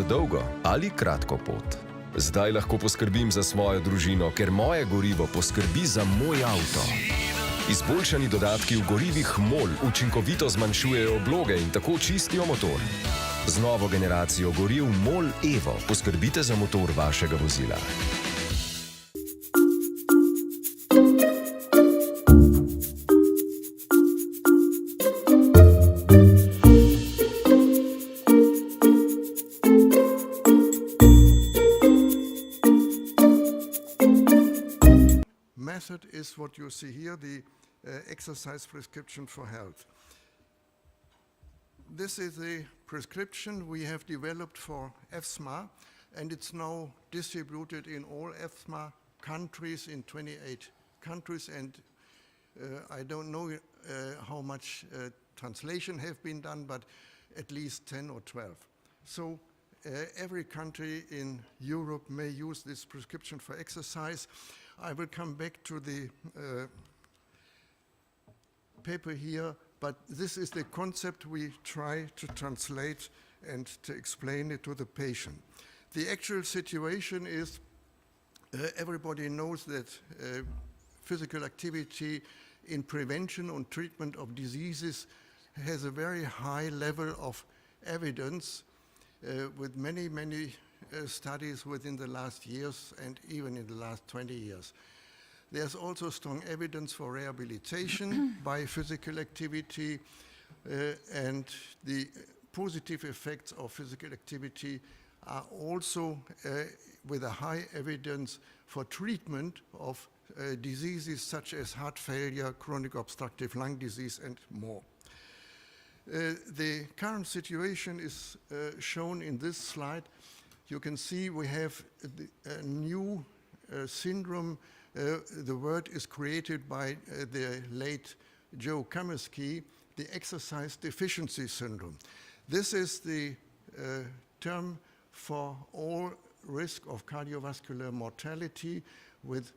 dolgo ali kratko pot. Zdaj lahko poskrbim za svojo družino, ker moje gorivo poskrbi za moj avto. Izboljšani dodatki v gorivih MOL učinkovito zmanjšujejo obloge in tako čistijo motor. Z novo generacijo goriv MOL Evo poskrbite za motor vašega vozila. Method is what you see here, the exercise prescription for health. This is a prescription we have developed for EFSMA, and it's now distributed in all EFSMA countries, in 28 countries, and I don't know how much translation have been done, but at least 10 or 12. So every country in Europe may use this prescription for exercise. I will come back to the paper here, but this is the concept we try to translate and to explain it to the patient. The actual situation is everybody knows that physical activity in prevention and treatment of diseases has a very high level of evidence with many studies within the last years and even in the last 20 years. There's also strong evidence for rehabilitation by physical activity, and the positive effects of physical activity are also with a high evidence for treatment of diseases such as heart failure, chronic obstructive lung disease, and more. The current situation is shown in this slide. You can see we have a new syndrome. The word is created by the late Joe Kaminski, the exercise deficiency syndrome. This is the term for all risk of cardiovascular mortality with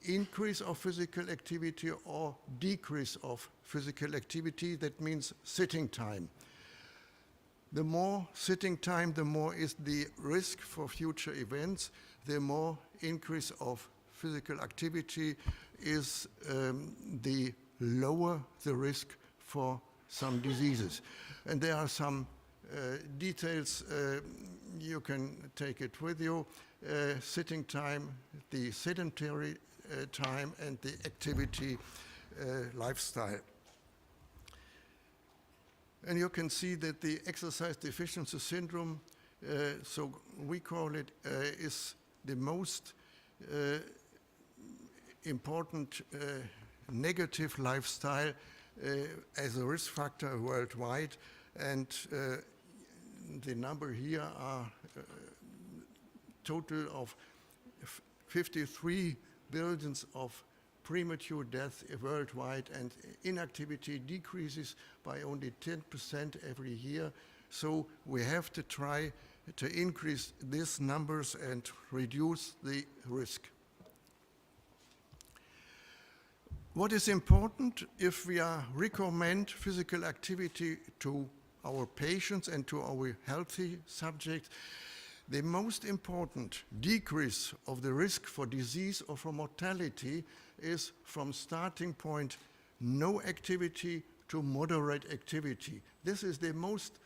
increase of physical activity or decrease of physical activity. That means sitting time. The more sitting time, the more is the risk for future events. The more increase of physical activity is, the lower the risk for some diseases. And there are some details, you can take it with you. Sitting time, the sedentary time, and the activity lifestyle. And you can see that the exercise deficiency syndrome, so we call it, is the most important negative lifestyle as a risk factor worldwide. And the number here are total of 53 billions of premature deaths worldwide, and inactivity decreases by only 10% every year. So we have to try to increase these numbers and reduce the risk. What is important if we recommend physical activity to our patients and to our healthy subjects? The most important decrease of the risk for disease or for mortality is from starting point no activity to moderate activity. This is the most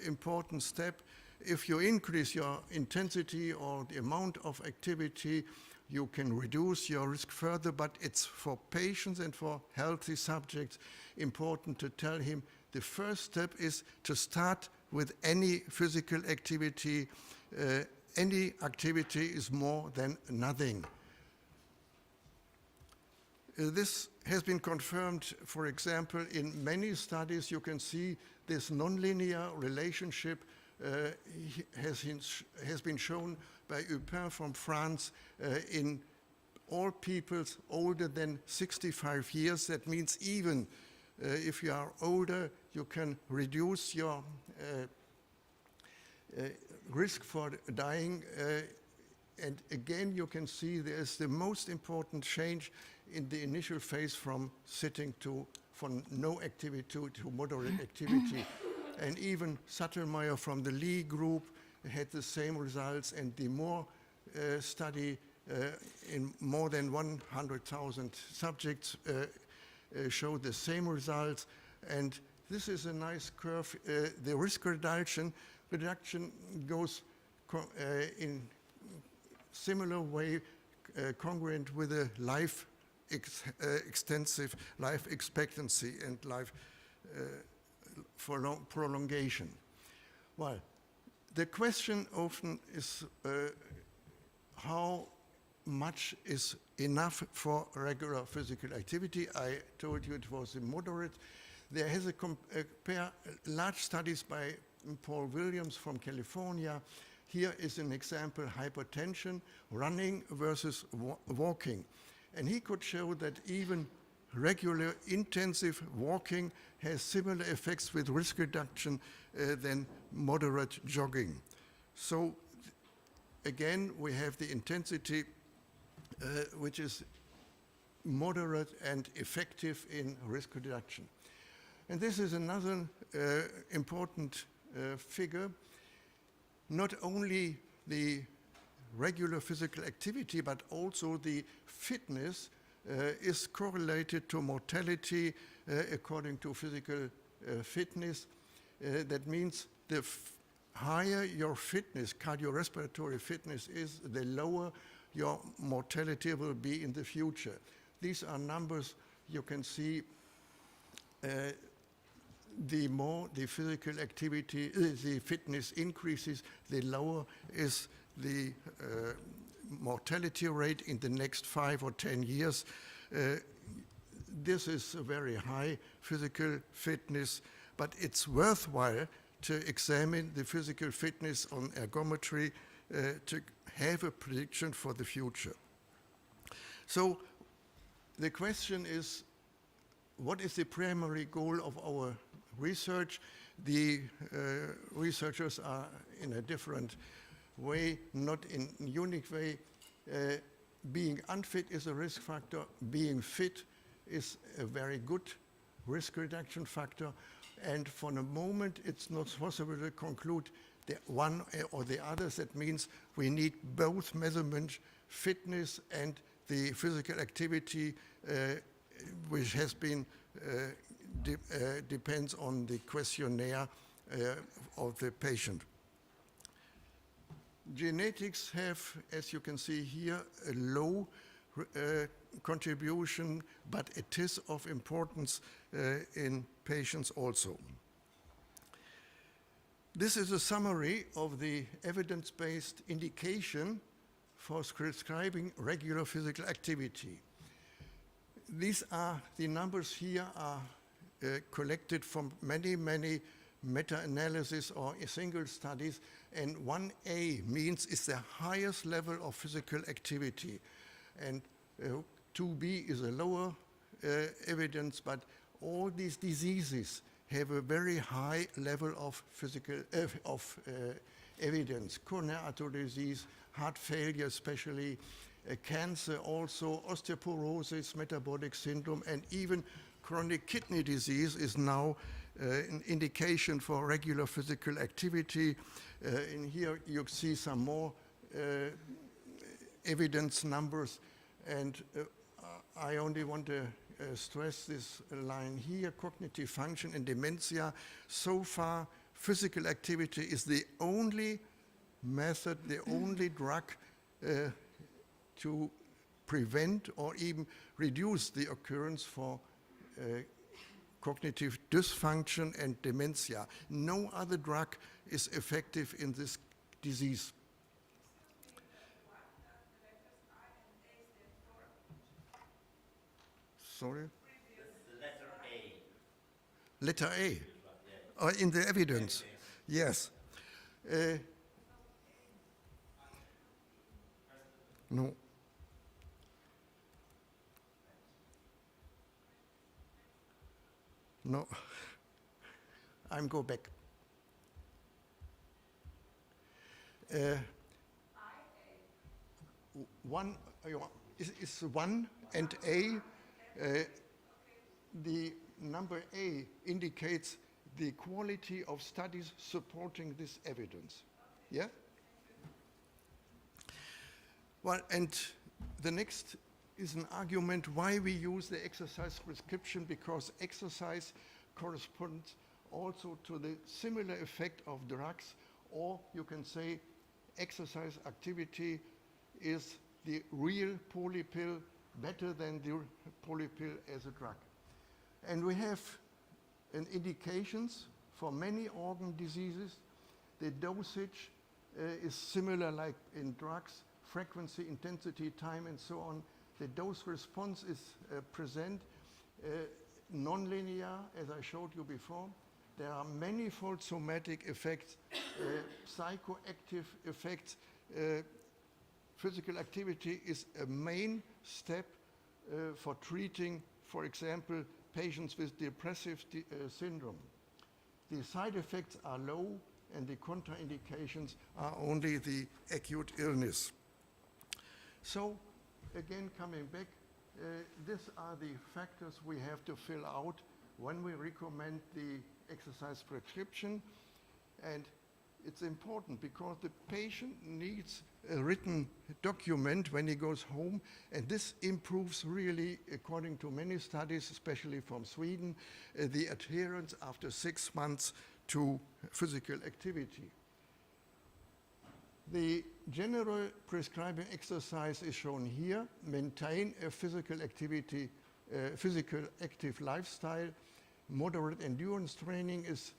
important step. If you increase your intensity or the amount of activity, you can reduce your risk further, but it's for patients and for healthy subjects important to tell him the first step is to start with any physical activity. Any activity is more than nothing. This has been confirmed, for example, in many studies. You can see this nonlinear relationship has been shown by Upin from France in all people older than 65 years. That means even if you are older, you can reduce your risk for dying. And again, you can see there's the most important change in the initial phase from sitting from no activity to moderate activity. And even Sattelmeyer from the Lee group had the same results, and the more study in more than 100,000 subjects showed the same results. And this is a nice curve. The risk reduction goes in similar way congruent with a life extensive life expectancy and life prolongation. Well, the question often is how much is enough for regular physical activity. I told you it was moderate. There has a large studies by Paul Williams from California. Here is an example: hypertension, running versus walking. And he could show that even regular intensive walking has similar effects with risk reduction than moderate jogging. So again, we have the intensity which is moderate and effective in risk reduction. And this is another important figure. Not only the regular physical activity, but also the fitness is correlated to mortality according to physical fitness. That means the higher your fitness, cardiorespiratory fitness is, the lower your mortality will be in the future. These are numbers you can see. The more the physical activity, the fitness increases, the lower is the mortality rate in the next 5 or 10 years. This is a very high physical fitness, but it's worthwhile to examine the physical fitness on ergometry to have a prediction for the future. So the question is, what is the primary goal of our research? The researchers are in a different way, not in a unique way. Being unfit is a risk factor. Being fit is a very good risk reduction factor. And for the moment, it's not possible to conclude the one or the others. That means we need both measurement, fitness and the physical activity, which has been depends on the questionnaire of the patient. Genetics have, as you can see here, a low contribution, but it is of importance in patients also. This is a summary of the evidence-based indication for prescribing regular physical activity. These are, the numbers here are collected from many, many meta-analysis or single studies, and 1A means it's the highest level of physical activity, and 2B is a lower evidence, but all these diseases have a very high level of physical evidence. Coronary artery disease, heart failure especially, cancer also, osteoporosis, metabolic syndrome, and even chronic kidney disease is now an indication for regular physical activity. In here you see some more evidence numbers, and I only want to stress this line here: cognitive function and dementia. So far, physical activity is the only method, the only drug to prevent or even reduce the occurrence for cognitive dysfunction and dementia. No other drug is effective in this disease. Sorry? The letter A. Letter A. In the evidence. Yes. No. No. I'm go back. One is 1 and A. The number A indicates the quality of studies supporting this evidence. Yeah? Well, and the next is an argument why we use the exercise prescription, because exercise corresponds also to the similar effect of drugs, or you can say exercise activity is the real polypill, better than the polypill as a drug. And we have indications for many organ diseases. The dosage is similar like in drugs, frequency, intensity, time, and so on. The dose response is present, non-linear, as I showed you before. There are manifold somatic effects, psychoactive effects. Physical activity is a main step for treating, for example, patients with depressive syndrome. The side effects are low, and the contraindications are only the acute illness. So, again, coming back, these are the factors we have to fill out when we recommend the exercise prescription. And it's important because the patient needs a written document when he goes home, and this improves really, according to many studies, especially from Sweden, the adherence after 6 months to physical activity. The general prescribing exercise is shown here. Maintain a physical activity, physical active lifestyle. Moderate endurance training is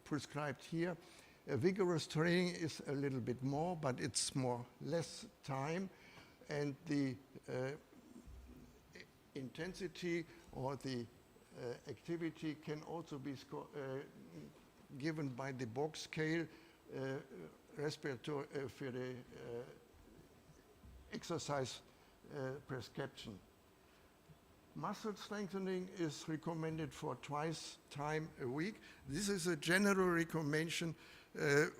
prescribed here. Vigorous training is a little bit more, but it's less time, and the intensity or the activity can also be given by the Borg scale, respiratory for the exercise prescription. Muscle strengthening is recommended for twice time a week. This is a general recommendation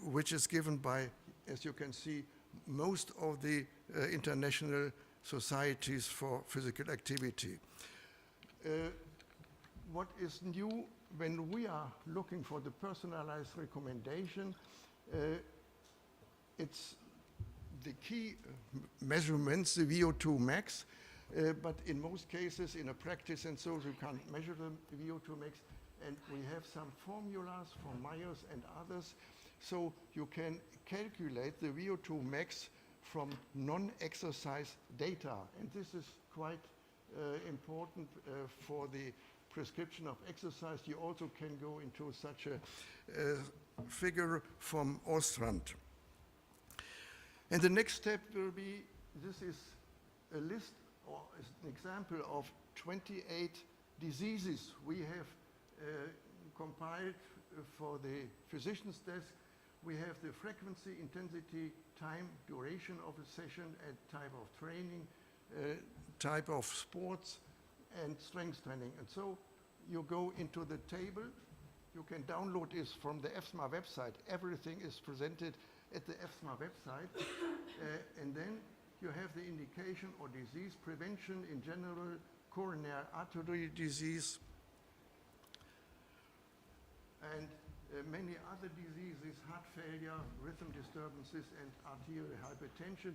which is given by, as you can see, most of the international societies for physical activity. What is new when we are looking for the personalized recommendation, it's the key measurements, the VO2 max, but in most cases in a practice and so you can't measure the VO2 max, and we have some formulas from Myers and others, so you can calculate the VO2 max from non-exercise data, and this is quite important for the prescription of exercise. You also can go into such a figure from Ostrand. And the next step will be, this is a list or an example of 28 diseases we have compiled for the physician's desk. We have the frequency, intensity, time, duration of a session, and type of training, type of sports, and strength training. And so you go into the table. You can download this from the EFSMA website. Everything is presented at the EFSMA website. And then you have the indication or disease prevention in general, coronary artery disease, and many other diseases, heart failure, rhythm disturbances, and arterial hypertension.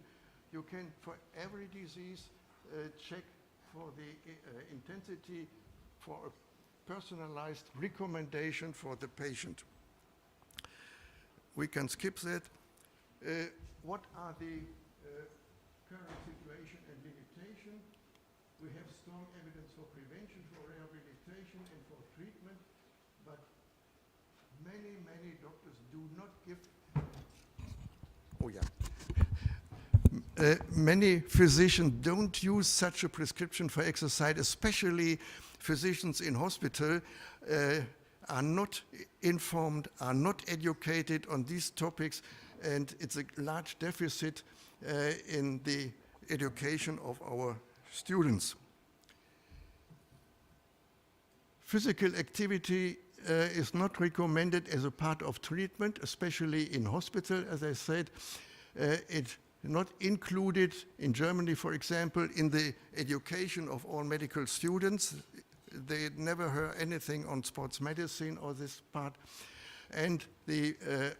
You can, for every disease, check for the intensity for a personalized recommendation for the patient. We can skip that. What are the current situation and limitation? We have strong evidence for prevention, for rehabilitation, and for treatment, but many, many doctors do not give, many physicians don't use such a prescription for exercise, especially physicians in hospital are not informed, are not educated on these topics, and it's a large deficit in the education of our students. Physical activity is not recommended as a part of treatment, especially in hospital, as I said. It's not included in Germany, for example, in the education of all medical students. They never heard anything on sports medicine or this part. and the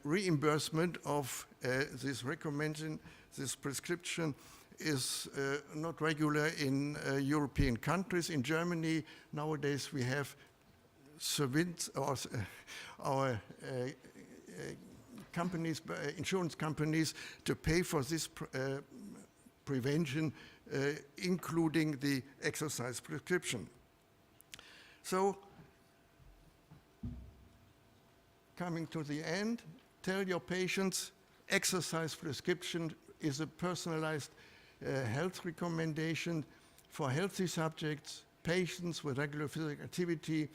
reimbursement of this recommendation, this prescription, is not regular in European countries. In Germany, nowadays we have our companies, insurance companies, to pay for this prevention, including the exercise prescription. So, coming to the end, tell your patients exercise prescription is a personalized health recommendation for healthy subjects, patients with regular physical activity.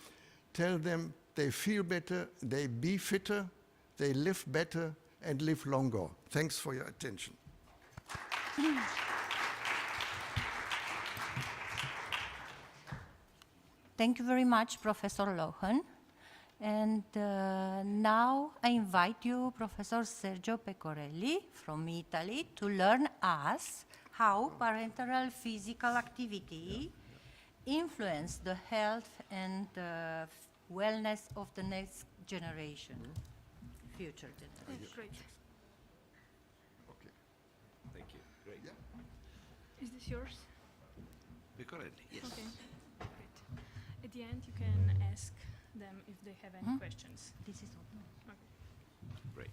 Tell them they feel better, they be fitter, they live better and live longer. Thanks for your attention. Thank you very much, Professor Lohan. And now I invite you, Professor Sergio Pecorelli from Italy, to learn us how parenteral physical activity influence the health and wellness of the next generation, future generation. Great. Okay. Thank you. Great. Yeah. Is this yours? Pecorelli, yes. Okay. Great. At the end, you can ask them if they have any questions. This is all. Okay. Great.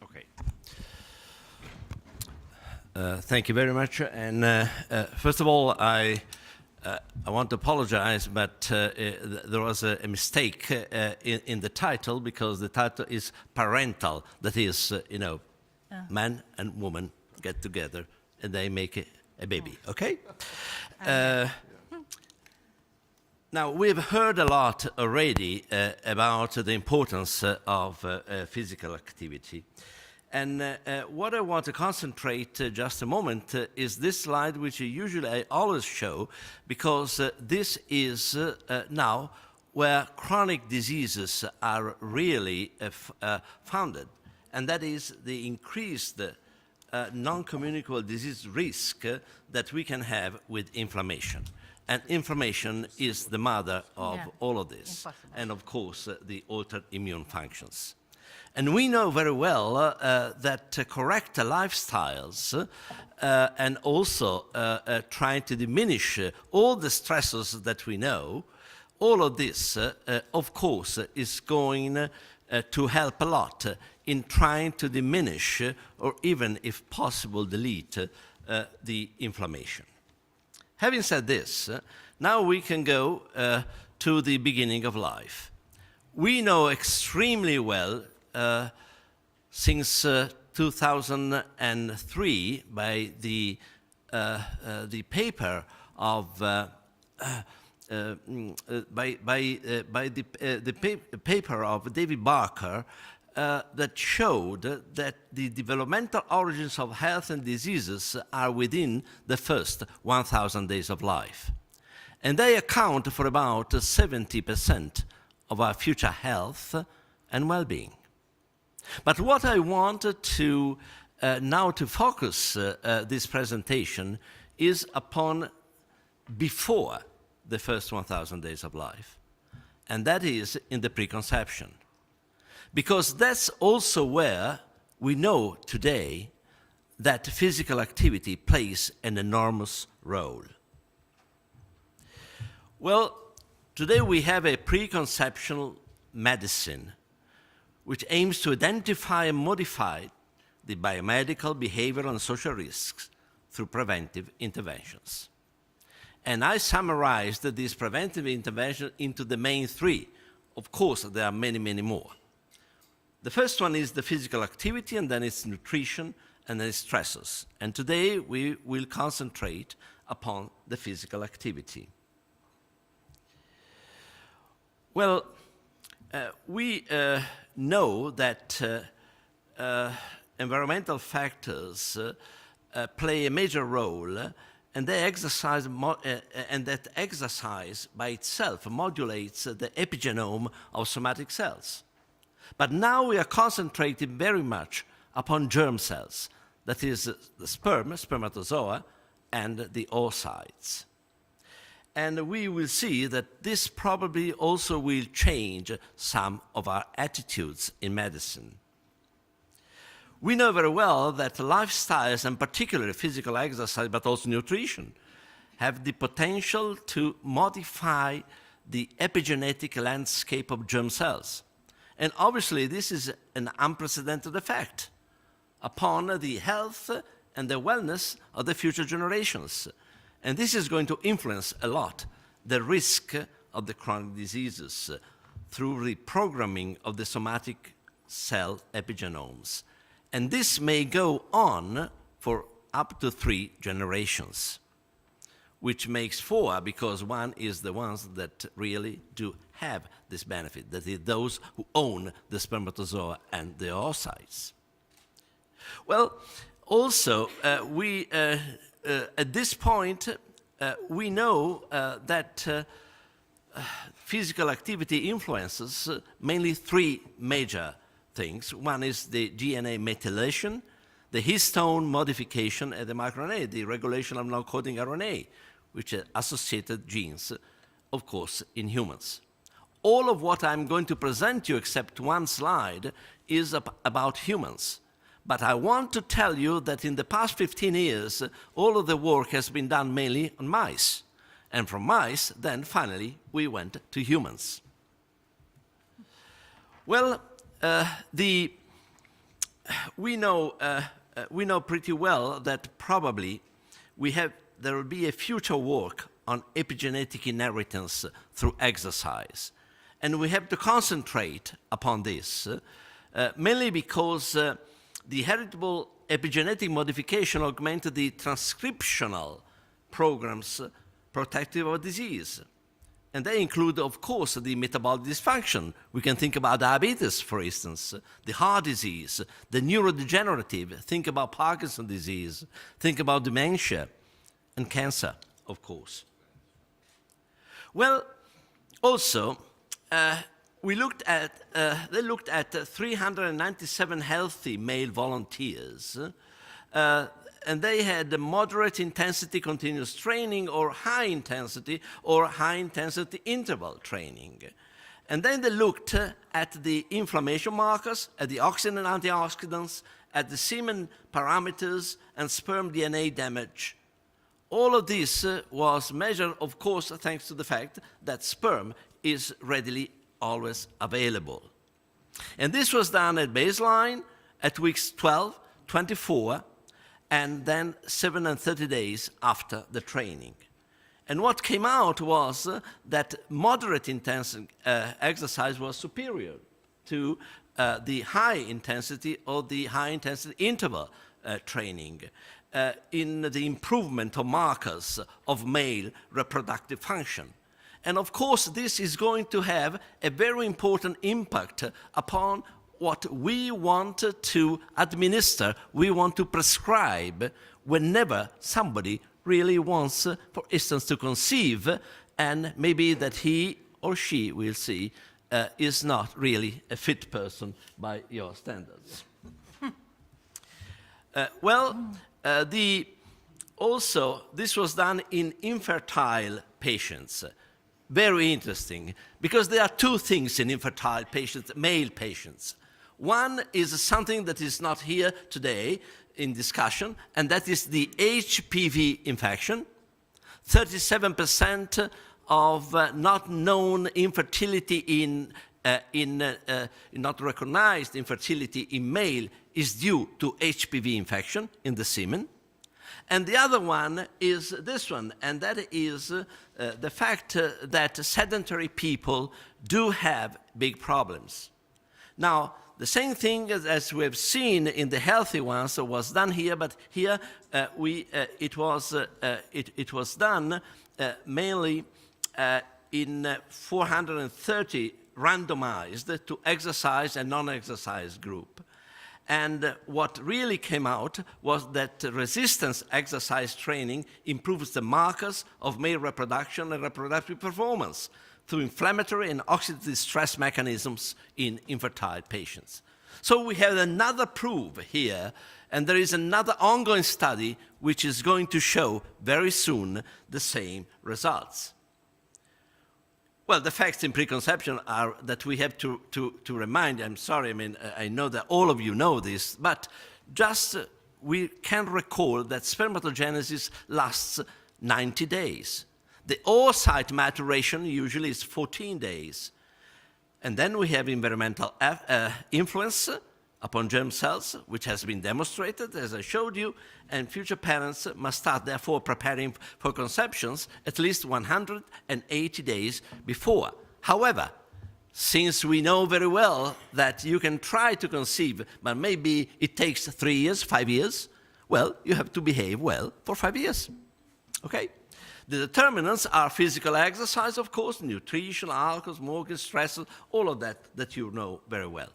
Okay. Thank you very much. And first of all, I want to apologize, but there was a mistake in the title, because the title is parental. That is, man and woman get together and they make a baby, okay? Now, we've heard a lot already about the importance of physical activity. And what I want to concentrate just a moment is this slide, which usually I always show, because this is now where chronic diseases are really founded, and that is the increased non-communicable disease risk that we can have with inflammation. And inflammation is the mother of all of this, and of course the altered immune functions. And we know very well that correct lifestyles and also trying to diminish all the stresses that we know, all of this, of course, is going to help a lot in trying to diminish or even, if possible, delete the inflammation. Having said this, now we can go to the beginning of life. We know extremely well since 2003 by the paper of paper of David Barker that showed that the developmental origins of health and diseases are within the first 1,000 days of life, and they account for about 70% of our future health and well-being. But what I wanted to now to focus this presentation is upon before the first 1,000 days of life, and that is in the preconception. Because that's also where we know today that physical activity plays an enormous role. Well, today we have a preconceptional medicine which aims to identify and modify the biomedical, behavioral, and social risks through preventive interventions. And I summarized these preventive interventions into the main three. Of course, there are many, many more. The first one is the physical activity, and then it's nutrition, and then it's stresses. And today we will concentrate upon the physical activity. Well, we know that environmental factors play a major role, and they exercise, and that exercise by itself modulates the epigenome of somatic cells. But now we are concentrating very much upon germ cells, that is the sperm, spermatozoa, and the oocytes. And we will see that this probably also will change some of our attitudes in medicine. We know very well that lifestyles, and particularly physical exercise, but also nutrition, have the potential to modify the epigenetic landscape of germ cells. And obviously, this is an unprecedented effect upon the health and the wellness of the future generations. And this is going to influence a lot the risk of the chronic diseases through reprogramming of the somatic cell epigenomes. And this may go on for up to 3 generations, which makes 4 because one is the ones that really do have this benefit, that is those who own the spermatozoa and the oocytes. Well, also, at this point, we know that physical activity influences mainly 3 major things. One is the DNA methylation, the histone modification, and the microRNA, the regulation of non-coding RNA, which are associated genes, of course, in humans. All of what I'm going to present you, except one slide, is about humans. But I want to tell you that in the past 15 years, all of the work has been done mainly on mice. And from mice, then finally, we went to humans. Well, we know pretty well that probably there will be a future work on epigenetic inheritance through exercise. And we have to concentrate upon this, mainly because the heritable epigenetic modification augment the transcriptional programs protective of disease. And they include, of course, the metabolic dysfunction. We can think about diabetes, for instance, the heart disease, the neurodegenerative. Think about Parkinson's disease. Think about dementia and cancer, of course. Well, also, they looked at 397 healthy male volunteers, and they had moderate intensity continuous training or high intensity interval training. And then they looked at the inflammation markers, at the oxygen and antioxidants, at the semen parameters and sperm DNA damage. All of this was measured, of course, thanks to the fact that sperm is readily always available. And this was done at baseline, at weeks 12, 24, and then 7 and 30 days after the training. And what came out was that moderate intensity exercise was superior to the high intensity or the high intensity interval training in the improvement of markers of male reproductive function. And of course, this is going to have a very important impact upon what we want to administer, we want to prescribe whenever somebody really wants, for instance, to conceive, and maybe that he or she, we'll see, is not really a fit person by your standards. Also, this was done in infertile patients. Very interesting, because there are 2 things in infertile patients, male patients. One is something that is not here today in discussion, and that is the HPV infection. 37% of not known infertility not recognized infertility in male is due to HPV infection in the semen. And the other one is this one, and that is the fact that sedentary people do have big problems. Now, the same thing as we have seen in the healthy ones was done here, but here it was done mainly in 430 randomized to exercise and non-exercise group. And what really came out was that resistance exercise training improves the markers of male reproduction and reproductive performance. through inflammatory and oxidative stress mechanisms in infertile patients. So we have another proof here, and there is another ongoing study which is going to show very soon the same results. Well, the facts in preconception are that we have to remind, I'm sorry, I mean, I know that all of you know this, but just we can recall that spermatogenesis lasts 90 days. The oocyte maturation usually is 14 days. And then we have environmental influence upon germ cells, which has been demonstrated, as I showed you, and future parents must start, therefore, preparing for conceptions at least 180 days before. However, since we know very well that you can try to conceive, but maybe it takes 3 years, 5 years, well, you have to behave well for 5 years, okay? The determinants are physical exercise, of course, nutrition, alcohol, smoking, stress, all of that you know very well.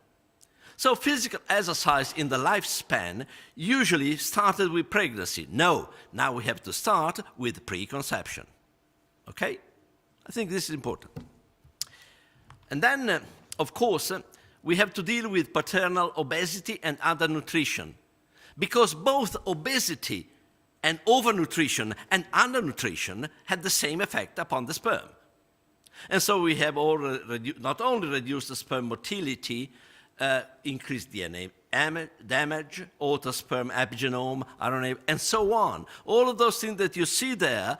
So physical exercise in the lifespan usually started with pregnancy. No, now we have to start with preconception. Okay? I think this is important. And then, of course, we have to deal with paternal obesity and undernutrition, because both obesity and overnutrition and undernutrition had the same effect upon the sperm. And so we have not only reduced the sperm motility, increased DNA damage, altered sperm epigenome, RNA, and so on. All of those things that you see there,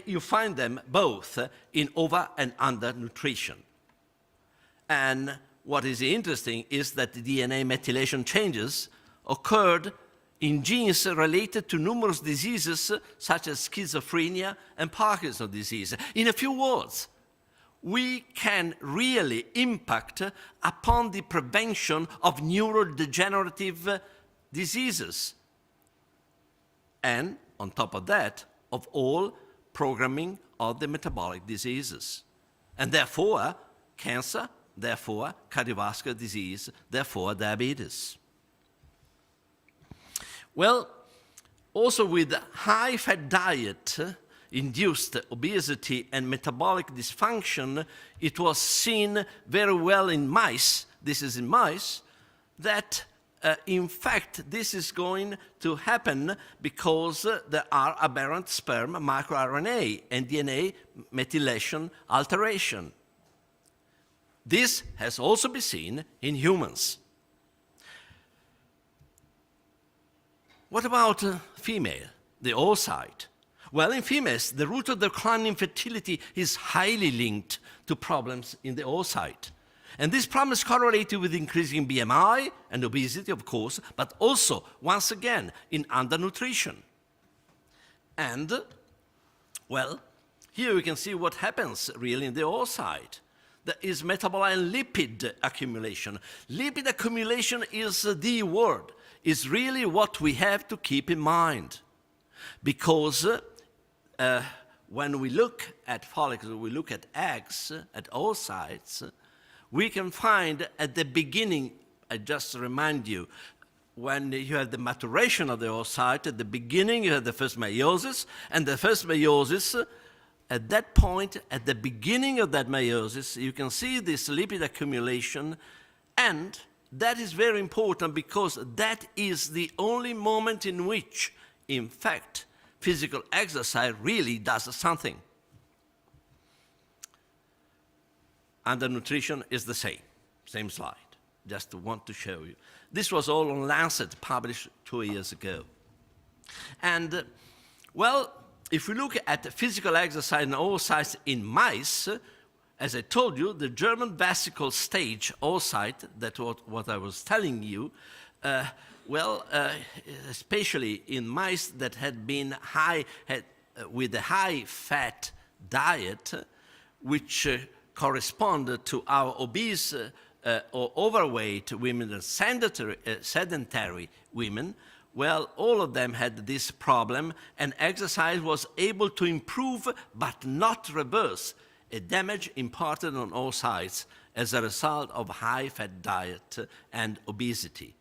you find them both in over and undernutrition. And what is interesting is that the DNA methylation changes occurred in genes related to numerous diseases such as schizophrenia and Parkinson's disease. In a few words, we can really impact upon the prevention of neurodegenerative diseases. And on top of that, of all programming of the metabolic diseases. And therefore, cancer, therefore, cardiovascular disease, therefore, diabetes. Well, also with high-fat diet, induced obesity and metabolic dysfunction, it was seen very well in mice, this is in mice, that in fact this is going to happen because there are aberrant sperm microRNA and DNA methylation alteration. This has also been seen in humans. What about female, the oocyte? Well, in females, the root of declining fertility is highly linked to problems in the oocyte. And this problem is correlated with increasing BMI and obesity, of course, but also, once again, in undernutrition. And, well, here we can see what happens really in the oocyte. There is metabolic and lipid accumulation. Lipid accumulation is the word, is really what we have to keep in mind. Because when we look at follicles, we look at eggs, at oocytes, we can find at the beginning, I just remind you, when you have the maturation of the oocyte, at the beginning you have the first meiosis, and the first meiosis, at that point, at the beginning of that meiosis, you can see this lipid accumulation, and that is very important because that is the only moment in which, in fact, physical exercise really does something. Undernutrition is the same slide, just want to show you. This was all on Lancet, published 2 years ago. And, well, if we look at physical exercise and oocytes in mice, as I told you, the German vesicle stage oocyte, that's what I was telling you, especially in mice that had been with a high-fat diet, which corresponded to our obese or overweight women and sedentary women, well, all of them had this problem, and exercise was able to improve but not reverse a damage imparted on all sides as a result of high-fat diet and obesity.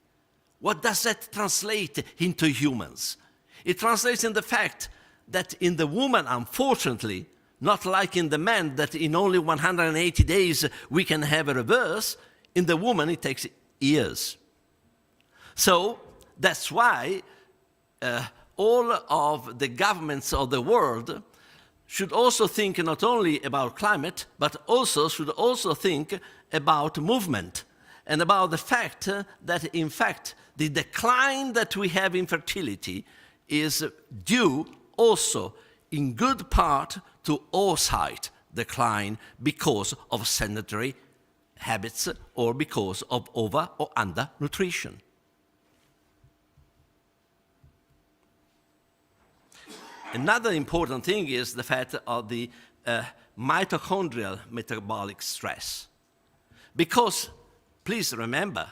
What does that translate into humans? It translates in the fact that in the woman, unfortunately, Not like in the man that in only 180 days we can have a reverse. In the woman, it takes years. So that's why all of the governments of the world should also think not only about climate, but should also think about movement and about the fact that, in fact, the decline that we have in fertility is due also in good part to oocyte decline because of sedentary habits or because of over or under nutrition. Another important thing is the fact of the mitochondrial metabolic stress. Because, please remember,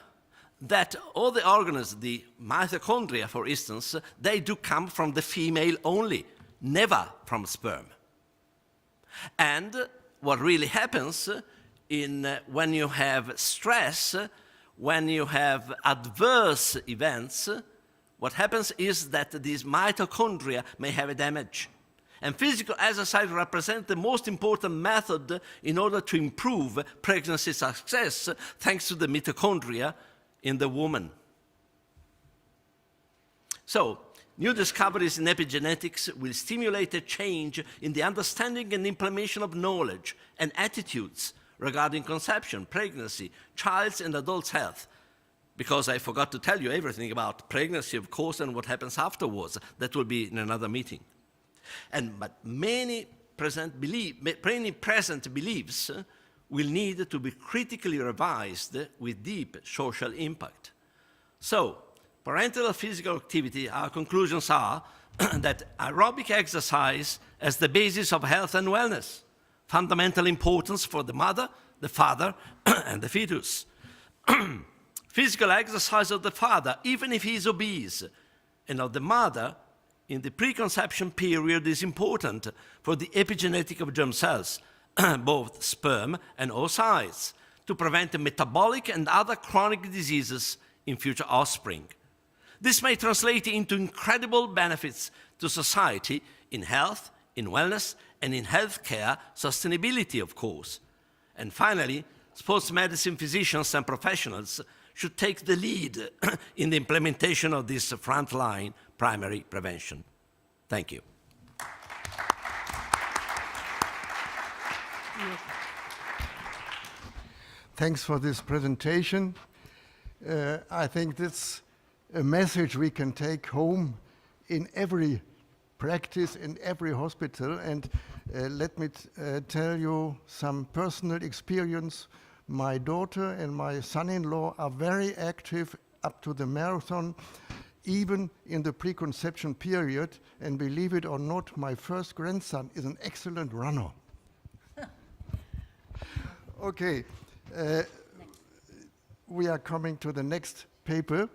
that all the organs, the mitochondria, for instance, they do come from the female only, never from sperm. And what really happens when you have stress, when you have adverse events, what happens is that these mitochondria may have a damage. And physical exercise represents the most important method in order to improve pregnancy success, thanks to the mitochondria in the woman. So, new discoveries in epigenetics will stimulate a change in the understanding and implementation of knowledge and attitudes regarding conception, pregnancy, child's and adult's health. Because I forgot to tell you everything about pregnancy, of course, and what happens afterwards. That will be in another meeting. But many present beliefs will need to be critically revised with deep social impact. So, parental physical activity, our conclusions are that aerobic exercise as the basis of health and wellness, fundamental importance for the mother, the father, and the fetus. Physical exercise of the father, even if he is obese, and of the mother in the preconception period is important for the epigenetic of germ cells, both sperm and oocytes, to prevent metabolic and other chronic diseases in future offspring. This may translate into incredible benefits to society in health, in wellness, and in healthcare sustainability, of course. And finally, sports medicine physicians and professionals should take the lead in the implementation of this frontline primary prevention. Thank you. Thanks for this presentation. I think that's a message we can take home in every practice, in every hospital. And let me tell you some personal experience. My daughter and my son-in-law are very active up to the marathon, even in the preconception period. And believe it or not, my first grandson is an excellent runner. Okay, we are coming to the next paper.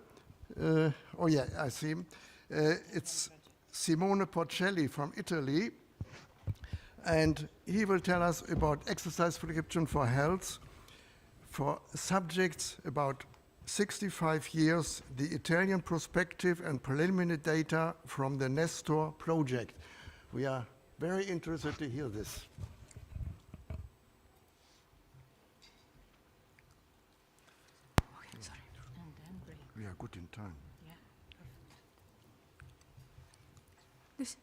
Oh yeah, I see him. It's Simone Porcelli from Italy. And he will tell us about exercise prescription for health for subjects about 65 years, the Italian perspective and preliminary data from the Nestor project. We are very interested to hear this. Okay, sorry. And then break. We are good in time. Yeah, perfect. This.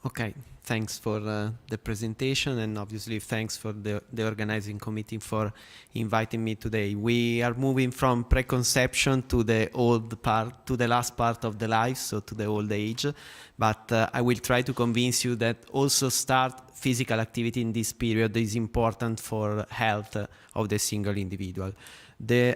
Okay, thanks for the presentation, and obviously thanks for the organizing committee for inviting me today. We are moving from preconception to the old part, to the last part of the life, so to the old age. But I will try to convince you that also start physical activity in this period is important for health of the single individual. The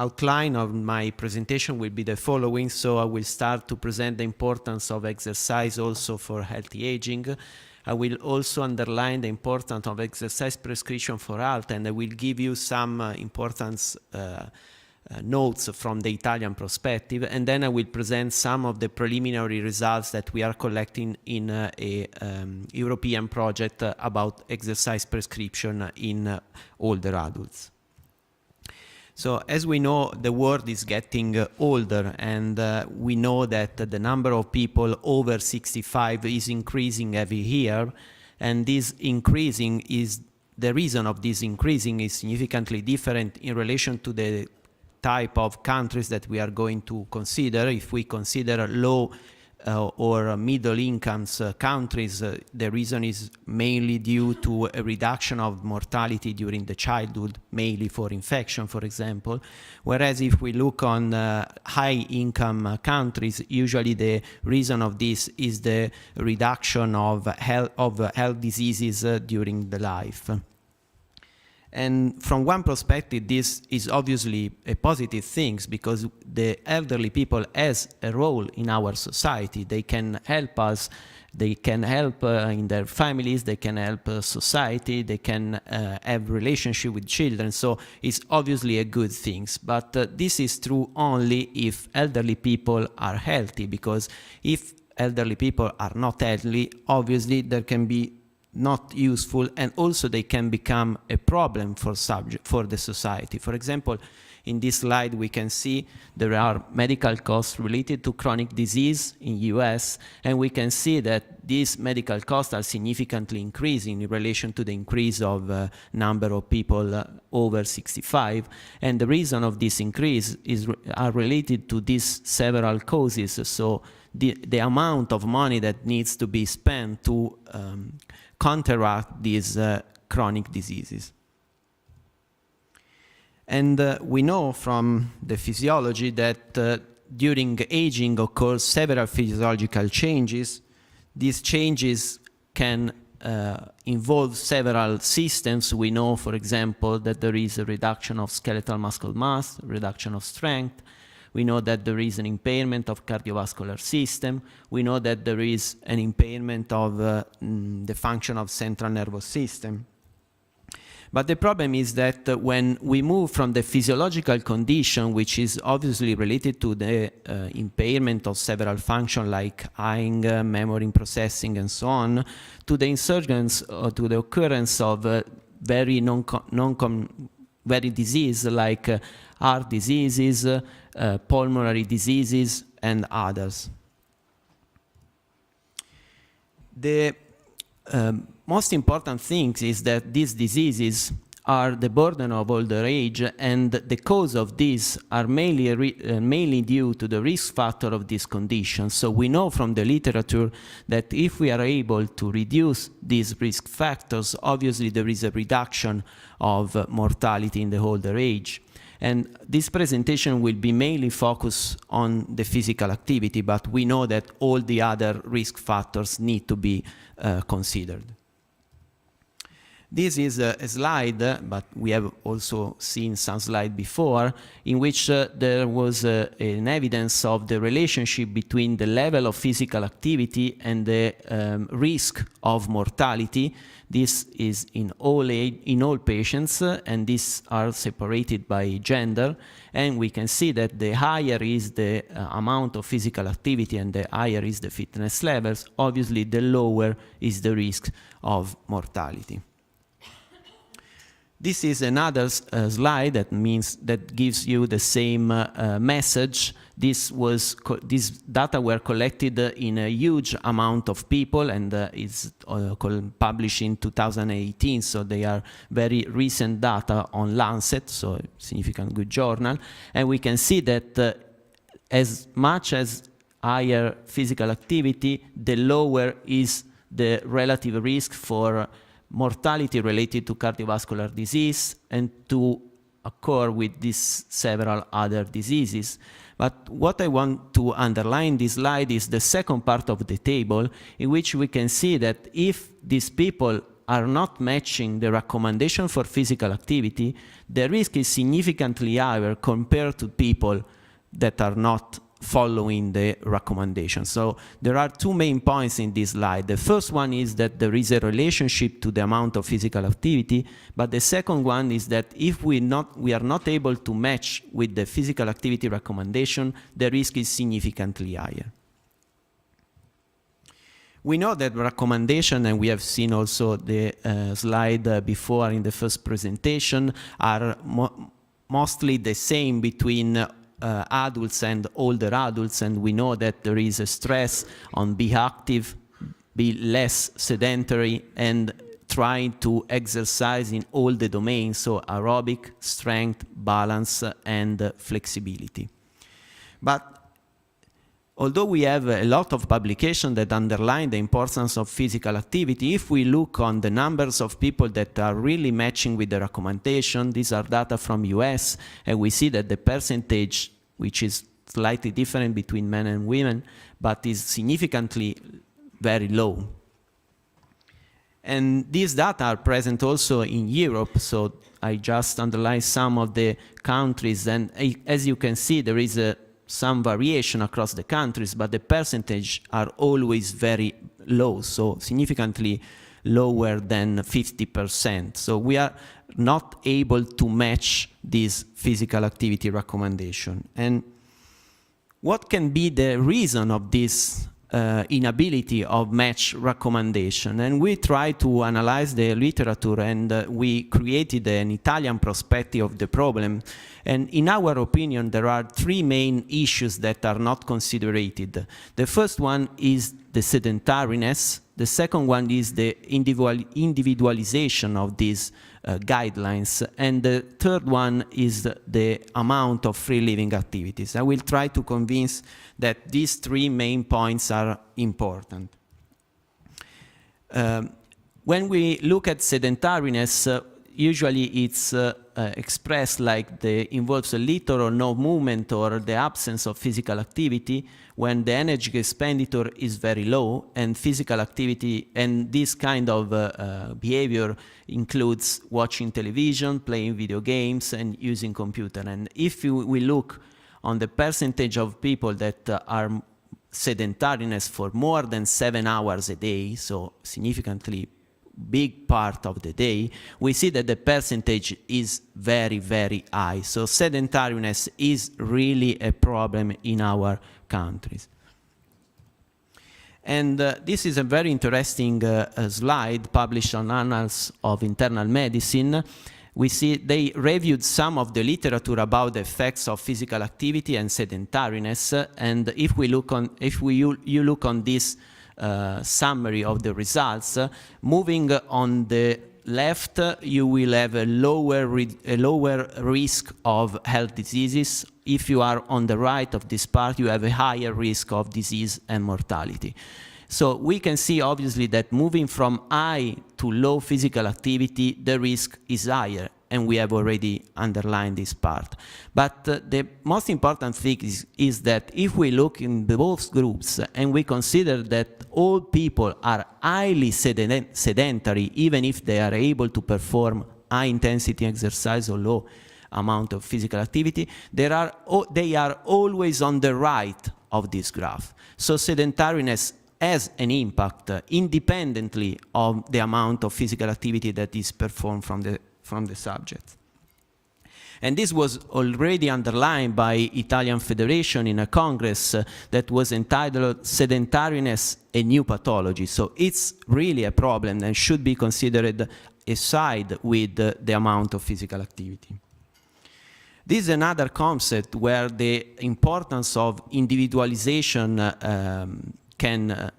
outline of my presentation will be the following. So I will start to present the importance of exercise also for healthy aging. I will also underline the importance of exercise prescription for health, and I will give you some important notes from the Italian perspective, and then I will present some of the preliminary results that we are collecting in a European project about exercise prescription in older adults. So as we know, the world is getting older, and we know that the number of people over 65 is increasing every year, and this increasing is, the reason of this increasing is significantly different in relation to the type of countries that we are going to consider. If we consider low or middle incomes countries, the reason is mainly due to a reduction of mortality during the childhood, mainly for infection, for example. Whereas if we look on high income countries, usually the reason of this is the reduction of health diseases during the life. And from one perspective, this is obviously a positive thing, because the elderly people has a role in our society. They can help us, they can help in their families, they can help society, they can have relationship with children. So it's obviously a good thing. But this is true only if elderly people are healthy, because if elderly people are not healthy, obviously there can be not useful, and also they can become a problem for the society. For example, in this slide we can see there are medical costs related to chronic disease in US, and we can see that these medical costs are significantly increasing in relation to the increase of number of people over 65. And the reason of this increase are related to these several causes. So the amount of money that needs to be spent to counteract these chronic diseases. And we know from the physiology that during aging occurs several physiological changes. These changes can involve several systems. We know, for example, that there is a reduction of skeletal muscle mass, reduction of strength. We know that there is an impairment of cardiovascular system. We know that there is an impairment of the function of central nervous system. But the problem is that when we move from the physiological condition, which is obviously related to the impairment of several functions like eyeing, memory processing, and so on, to the insurgence or to the occurrence of very very disease like heart diseases, pulmonary diseases, and others. The most important thing is that these diseases are the burden of older age, and the cause of this are mainly due to the risk factor of this condition. So we know from the literature that if we are able to reduce these risk factors, obviously there is a reduction of mortality in the older age. And this presentation will be mainly focused on the physical activity, but we know that all the other risk factors need to be considered. This is a slide, but we have also seen some slides before, in which there was an evidence of the relationship between the level of physical activity and the risk of mortality. This is in all patients, and these are separated by gender. And we can see that the higher is the amount of physical activity and the higher is the fitness levels, obviously the lower is the risk of mortality. This is another slide that gives you the same message. These data were collected in a huge amount of people, and is published in 2018, so they are very recent data on Lancet, so a significant good journal. And we can see that as much as higher physical activity, the lower is the relative risk for mortality related to cardiovascular disease and to occur with these several other diseases. But what I want to underline this slide is the second part of the table, in which we can see that if these people are not matching the recommendation for physical activity, the risk is significantly higher compared to people that are not following the recommendation. So there are two main points in this slide. The first one is that there is a relationship to the amount of physical activity, but the second one is that if we are not able to match with the physical activity recommendation, the risk is significantly higher. We know that recommendation, and we have seen also the slide before in the first presentation, are mostly the same between adults and older adults, and we know that there is a stress on be active, be less sedentary, and trying to exercise in all the domains, so aerobic, strength, balance, and flexibility. But although we have a lot of publications that underline the importance of physical activity, if we look on the numbers of people that are really matching with the recommendation, these are data from US, and we see that the percentage, which is slightly different between men and women, but is significantly very low. And these data are present also in Europe, so I just underlined some of the countries, and as you can see, there is some variation across the countries, but the percentage are always very low, so significantly lower than 50%. So we are not able to match this physical activity recommendation. And what can be the reason of this inability of match recommendation? And we try to analyze the literature, and we created an Italian perspective of the problem. And in our opinion, there are three main issues that are not considered. The first one is the sedentariness. The second one is the individualization of these guidelines. And the third one is the amount of free living activities. I will try to convince that these three main points are important. When we look at sedentariness, usually it's expressed like involves a little or no movement or the absence of physical activity, when the energy expenditure is very low, and physical activity and this kind of behavior includes watching television, playing video games, and using computer. And if we look on the percentage of people that are sedentariness for more than 7 hours a day, so significantly big part of the day, we see that the percentage is very, very high. So sedentariness is really a problem in our countries. And this is a very interesting slide published on Annals of Internal Medicine. We see they reviewed some of the literature about the effects of physical activity and sedentariness. And if we look on, you look on this summary of the results, moving on the left, you will have a lower risk of health diseases. If you are on the right of this part, you have a higher risk of disease and mortality. So we can see obviously that moving from high to low physical activity, the risk is higher, and we have already underlined this part. But the most important thing is that if we look in both groups and we consider that all people are highly sedentary, even if they are able to perform high intensity exercise or low amount of physical activity, they are always on the right of this graph. So sedentariness has an impact independently of the amount of physical activity that is performed from the subject. And this was already underlined by Italian Federation in a Kongres that was entitled Sedentariness, a New Pathology. So it's really a problem and should be considered aside with the amount of physical activity. This is another concept where the importance of individualization can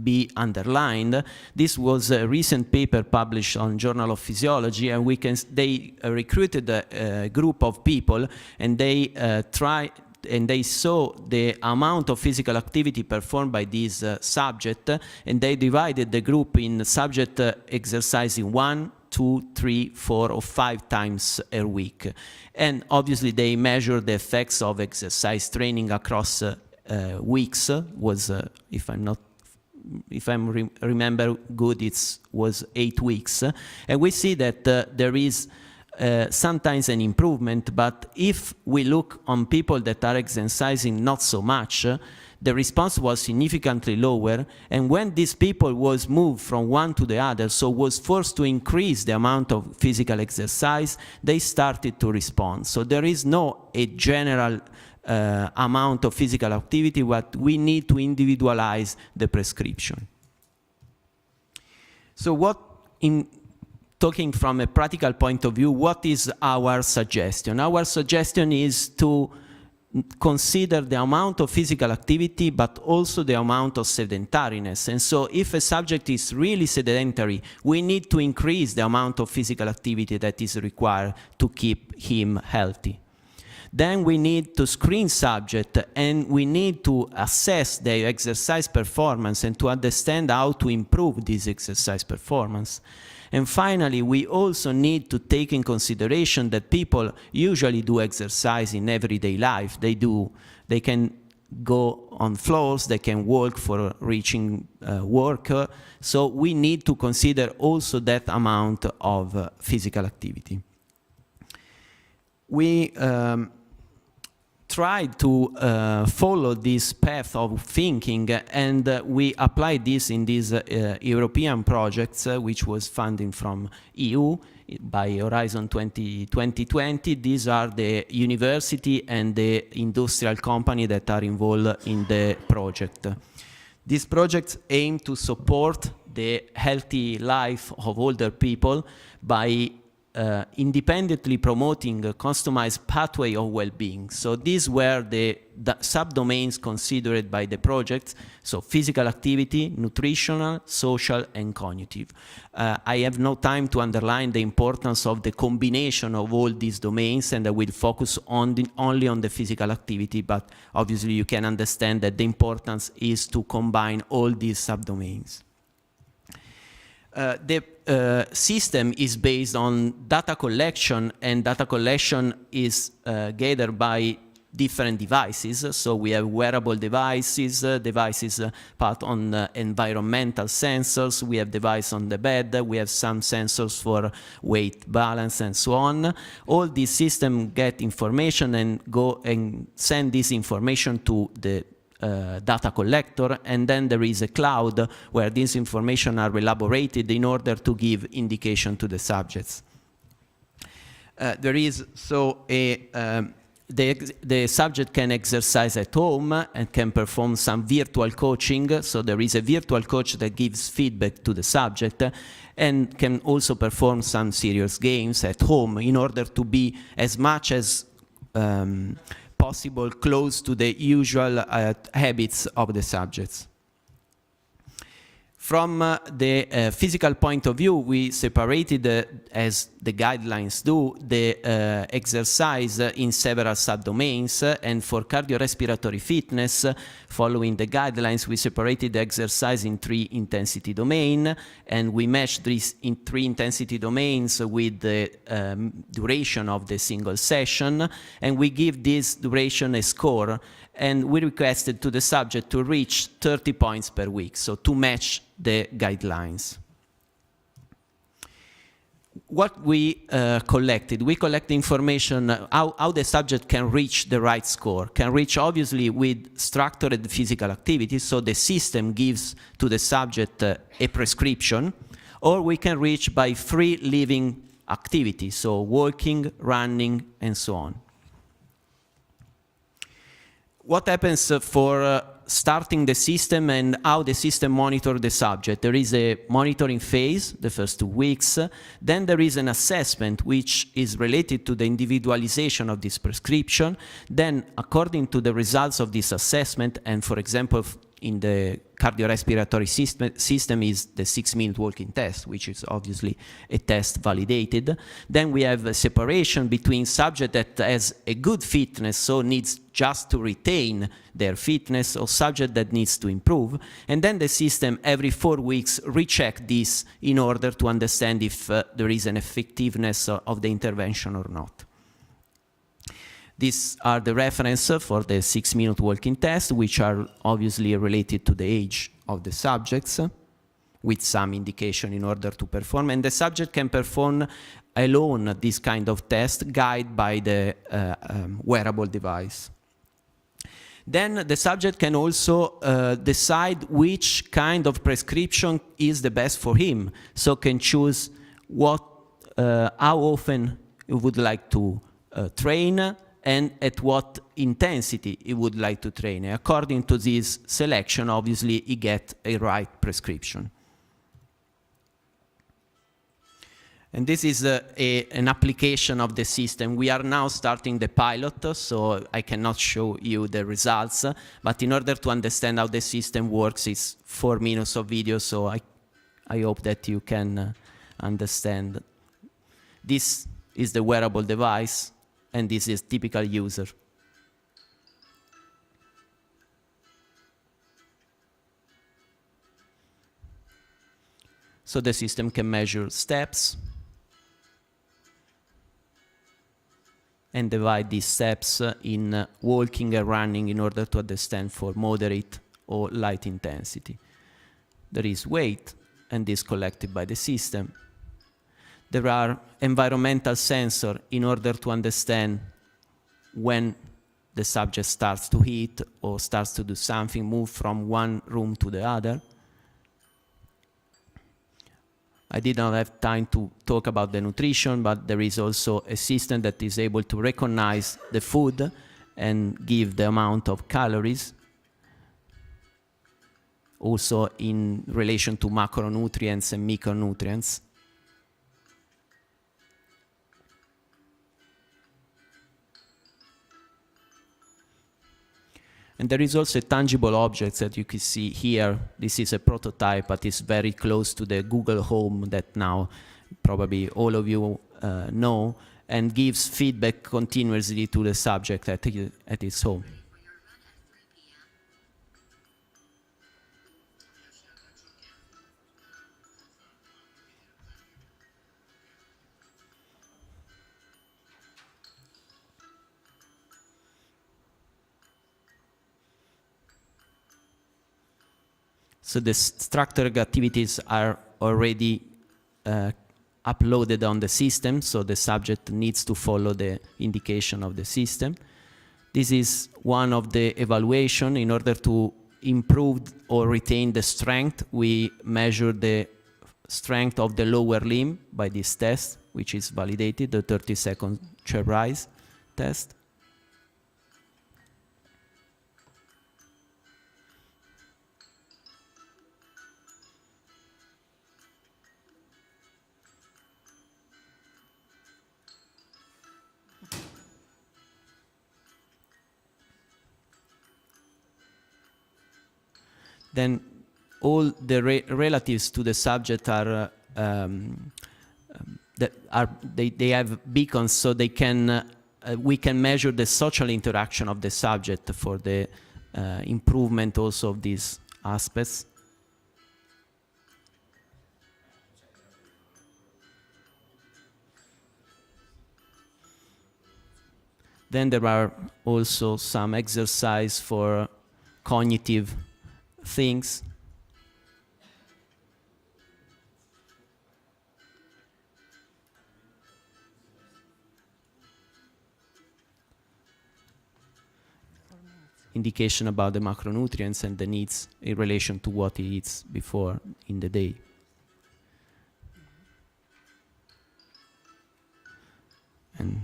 be underlined. This was a recent paper published on Journal of Physiology, and they recruited a group of people, and they saw the amount of physical activity performed by this subject, and they divided the group in subject exercising 1, 2, 3, 4, or 5 times a week. And obviously they measured the effects of exercise training across weeks. Was if I remember good, it was 8 weeks. And we see that there is sometimes an improvement, but if we look on people that are exercising not so much, the response was significantly lower. And when these people was moved from one to the other, so was forced to increase the amount of physical exercise, they started to respond. So there is no a general amount of physical activity, but we need to individualize the prescription. So talking from a practical point of view, what is our suggestion? Our suggestion is to consider the amount of physical activity, but also the amount of sedentariness. And so if a subject is really sedentary, we need to increase the amount of physical activity that is required to keep him healthy. Then we need to screen subject, and we need to assess their exercise performance and to understand how to improve this exercise performance. And finally, we also need to take in consideration that people usually do exercise in everyday life. They can go on floors, they can walk for reaching work. So we need to consider also that amount of physical activity. We tried to follow this path of thinking, and we applied this in these European projects, which was funding from EU by Horizon 2020. These are the university and the industrial company that are involved in the project. These projects aim to support the healthy life of older people by independently promoting a customized pathway of well-being. So these were the subdomains considered by the project. So physical activity, nutritional, social, and cognitive. I have no time to underline the importance of the combination of all these domains, and I will focus only on the physical activity, but obviously you can understand that the importance is to combine all these subdomains. The system is based on data collection, and data collection is gathered by different devices. So we have wearable devices, part on environmental sensors, we have device on the bed, we have some sensors for weight balance and so on. All these systems get information and go and send this information to the data collector, and then there is a cloud where this information are elaborated in order to give indication to the subjects. There is so the subject can exercise at home and can perform some virtual coaching. So there is a virtual coach that gives feedback to the subject and can also perform some serious games at home in order to be as much as possible close to the usual habits of the subjects. From the physical point of view, we separated, as the guidelines do, the exercise in several subdomains, and for cardiorespiratory fitness, following the guidelines, we separated the exercise in 3 intensity domains, and we matched this in 3 intensity domains with the duration of the single session, and we give this duration a score, and we requested to the subject to reach 30 points per week, so to match the guidelines. What we collected information how the subject can reach the right score, can reach obviously with structured physical activity, so the system gives to the subject a prescription, or we can reach by free living activity, so walking, running, and so on. What happens for starting the system and how the system monitors the subject? There is a monitoring phase, the first 2 weeks. Then there is an assessment which is related to the individualization of this prescription. Then, according to the results of this assessment, and for example, in the cardiorespiratory system is the 6-minute walking test, which is obviously a test validated. Then we have a separation between subject that has a good fitness, so needs just to retain their fitness, or subject that needs to improve. And then the system every 4 weeks recheck this in order to understand if there is an effectiveness of the intervention or not. These are the references for the 6-minute walking test, which are obviously related to the age of the subjects, with some indication in order to perform. And the subject can perform alone this kind of test, guided by the wearable device. Then the subject can also decide which kind of prescription is the best for him. So can choose how often he would like to train, and at what intensity he would like to train. According to this selection, obviously, he gets a right prescription. And this is an application of the system. We are now starting the pilot, so I cannot show you the results. But in order to understand how the system works, it's 4 minutes of video, so I hope that you can understand. This is the wearable device, and this is typical user. So the system can measure steps and divide these steps in walking and running in order to understand for moderate or light intensity. There is weight, and this collected by the system. There are environmental sensors in order to understand when the subject starts to eat or starts to do something, move from one room to the other. I did not have time to talk about the nutrition, but there is also a system that is able to recognize the food and give the amount of calories, also in relation to macronutrients and micronutrients. And there is also a tangible object that you can see here. This is a prototype, but it's very close to the Google Home that now probably all of you know, and gives feedback continuously to the subject at his home. So the structured activities are already uploaded on the system, so the subject needs to follow the indication of the system. This is one of the evaluation. In order to improve or retain the strength, we measure the strength of the lower limb by this test, which is validated, the 30-second chair rise test. Then all the relatives to the subject are they have beacons, so they can we can measure the social interaction of the subject for the improvement also of these aspects. Then there are also some exercise for cognitive things. Indication about the macronutrients and the needs in relation to what he eats before in the day. And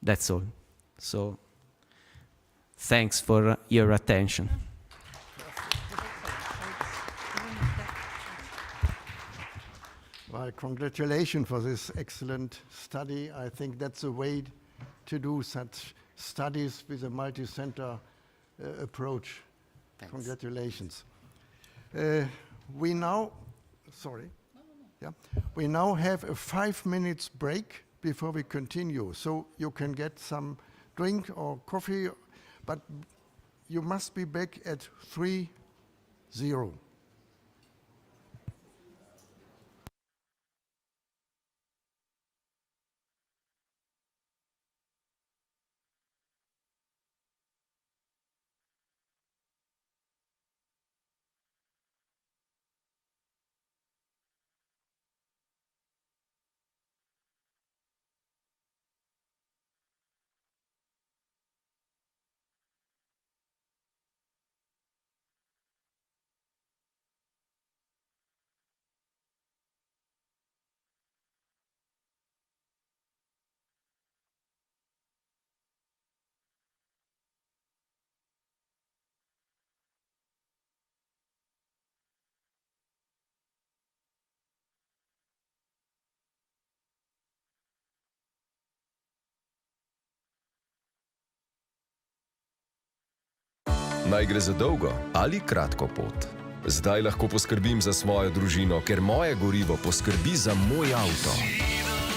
that's all. So thanks for your attention. Well, congratulations for this excellent study. I think that's a way to do such studies with a multi-center approach. Thanks. Congratulations. We now have a 5 minutes break before we continue. So you can get some drink or coffee, but you must be back at 3:00. Naj gre za dolgo ali kratko pot. Zdaj lahko poskrbim za svojo družino, ker moje gorivo poskrbi za moj avto.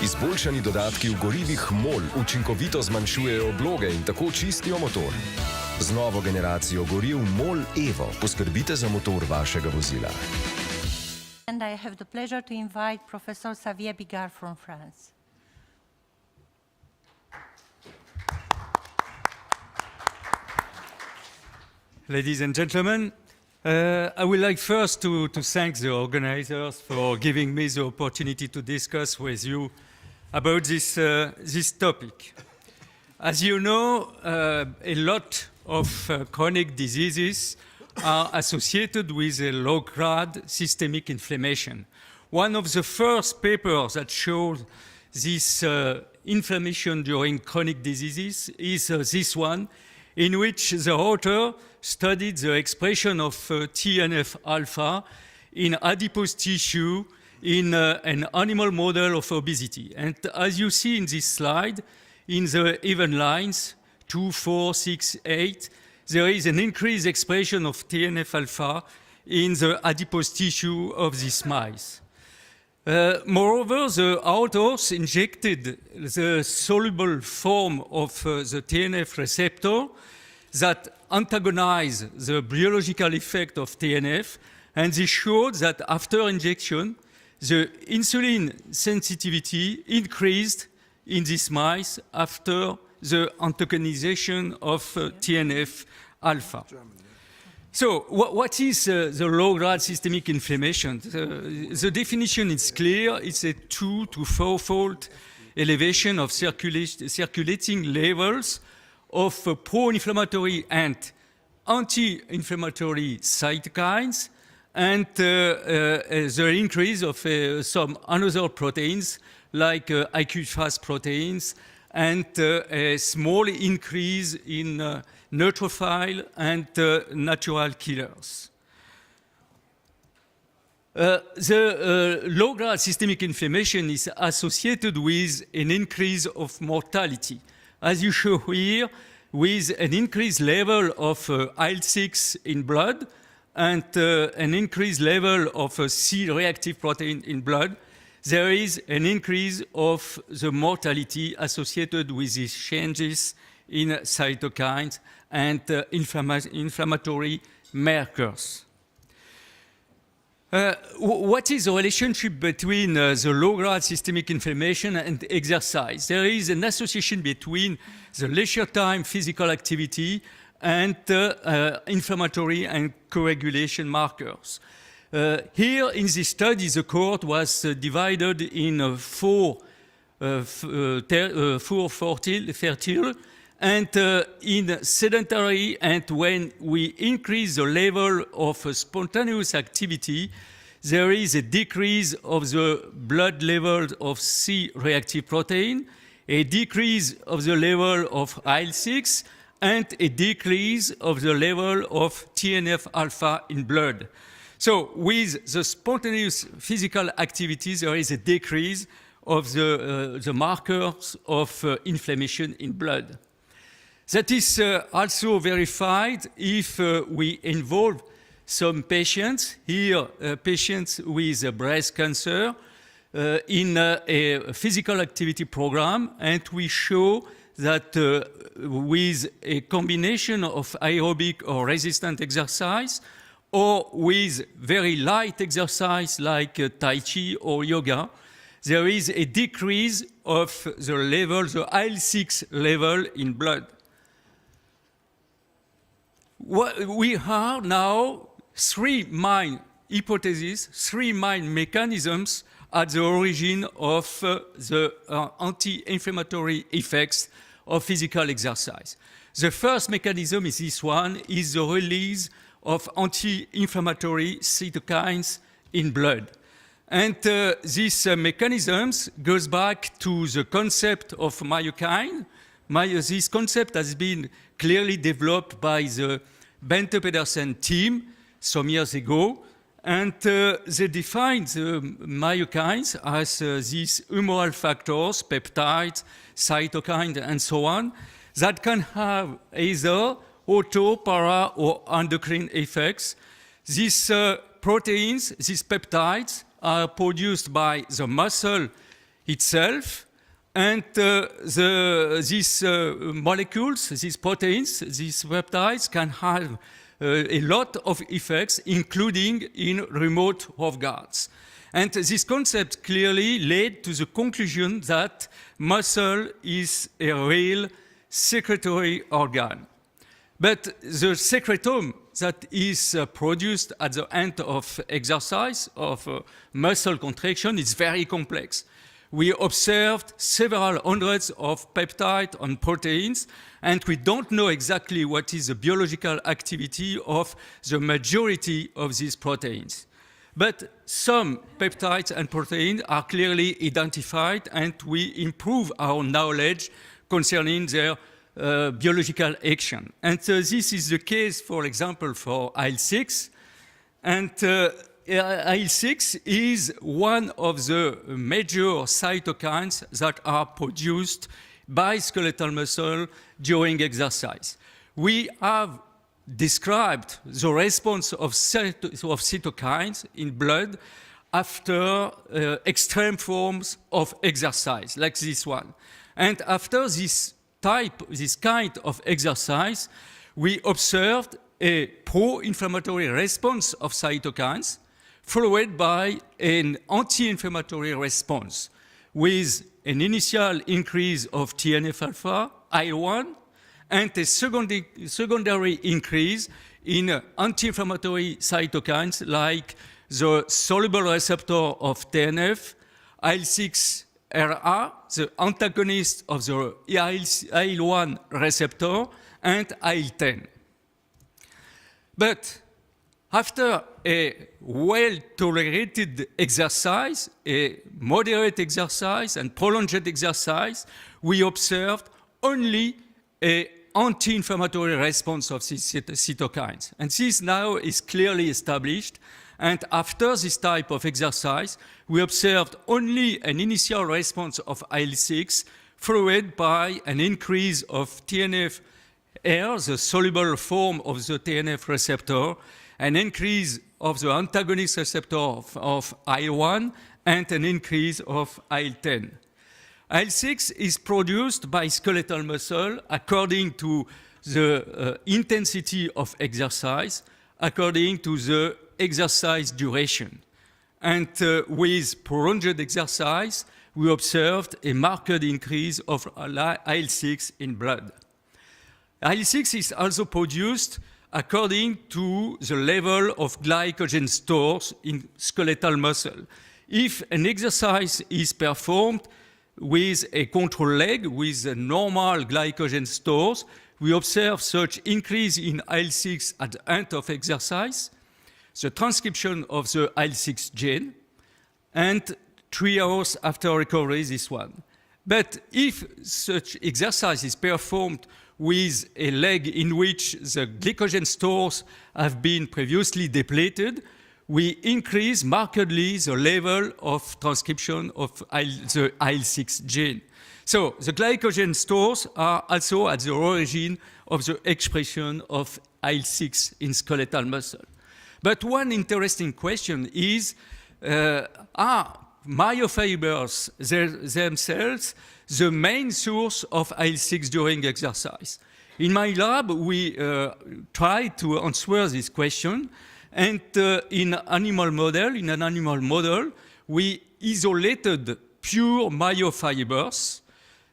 Izboljšani dodatki v gorivih MOREL učinkovito zmanjšujejo obloge in tako čistijo motor. Z novo generacijo goriv MOREL Evo poskrbite za motor vašega vozila. And I have the pleasure to invite Professor Xavier Bigard from France. Ladies and gentlemen, I would like first to thank the organizers for giving me the opportunity to discuss with you about this topic. As you know, a lot of chronic diseases are associated with a low-grade systemic inflammation. One of the first papers that showed this inflammation during chronic diseases is this one, in which the author studied the expression of TNF-alpha in adipose tissue in an animal model of obesity. And as you see in this slide, in the even lines, 2, 4, 6, 8, there is an increased expression of TNF-alpha in the adipose tissue of these mice. Moreover, the authors injected the soluble form of the TNF receptor that antagonize the biological effect of TNF, and they showed that after injection, the insulin sensitivity increased in these mice after the antagonization of TNF-alpha. So what is the low-grade systemic inflammation? The definition is clear. It's a 2 to 4-fold elevation of circulating levels of pro-inflammatory and anti-inflammatory cytokines, and the increase of some other proteins like acute fast proteins, and a small increase in neutrophil and natural killers. The low-grade systemic inflammation is associated with an increase of mortality, as you show here, with an increased level of IL-6 in blood and an increased level of C-reactive protein in blood. There is an increase of the mortality associated with these changes in cytokines and inflammatory markers. What is the relationship between the low-grade systemic inflammation and exercise? There is an association between the leisure time physical activity and inflammatory and coagulation markers. Here in this study, the cohort was divided in four fertile, and in sedentary, and when we increase the level of spontaneous activity, there is a decrease of the blood level of C-reactive protein, a decrease of the level of IL-6, and a decrease of the level of TNF-alpha in blood. So with the spontaneous physical activities, there is a decrease of the markers of inflammation in blood. That is also verified if we involve some patients, here patients with breast cancer, in a physical activity program, and we show that with a combination of aerobic or resistant exercise, or with very light exercise like Tai Chi or yoga, there is a decrease of the level, the IL-6 level in blood. We have now three main hypotheses, three main mechanisms at the origin of the anti-inflammatory effects of physical exercise. The first mechanism is this one, is the release of anti-inflammatory cytokines in blood. And this mechanisms goes back to the concept of myokine. This concept has been clearly developed by the Bente Pedersen team some years ago, and they defined the myokines as these humoral factors, peptides, cytokines, and so on, that can have either auto, para, or endocrine effects. These proteins, these peptides, are produced by the muscle itself, and these molecules, these proteins, these peptides can have a lot of effects, including in remote organs. And this concept clearly led to the conclusion that muscle is a real secretory organ. But the secretome that is produced at the end of exercise, of muscle contraction, is very complex. We observed several hundreds of peptides and proteins, and we don't know exactly what is the biological activity of the majority of these proteins. But some peptides and proteins are clearly identified, and we improve our knowledge concerning their biological action. And this is the case, for example, for IL-6. And IL-6 is one of the major cytokines that are produced by skeletal muscle during exercise. We have described the response of cytokines in blood after extreme forms of exercise, like this one. And after this kind of exercise, we observed a pro-inflammatory response of cytokines, followed by an anti-inflammatory response with an initial increase of TNF-alpha, IL-1, and a secondary increase in anti-inflammatory cytokines like the soluble receptor of TNF, IL-6RA, the antagonist of the IL-1 receptor, and IL-10. But after a well-tolerated exercise, a moderate exercise and prolonged exercise, we observed only an anti-inflammatory response of these cytokines. And this now is clearly established. And after this type of exercise, we observed only an initial response of IL-6, followed by an increase of TNF-R, the soluble form of the TNF receptor, an increase of the antagonist receptor of IL-1, and an increase of IL-10. IL-6 is produced by skeletal muscle according to the intensity of exercise, according to the exercise duration. And with prolonged exercise, we observed a marked increase of IL-6 in blood. IL-6 is also produced according to the level of glycogen stores in skeletal muscle. If an exercise is performed with a control leg with normal glycogen stores, we observe such increase in IL-6 at the end of exercise, the transcription of the IL-6 gene, and 3 hours after recovery, this one. But if such exercise is performed with a leg in which the glycogen stores have been previously depleted, we increase markedly the level of transcription of the IL-6 gene. So the glycogen stores are also at the origin of the expression of IL-6 in skeletal muscle. But one interesting question is, are myofibers themselves the main source of IL-6 during exercise? In my lab, we try to answer this question, and in an animal model, we isolated pure myofibers,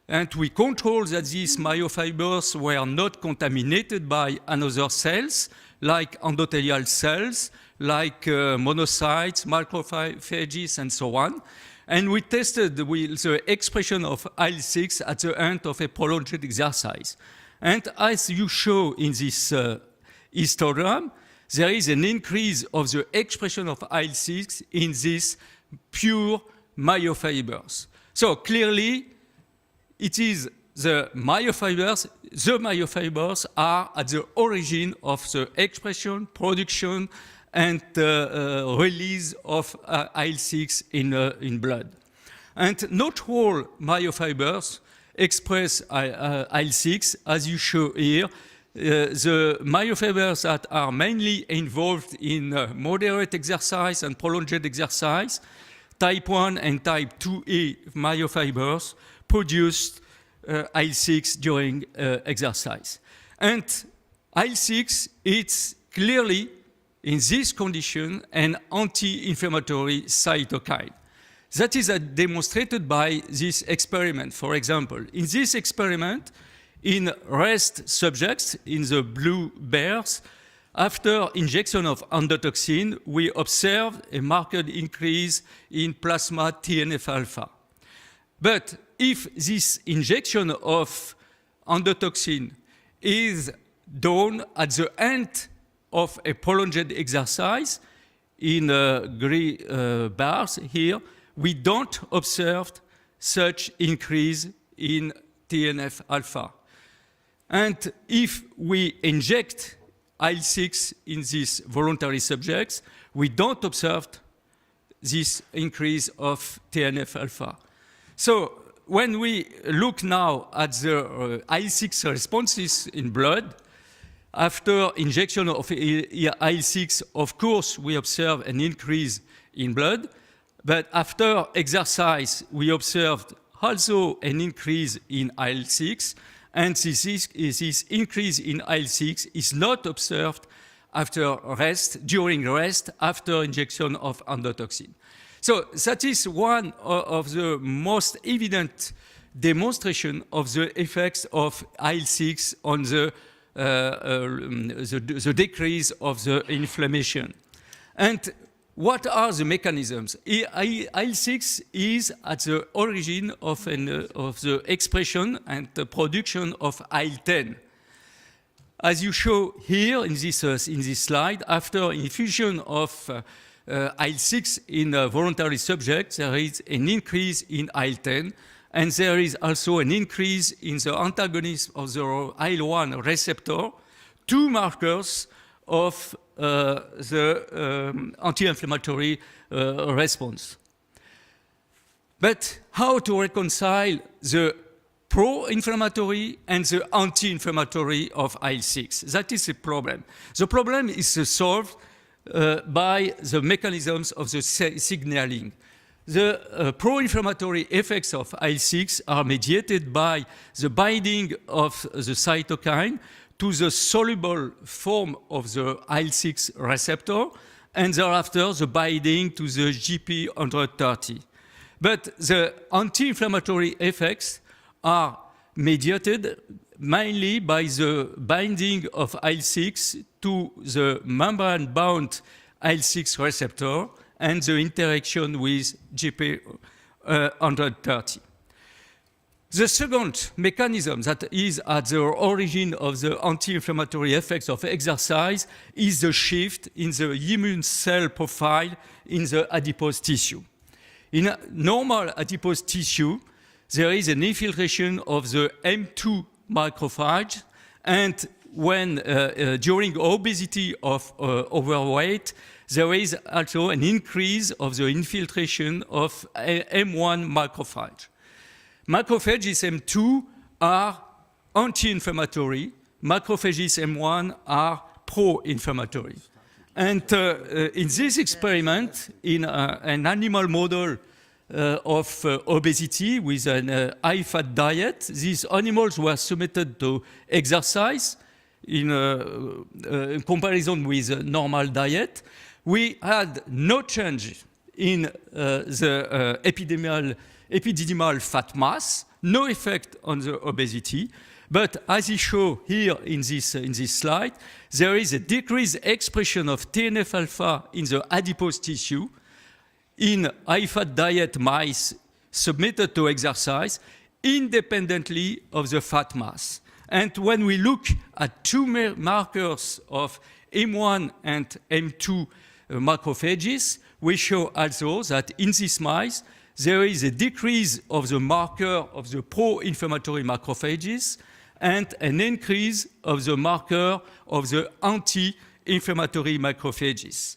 and we controlled that these myofibers were not contaminated by another cells, like endothelial cells, like monocytes, macrophages, and so on. And we tested the expression of IL-6 at the end of a prolonged exercise. And as you show in this histogram, there is an increase of the expression of IL-6 in these pure myofibers. So clearly, it is the myofibers are at the origin of the expression, production, and release of IL-6 in blood. And not all myofibers express IL-6, as you show here. the myofibers that are mainly involved in moderate exercise and prolonged exercise, type 1 and type 2A myofibers produced IL-6 during exercise. And IL-6, it's clearly, in this condition, an anti-inflammatory cytokine. That is demonstrated by this experiment. For example, in this experiment, in rest subjects, in the blue bears, after injection of endotoxin, we observed a marked increase in plasma TNF-alpha. But if this injection of endotoxin is done at the end of a prolonged exercise, in gray bars here, we don't observe such increase in TNF-alpha. And if we inject IL-6 in these voluntary subjects, we don't observe this increase of TNF-alpha. So when we look now at the IL-6 responses in blood, after injection of IL-6, of course, we observe an increase in blood, but after exercise, we observed also an increase in IL-6, and this increase in IL-6 is not observed after rest, during rest, after injection of endotoxin. So that is one of the most evident demonstration of the effects of IL-6 on the decrease of the inflammation. And what are the mechanisms? IL-6 is at the origin of the expression and the production of IL-10. As you show here in this slide, after infusion of IL-6 in voluntary subjects, there is an increase in IL-10, and there is also an increase in the antagonism of the IL-1 receptor, two markers of the anti-inflammatory response. But how to reconcile the pro-inflammatory and the anti-inflammatory of IL-6? That is the problem. The problem is solved by the mechanisms of the signaling. The pro-inflammatory effects of IL-6 are mediated by the binding of the cytokine to the soluble form of the IL-6 receptor, and thereafter the binding to the GP130. But the anti-inflammatory effects are mediated mainly by the binding of IL-6 to the membrane-bound IL-6 receptor and the interaction with GP130. The second mechanism that is at the origin of the anti-inflammatory effects of exercise is the shift in the immune cell profile in the adipose tissue. In normal adipose tissue, there is an infiltration of the M2 macrophage, and when during obesity of overweight, there is also an increase of the infiltration of M1 macrophage. Macrophages M2 are anti-inflammatory, macrophages M1 are pro-inflammatory. And in this experiment, in an animal model of obesity with an high-fat diet, these animals were submitted to exercise in comparison with a normal diet. We had no change in the epididymal fat mass, no effect on the obesity, but as I show here in this slide, there is a decreased expression of TNF-alpha in the adipose tissue in high-fat diet mice submitted to exercise independently of the fat mass. And when we look at two markers of M1 and M2 macrophages, we show also that in these mice, there is a decrease of the marker of the pro-inflammatory macrophages and an increase of the marker of the anti-inflammatory macrophages.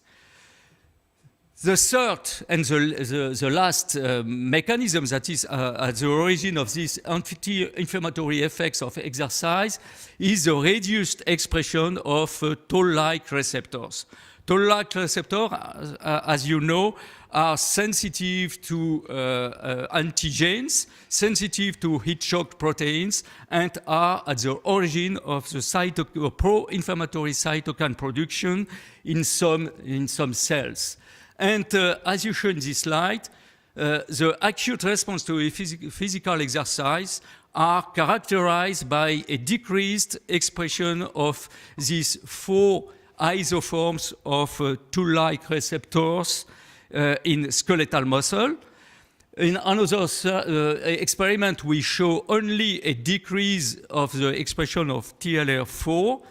The third and the last mechanism that is at the origin of these anti-inflammatory effects of exercise is the reduced expression of toll-like receptors. Toll-like receptors, as you know, are sensitive to antigens, sensitive to heat shock proteins, and are at the origin of the pro-inflammatory cytokine production in some cells. And as you show in this slide, the acute response to a physical exercise are characterized by a decreased expression of these 4 isoforms of toll-like receptors in skeletal muscle. In another experiment, we show only a decrease of the expression of TLR4,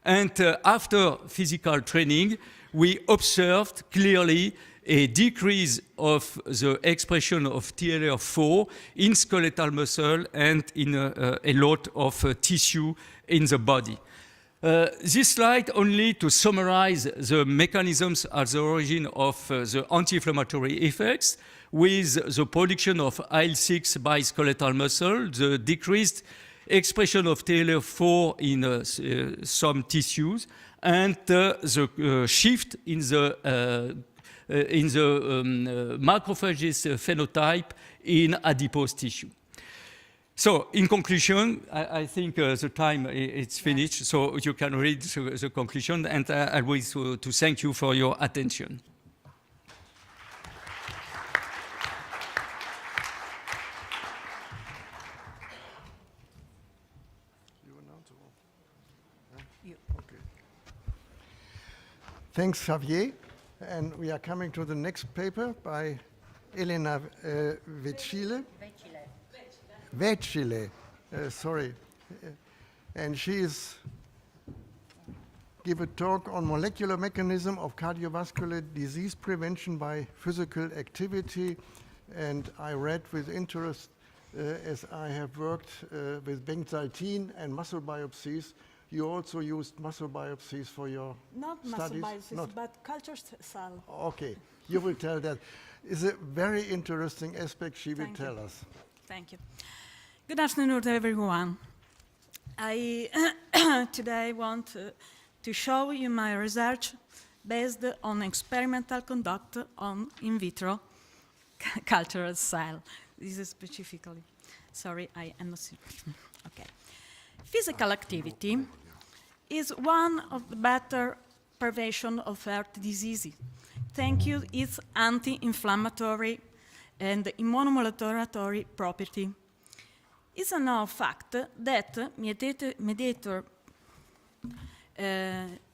and after physical training, we observed clearly a decrease of the expression of TLR4 in skeletal muscle and in a lot of tissue in the body. This slide only to summarize the mechanisms at the origin of the anti-inflammatory effects with the production of IL-6 by skeletal muscle, the decreased expression of TLR4 in some tissues, and the shift in the macrophages phenotype in adipose tissue. So, in conclusion, I think the time is finished, so you can read the conclusion, and I wish to thank you for your attention. Thanks, Javier. And we are coming to the next paper by Elena Vecile. Sorry. And she's give a talk on molecular mechanism of cardiovascular disease prevention by physical activity. And I read with interest, as I have worked with benzaltine and muscle biopsies. You also used muscle biopsies for your studies? Not muscle biopsies, but culture cell. Okay, you will tell that. It's a very interesting aspect she will tell us. Thank you. Good afternoon to everyone. I today want to show you my research based on experimental conduct on in vitro cultural cell. This is specifically, sorry, I am not, okay. Physical activity is one of the better prevention of heart diseases. Thank you, its anti-inflammatory and immunomodulatory property. It's a known fact that mediator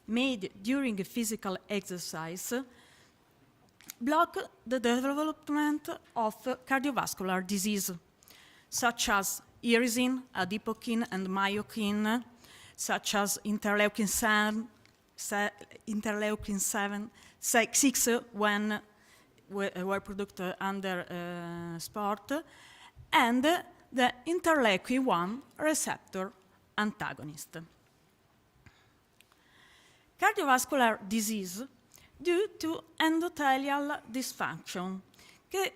made during a physical exercise block the development of cardiovascular disease, such as irisin, adipokine, and myokine, such as interleukin 6 when were produced under sport, and the interleukin 1 receptor antagonist. Cardiovascular disease due to endothelial dysfunction,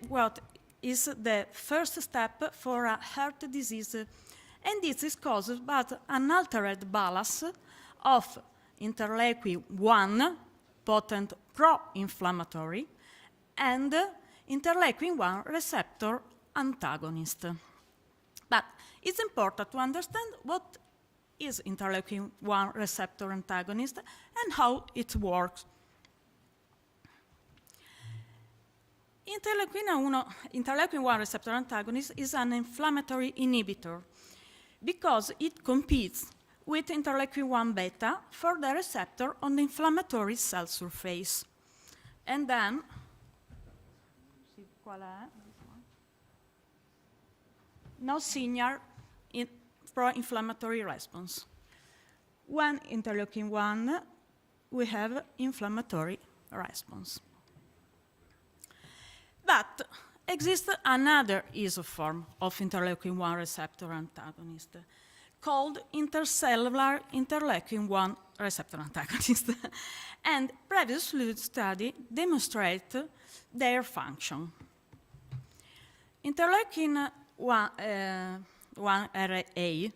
what is the first step for a heart disease, and this is caused by an altered balance of interleukin 1, potent pro-inflammatory, and interleukin 1 receptor antagonist. But it's important to understand what is interleukin 1 receptor antagonist and how it works. Interleukin 1 receptor antagonist is an inflammatory inhibitor because it competes with interleukin 1 beta for the receptor on the inflammatory cell surface. And then, no signal in pro-inflammatory response. When interleukin 1, we have inflammatory response. But exists another isoform of interleukin 1 receptor antagonist called intracellular interleukin 1 receptor antagonist. And previous study demonstrate their function. Interleukin 1RA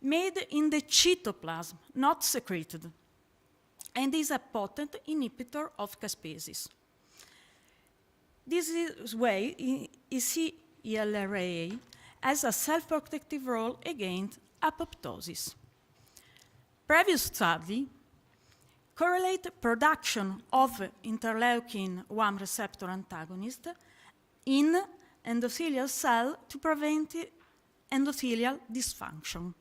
made in the cytoplasm, not secreted, and is a potent inhibitor of caspases. This way, ELRA has a self-protective role against apoptosis. Previous study correlate production of interleukin-1 receptor antagonist in endothelial cell to prevent endothelial dysfunction.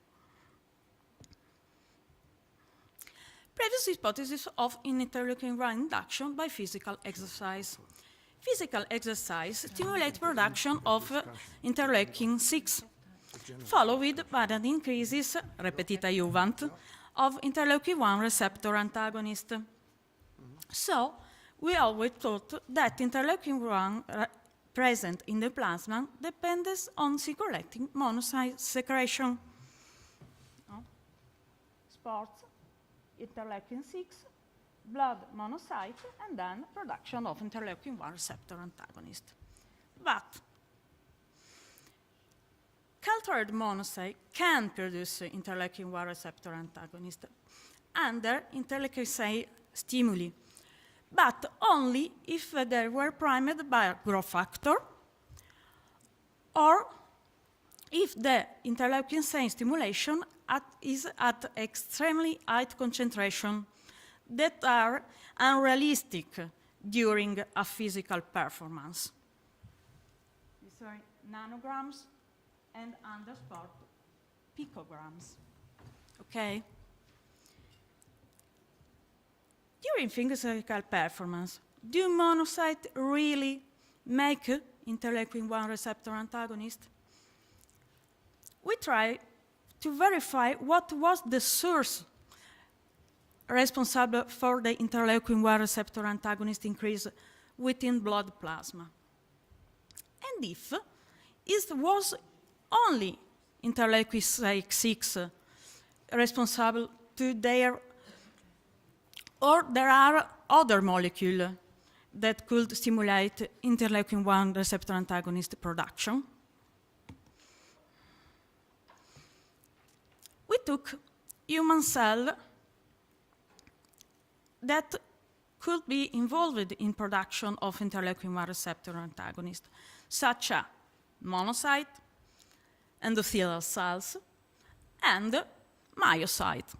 Previous hypothesis of interleukin-1 induction by physical exercise. Physical exercise stimulates production of interleukin-6, followed by an increases, repetita iuvant, of interleukin-1 receptor antagonist. So, we always thought that interleukin-1 present in the plasma depends on circulating monocyte secretion. Sports, interleukin-6, blood monocyte, and then production of interleukin-1 receptor antagonist. But cultured monocyte can produce interleukin-1 receptor antagonist under interleukin-6 stimuli, but only if they were primed by growth factor or if the interleukin-6 stimulation is at extremely high concentration that are unrealistic during a physical performance. These are nanograms and under sport, picograms. Okay? During physical performance, do monocytes really make interleukin-1 receptor antagonist? We try to verify what was the source responsible for the interleukin-1 receptor antagonist increase within blood plasma. And if it was only interleukin-6 responsible to their, or there are other molecules that could stimulate interleukin-1 receptor antagonist production. We took human cell that could be involved in production of interleukin-1 receptor antagonist, such as monocyte, endothelial cells, and myocyte.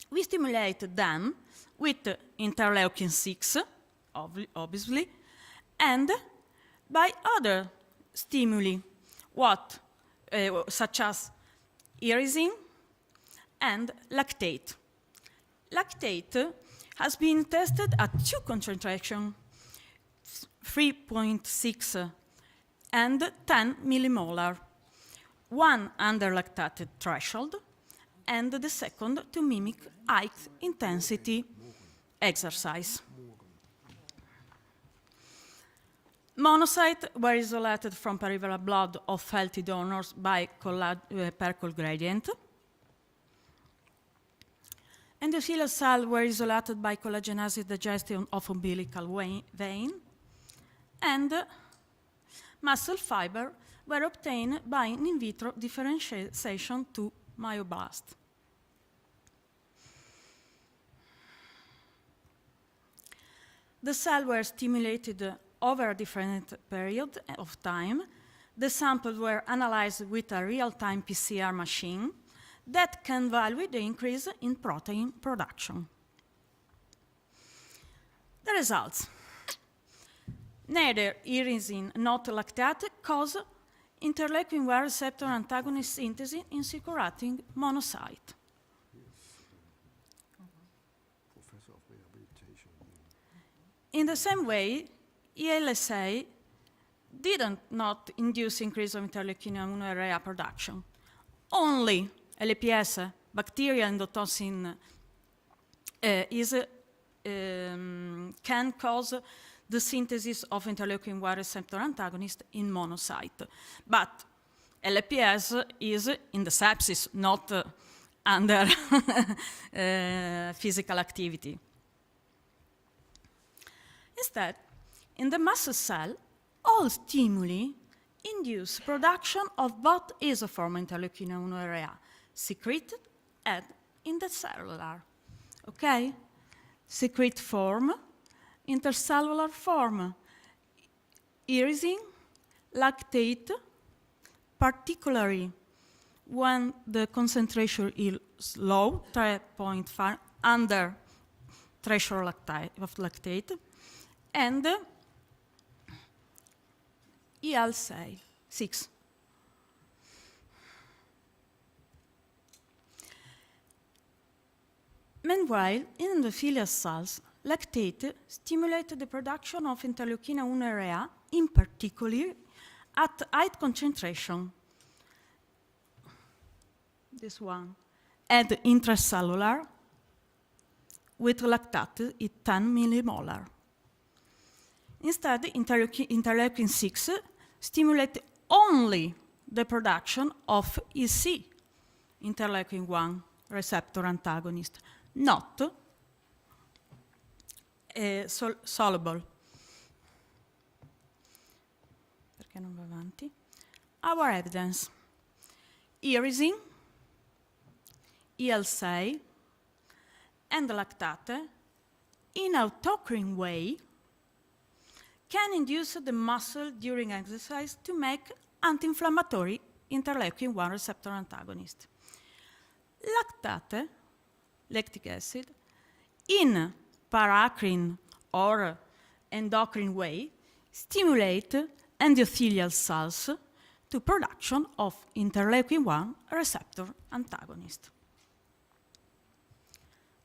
We stimulated them with interleukin-6, obviously, and by other stimuli, such as irisin and lactate. Lactate has been tested at 2 concentrations, 3.6 and 10 millimolar, one under lactated threshold, and the second to mimic high intensity exercise. Monocytes were isolated from peripheral blood of healthy donors by Percol gradient. Endothelial cells were isolated by collagenase digestion of umbilical vein, and muscle fiber were obtained by an in vitro differentiation to myoblast. The cells were stimulated over a different period of time. The samples were analyzed with a real-time PCR machine that can evaluate the increase in protein production. The results. Neither irisin nor lactate cause interleukin-1 receptor antagonist synthesis in circulating monocyte. In the same way, ELSA did not induce increase of interleukin-1 area production. Only LPS, bacterial endotoxin, can cause the synthesis of interleukin-1 receptor antagonist in monocyte. But LPS is in the sepsis, not under physical activity. Instead, in the muscle cell, all stimuli induce production of both isoform interleukin-1 area, secreted and intercellular. Okay? Secrete form, intercellular form, irisin, lactate, particularly when the concentration is low, 3.5, under threshold of lactate, and EL6. Meanwhile, in endothelial cells, lactate stimulates the production of interleukin-1 area, in particular at high concentration, this one, and intracellular with lactate at 10 millimolar. Instead, interleukin-6 stimulates only the production of EC, interleukin-1 receptor antagonist, not soluble. Perché non va avanti? Our evidence. Irisin, EL6, and lactate, in autocrine way, can induce the muscle during exercise to make anti-inflammatory interleukin-1 receptor antagonist. Lactate, lactic acid, in paracrine or endocrine way, stimulate endothelial cells to production of interleukin-1 receptor antagonist.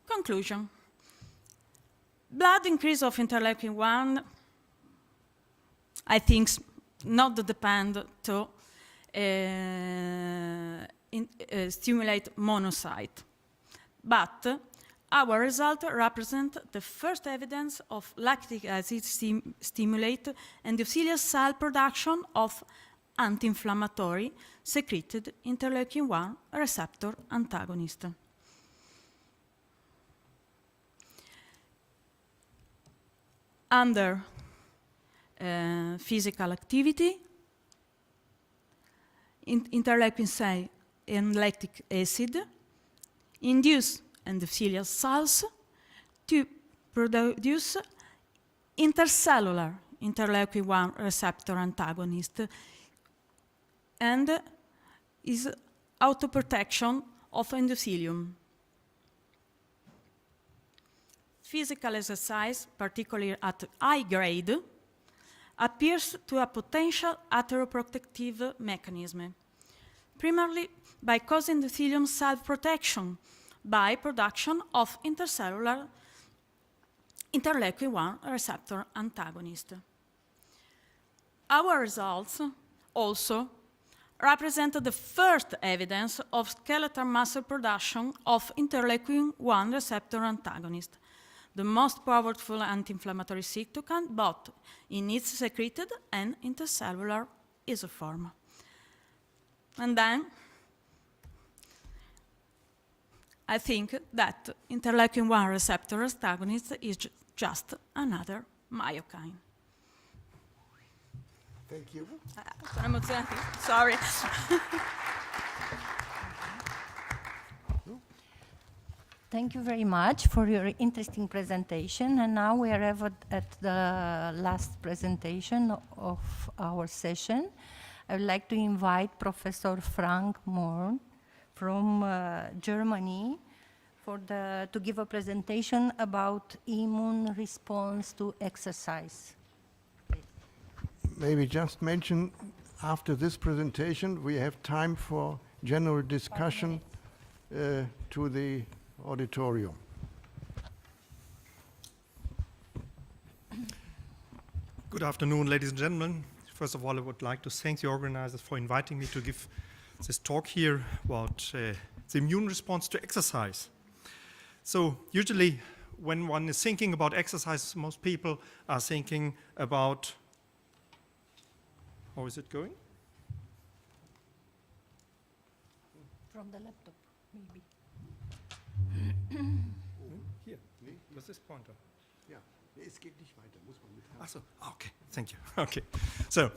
Conclusion. Blood increase of interleukin-1, I think, not depend to stimulate monocyte, but our result represent the first evidence of lactic acid stimulate endothelial cell production of anti-inflammatory secreted interleukin-1 receptor antagonist. Under physical activity, interleukin-6 and lactic acid induce endothelial cells to produce intercellular interleukin-1 receptor antagonist and is autoprotection of endothelium. Physical exercise, particularly at high grade, appears to a potential atheroprotective mechanism, primarily by causing endothelium self-protection by production of intercellular interleukin-1 receptor antagonist. Our results also represent the first evidence of skeletal muscle production of interleukin-1 receptor antagonist, the most powerful anti-inflammatory cytokine, both in its secreted and intercellular isoform. And then, I think that interleukin-1 receptor antagonist is just another myokine. Thank you. Sorry. Thank you very much for your interesting presentation. And now we are at the last presentation of our session. I would like to invite Professor Frank Mohr from Germany to give a presentation about immune response to exercise. Maybe just mention, after this presentation, we have time for general discussion to the auditorium. Good afternoon, ladies and gentlemen. First of all, I would like to thank the organizers for inviting me to give this talk here about the immune response to exercise. So usually when one is thinking about exercise, most people are thinking about, how is it going? From the laptop, maybe. is this pointer? Ja, es geht nicht weiter, muss man mithaben. Ah, so. Okay, thank you. Okay, so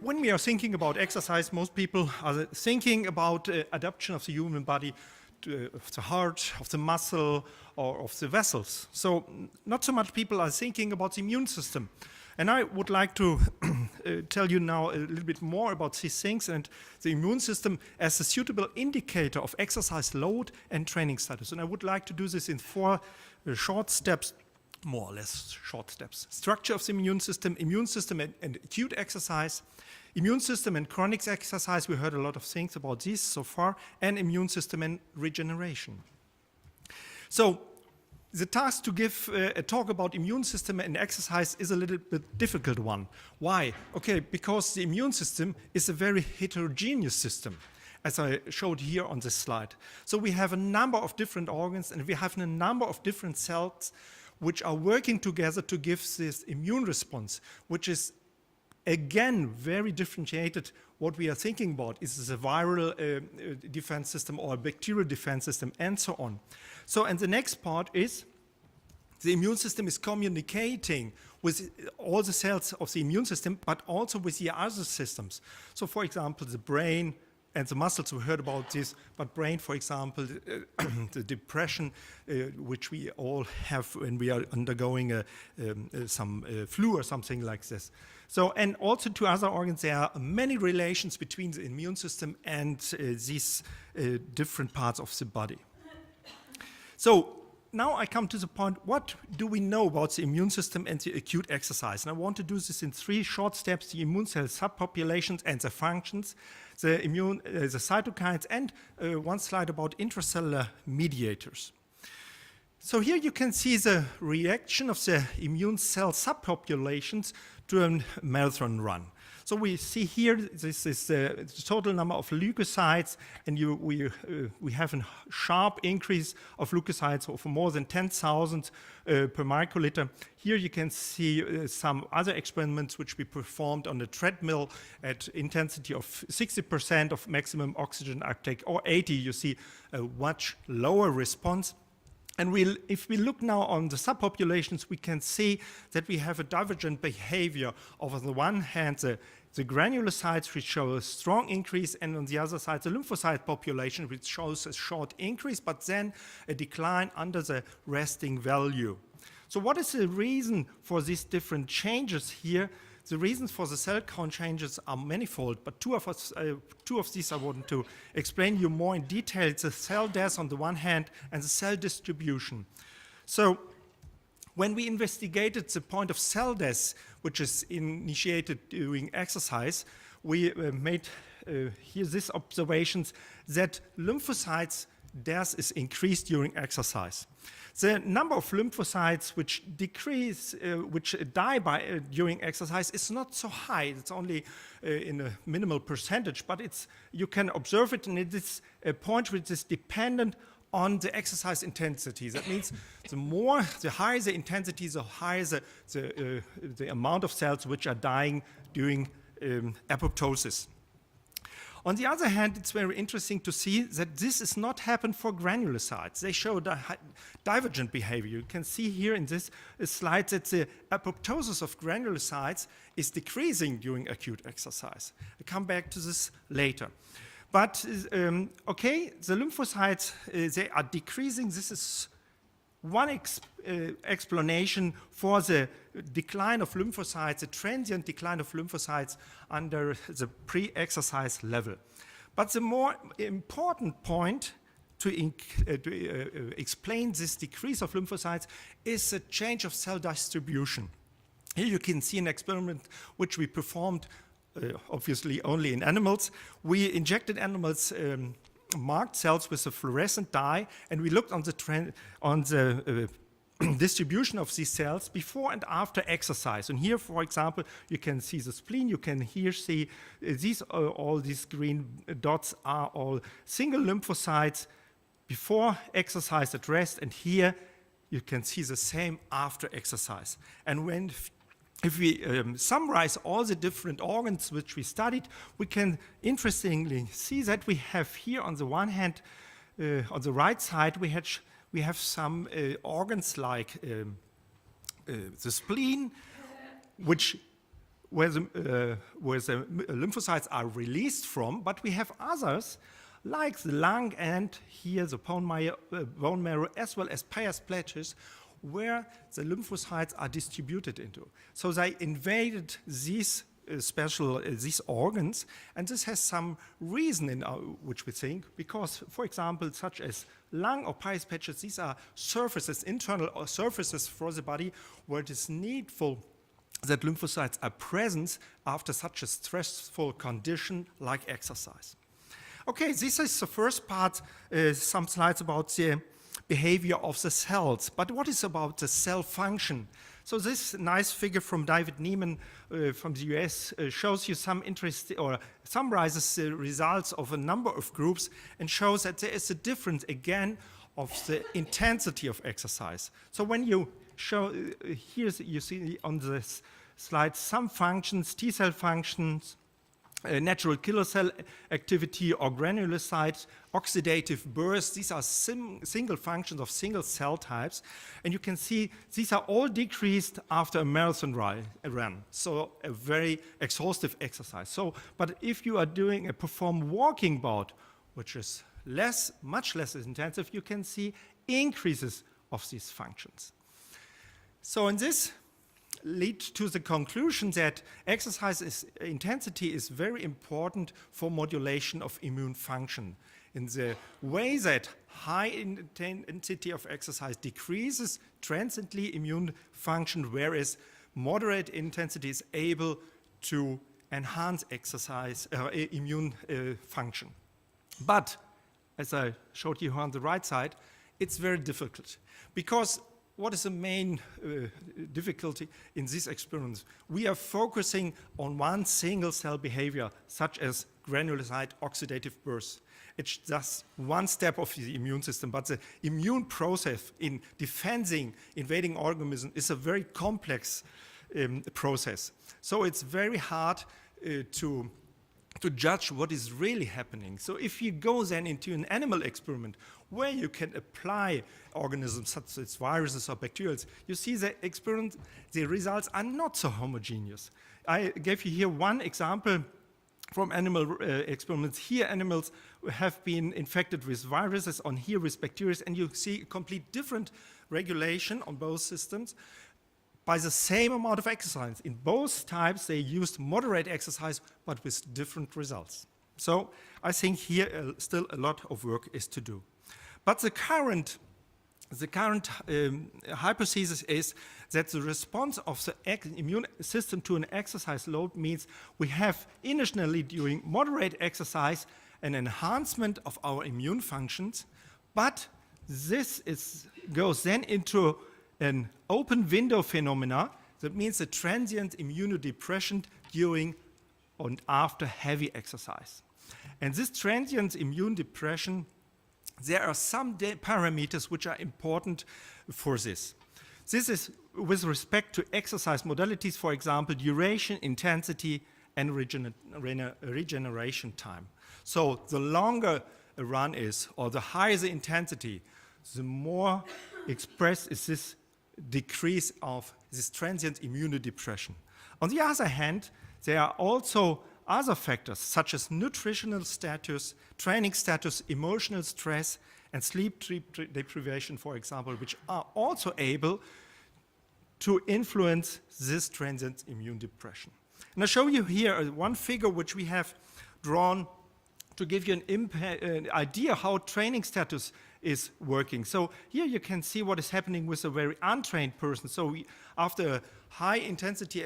when we are thinking about exercise, most people are thinking about adaptation of the human body, of the heart, of the muscle, or of the vessels. So not so much people are thinking about the immune system. And I would like to tell you now a little bit more about these things and the immune system as a suitable indicator of exercise load and training status. And I would like to do this in 4 short steps, more or less short steps. Structure of the immune system and acute exercise, immune system and chronic exercise. We heard a lot of things about this so far, and immune system and regeneration. So the task to give a talk about immune system and exercise is a little bit difficult one. Why? Okay, because the immune system is a very heterogeneous system, as I showed here on this slide. So we have a number of different organs and we have a number of different cells which are working together to give this immune response, which is again very differentiated. What we are thinking about is a viral defense system or a bacterial defense system and so on. So, and the next part is the immune system is communicating with all the cells of the immune system, but also with the other systems. So, for example, the brain and the muscles, we heard about this, but brain, for example, the depression, which we all have when we are undergoing some flu or something like this. So, and also to other organs, there are many relations between the immune system and these different parts of the body. So now I come to the point, what do we know about the immune system and the acute exercise? And I want to do this in 3 short steps: the immune cell subpopulations and the functions, the cytokines, and 1 slide about intracellular mediators. So here you can see the reaction of the immune cell subpopulations to a marathon run. So we see here, this is the total number of leukocytes, and we have a sharp increase of leukocytes of more than 10,000 per microliter. Here you can see some other experiments which we performed on the treadmill at intensity of 60% of maximum oxygen uptake, or 80, you see a much lower response. And if we look now on the subpopulations, we can see that we have a divergent behavior. On the one hand, the granulocytes, which show a strong increase, and on the other side, the lymphocyte population, which shows a short increase, but then a decline under the resting value. So what is the reason for these different changes here? The reasons for the cell count changes are manifold, but two of these I want to explain you more in detail. It's the cell death on the one hand and the cell distribution. So when we investigated the point of cell death, which is initiated during exercise, we made here these observations that lymphocytes death is increased during exercise. The number of lymphocytes which decrease, which die during exercise is not so high. It's only in a minimal percentage, but you can observe it, and it is a point which is dependent on the exercise intensity. That means the higher the intensity, the higher the amount of cells which are dying during apoptosis. On the other hand, it's very interesting to see that this is not happen for granulocytes. They show divergent behavior. You can see here in this slide that the apoptosis of granulocytes is decreasing during acute exercise. I'll come back to this later. But, okay, the lymphocytes, they are decreasing. This is one explanation for the decline of lymphocytes, the transient decline of lymphocytes under the pre-exercise level. But the more important point to explain this decrease of lymphocytes is the change of cell distribution. Here you can see an experiment which we performed obviously only in animals. We injected animals marked cells with a fluorescent dye, and we looked on the distribution of these cells before and after exercise. And here, for example, you can see the spleen. You can here see all these green dots are all single lymphocytes before exercise at rest, and here you can see the same after exercise. And if we summarize all the different organs which we studied, we can interestingly see that we have here on the one hand, on the right side, we we have some organs like the spleen, where the lymphocytes are released from, but we have others like the lung and here the bone marrow as well as pairs plates where the lymphocytes are distributed into. So they invaded these these organs, and this has some reason in which we think, because, for example, such as lung or pairs patches, these are surfaces, internal surfaces for the body where it is needful that lymphocytes are present after such a stressful condition like exercise. Okay, this is the first part, some slides about the behavior of the cells. But what is about the cell function? So this nice figure from David Neiman from the US shows you some interest, or summarizes the results of a number of groups and shows that there is a difference again of the intensity of exercise. So when you show, here you see on this slide some functions, T cell functions, natural killer cell activity or granulocyte, oxidative burst. These are single functions of single cell types. And you can see these are all decreased after a marathon run. So a very exhaustive exercise. So, but if you are doing a perform walking bout, which is much less intensive, you can see increases of these functions. So in this lead to the conclusion that exercise intensity is very important for modulation of immune function, in the way that high intensity of exercise decreases transiently immune function, whereas moderate intensity is able to enhance exercise immune function. But as I showed you on the right side, it's very difficult, because what is the main difficulty in this experiment? We are focusing on one single cell behavior, such as granulocyte oxidative burst. It's just one step of the immune system, but the immune process in defending invading organisms is a very complex process. So it's very hard to judge what is really happening. So if you go then into an animal experiment where you can apply organisms such as viruses or bacteria, you see the results are not so homogeneous. I gave you here one example from animal experiments. Here animals have been infected with viruses, on here with bacteria, and you see a complete different regulation on both systems by the same amount of exercise. In both types, they used moderate exercise, but with different results. So I think here still a lot of work is to do. But the current hypothesis is that the response of the immune system to an exercise load means we have initially during moderate exercise an enhancement of our immune functions, but this goes then into an open window phenomena. That means a transient immunodepression during and after heavy exercise. And this transient immune depression, there are some parameters which are important for this. This is with respect to exercise modalities, for example, duration, intensity, and regeneration time. So the longer a run is, or the higher the intensity, the more expressed is this decrease of this transient immunodepression. On the other hand, there are also other factors such as nutritional status, training status, emotional stress, and sleep deprivation, for example, which are also able to influence this transient immune depression. And I'll show you here one figure which we have drawn to give you an idea how training status is working. So here you can see what is happening with a very untrained person. So after a high intensity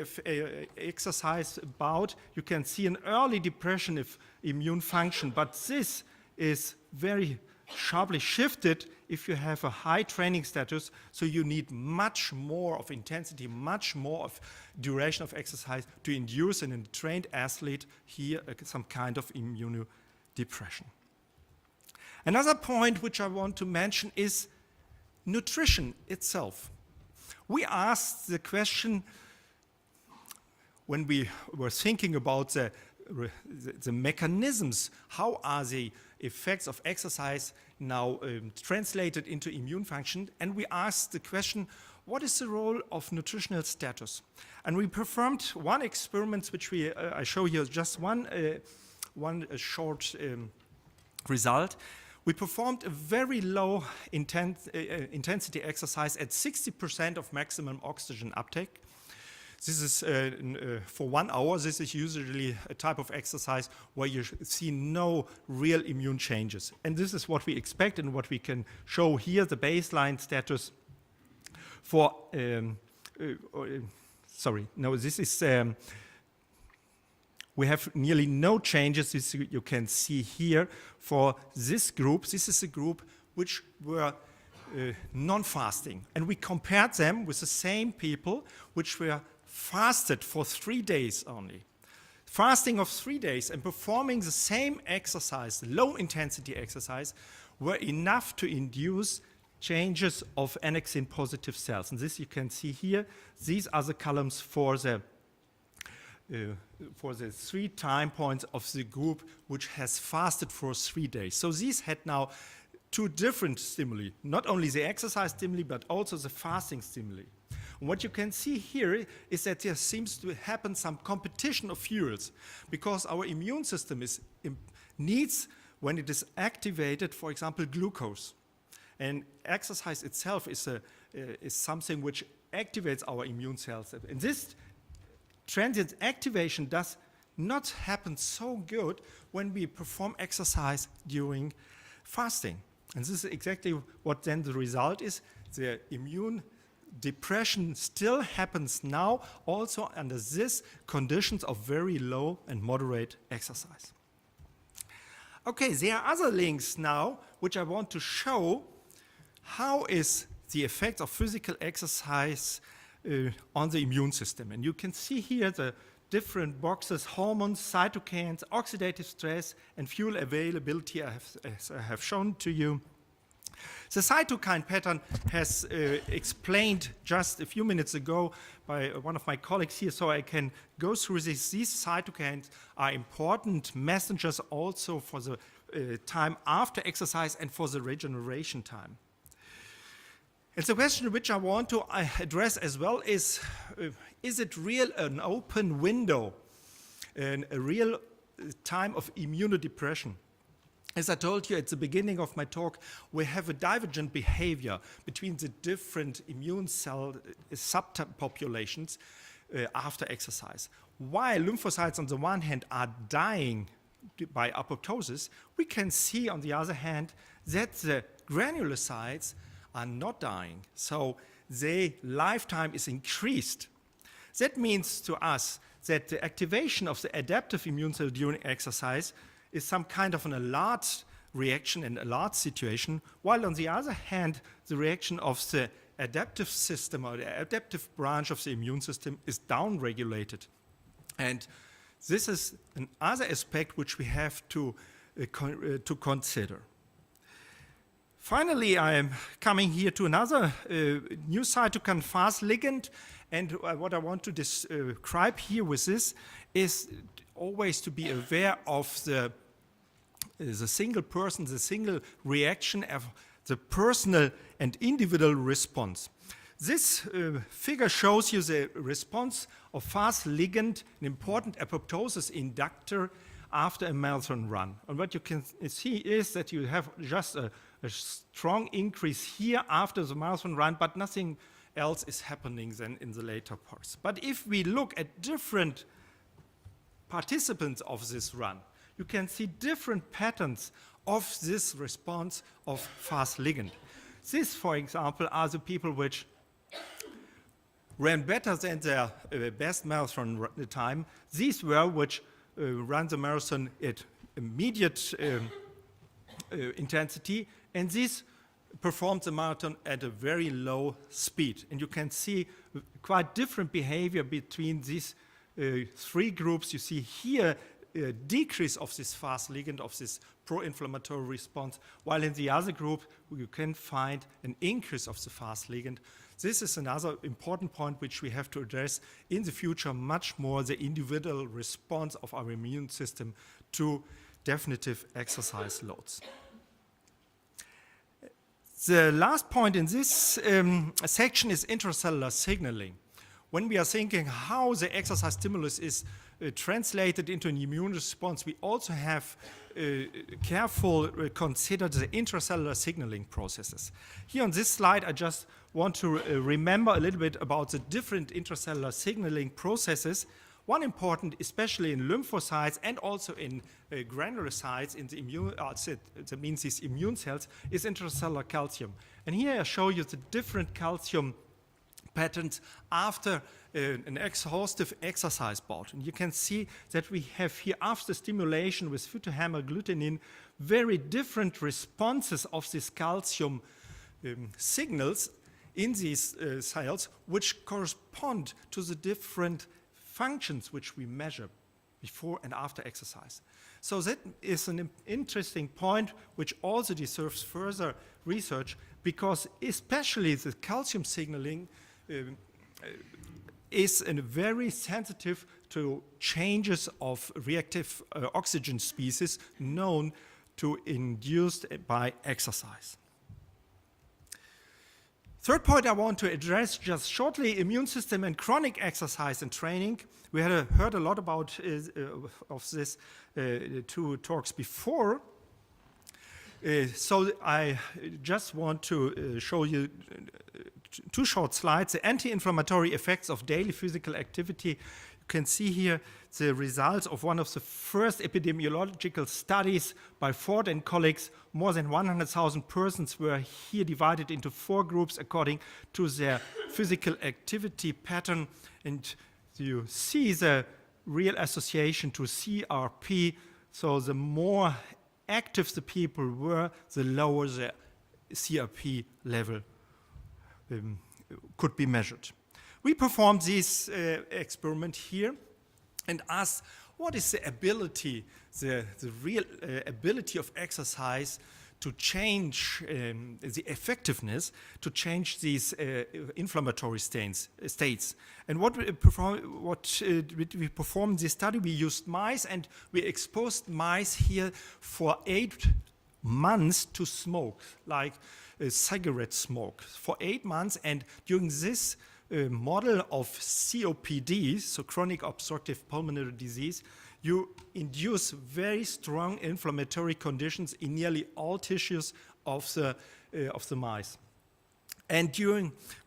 exercise bout, you can see an early depression of immune function, but this is very sharply shifted if you have a high training status, so you need much more of intensity, much more of duration of exercise to induce in a trained athlete here some kind of immunodepression. Another point which I want to mention is nutrition itself. We asked the question when we were thinking about the mechanisms, how are the effects of exercise now translated into immune function, and we asked the question, what is the role of nutritional status? And we performed one experiment, which I show you just one short result. We performed a very low intensity exercise at 60% of maximum oxygen uptake. This is for 1 hour. This is usually a type of exercise where you see no real immune changes. And this is what we expect and what we can show here, the baseline status for, we have nearly no changes, as you can see here, for this group. This is a group which were non-fasting. And we compared them with the same people which were fasted for 3 days only. Fasting of 3 days and performing the same exercise, low-intensity exercise, were enough to induce changes of annexin-positive cells. And this you can see here. These are the columns for the 3 time points of the group which has fasted for 3 days. So these had now 2 different stimuli, not only the exercise stimuli, but also the fasting stimuli. And what you can see here is that there seems to happen some competition of fuels, because our immune system needs, when it is activated, for example, glucose. And exercise itself is something which activates our immune cells. And this transient activation does not happen so good when we perform exercise during fasting. And this is exactly what then the result is. The immune depression still happens now, also under these conditions of very low and moderate exercise. Okay, there are other links now which I want to show. How is the effect of physical exercise on the immune system? And you can see here the different boxes: hormones, cytokines, oxidative stress, and fuel availability, as I have shown to you. The cytokine pattern has explained just a few minutes ago by one of my colleagues here, so I can go through this. These cytokines are important messengers also for the time after exercise and for the regeneration time. And the question which I want to address as well is it real an open window, and a real time of immunodepression? As I told you at the beginning of my talk, we have a divergent behavior between the different immune cell subpopulations after exercise. While lymphocytes on the one hand are dying by apoptosis, we can see on the other hand that the granulocytes are not dying, so their lifetime is increased. That means to us that the activation of the adaptive immune cell during exercise is some kind of an alert reaction and alert situation, while on the other hand, the reaction of the adaptive system or the adaptive branch of the immune system is downregulated. And this is another aspect which we have to consider. Finally, I am coming here to another new cytokine fast ligand, and what I want to describe here with this is always to be aware of the single person, the single reaction of the personal and individual response. This figure shows you the response of fast ligand, an important apoptosis inductor after a marathon run. And what you can see is that you have just a strong increase here after the marathon run, but nothing else is happening then in the later parts. But if we look at different participants of this run, you can see different patterns of this response of fast ligand. This, for example, are the people which ran better than their best marathon time. These were which ran the marathon at immediate intensity, and these performed the marathon at a very low speed. And you can see quite different behavior between these 3 groups. You see here a decrease of this fast ligand, of this pro-inflammatory response, while in the other group you can find an increase of the fast ligand. This is another important point which we have to address in the future much more, the individual response of our immune system to definitive exercise loads. The last point in this section is intracellular signaling. When we are thinking how the exercise stimulus is translated into an immune response, we also have carefully considered the intracellular signaling processes. Here on this slide, I just want to remember a little bit about the different intracellular signaling processes. One important, especially in lymphocytes and also in granulocytes, in the immune, that means these immune cells, is intracellular calcium. And here I show you the different calcium patterns after an exhaustive exercise bout. And you can see that we have here, after stimulation with phytohammer-glutenin, very different responses of these calcium signals in these cells, which correspond to the different functions which we measure before and after exercise. So that is an interesting point which also deserves further research, because especially the calcium signaling is very sensitive to changes of reactive oxygen species known to induced by exercise. Third point I want to address just shortly, immune system and chronic exercise and training. We had heard a lot about of this two talks before. So I just want to show you two short slides. The anti-inflammatory effects of daily physical activity. You can see here the results of one of the first epidemiological studies by Ford and colleagues. More than 100,000 persons were here divided into 4 groups according to their physical activity pattern. And you see the real association to CRP. So the more active the people were, the lower the CRP level could be measured. We performed this experiment here and asked, what is the ability, the real ability of exercise to change the effectiveness, to change these inflammatory states. And what we performed this study, we used mice and we exposed mice here for 8 months to smoke, like cigarette smoke, for 8 months. And during this model of COPD, so chronic obstructive pulmonary disease, you induce very strong inflammatory conditions in nearly all tissues of the mice. And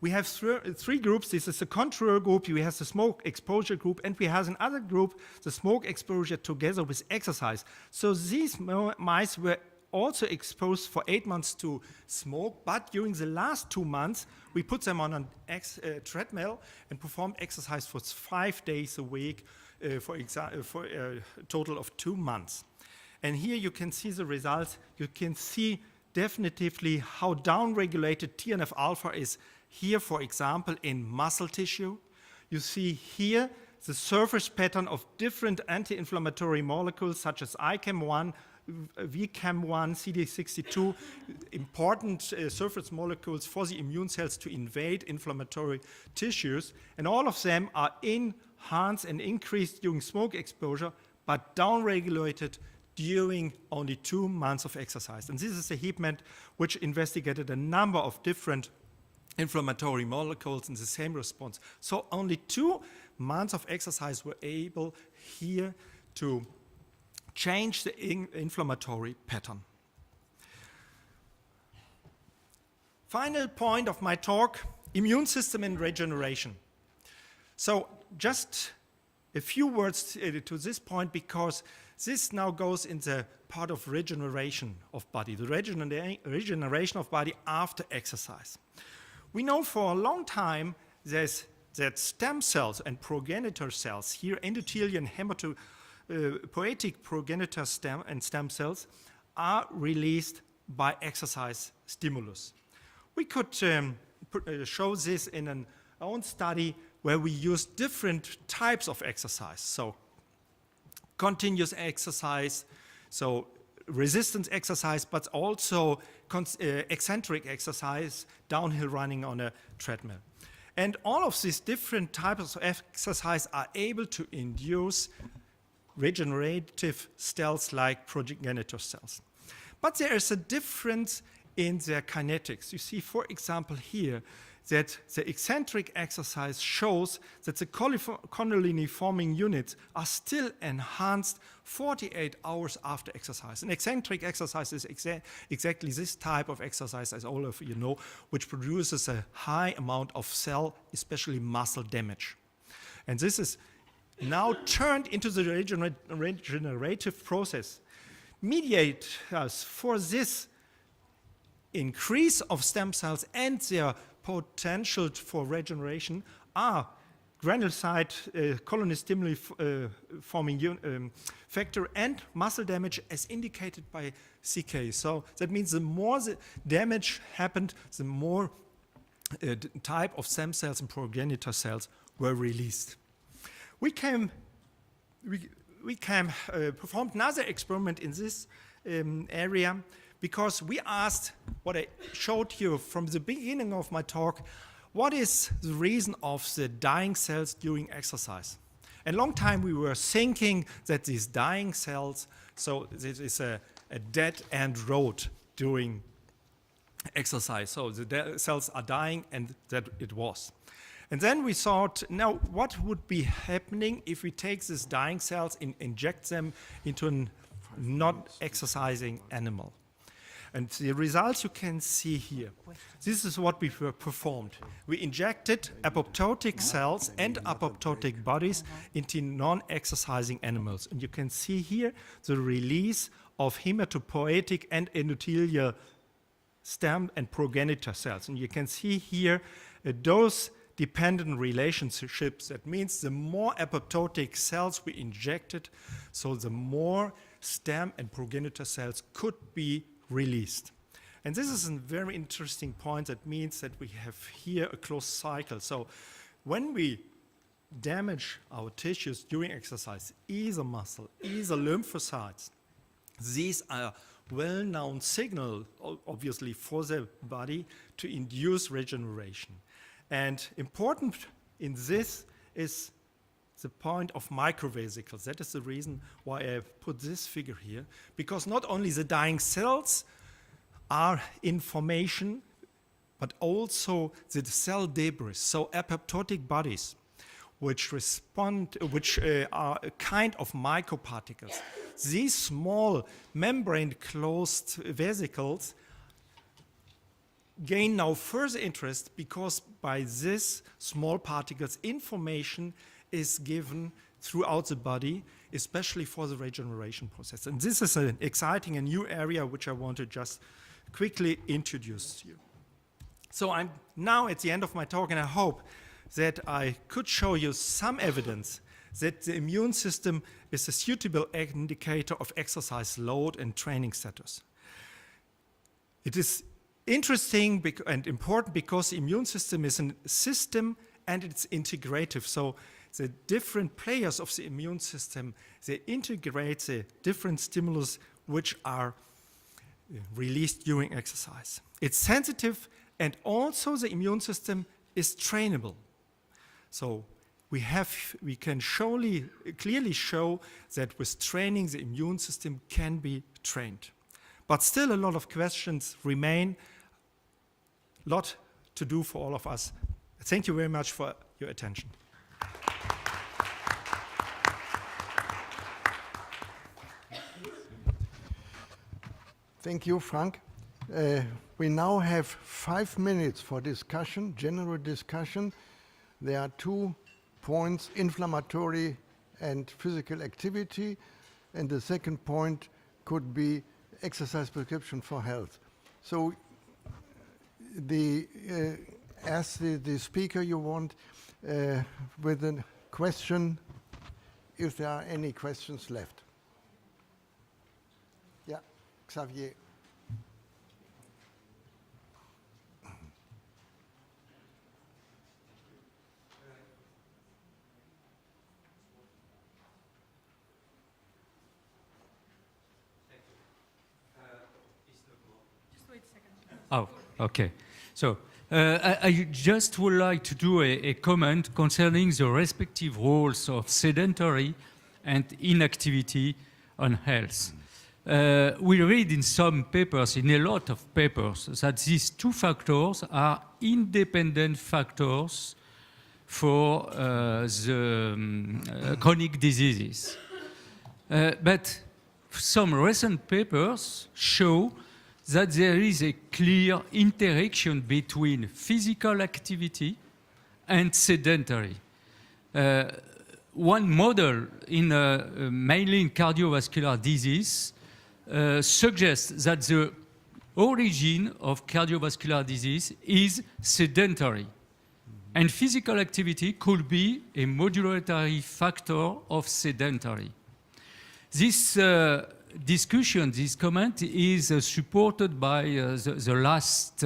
we have 3 groups. This is the control group, we have the smoke exposure group, and we have another group, the smoke exposure together with exercise. So these mice were also exposed for 8 months to smoke, but during the last 2 months, we put them on a treadmill and performed exercise for 5 days a week, for a total of 2 months. And here you can see the results. You can see definitively how downregulated TNF-alpha is here, for example, in muscle tissue. You see here the surface pattern of different anti-inflammatory molecules such as ICAM1, VCAM1, CD62, important surface molecules for the immune cells to invade inflammatory tissues. And all of them are enhanced and increased during smoke exposure, but downregulated during only 2 months of exercise. And this is a heat map which investigated a number of different inflammatory molecules in the same response. So only 2 months of exercise were able here to change the inflammatory pattern. Final point of my talk, immune system and regeneration. So just a few words to this point, because this now goes in the part of regeneration of body, the regeneration of body after exercise. We know for a long time that stem cells and progenitor cells, here endothelial and hematopoietic progenitor stem cells, are released by exercise stimulus. We could show this in our own study where we use different types of exercise. So continuous exercise, so resistance exercise, but also eccentric exercise, downhill running on a treadmill. And all of these different types of exercise are able to induce regenerative cells like progenitor cells. But there is a difference in their kinetics. You see, for example, here, that the eccentric exercise shows that the connulini-forming units are still enhanced 48 hours after exercise. An eccentric exercise is exactly this type of exercise, as all of you know, which produces a high amount of cell, especially muscle damage. And this is now turned into the regenerative process. Mediators for this increase of stem cells and their potential for regeneration are granulocyte colony stimuli forming factor and muscle damage as indicated by CK. So that means the more the damage happened, the more type of stem cells and progenitor cells were released. We performed another experiment in this area because we asked, what I showed you from the beginning of my talk, what is the reason of the dying cells during exercise? And long time we were thinking that these dying cells, so this is a dead end road during exercise. So the cells are dying, and that it was. And then we thought, now what would be happening if we take these dying cells and inject them into a not exercising animal? And the results you can see here. This is what we performed. We injected apoptotic cells and apoptotic bodies into non-exercising animals. And you can see here the release of hematopoietic and endothelial stem and progenitor cells. And you can see here a dose-dependent relationships. That means the more apoptotic cells we injected, so the more stem and progenitor cells could be released. And this is a very interesting point. That means that we have here a closed cycle. So when we damage our tissues during exercise, either muscle, either lymphocytes, these are well-known signal, obviously, for the body to induce regeneration. And important in this is the point of microvesicles. That is the reason why I put this figure here, because not only the dying cells are in formation, but also the cell debris, so apoptotic bodies, which are a kind of microparticles. These small membrane-closed vesicles gain now further interest because by this small particles information is given throughout the body, especially for the regeneration process. And this is an exciting and new area which I want to just quickly introduce to you. So I'm now at the end of my talk, and I hope that I could show you some evidence that the immune system is a suitable indicator of exercise load and training status. It is interesting and important because the immune system is a system and it's integrative. So the different players of the immune system, they integrate the different stimulus which are released during exercise. It's sensitive, and also the immune system is trainable. So we can clearly show that with training the immune system can be trained. But still a lot of questions remain, a lot to do for all of us. Thank you very much for your attention. Thank you, Frank. We now have 5 minutes for discussion, general discussion. There are 2 points, inflammatory and physical activity, and the second point could be exercise prescription for health. So ask the speaker you want with a question, if there are any questions left. Yeah, Xavier. Oh, okay. So I just would like to do a comment concerning the respective roles of sedentary and inactivity on health. We read in some papers, in a lot of papers, that these two factors are independent factors for the chronic diseases. But some recent papers show that there is a clear interaction between physical activity and sedentary. One model mainly in cardiovascular disease suggests that the origin of cardiovascular disease is sedentary. And physical activity could be a modulatory factor of sedentary. This discussion, this comment is supported by the last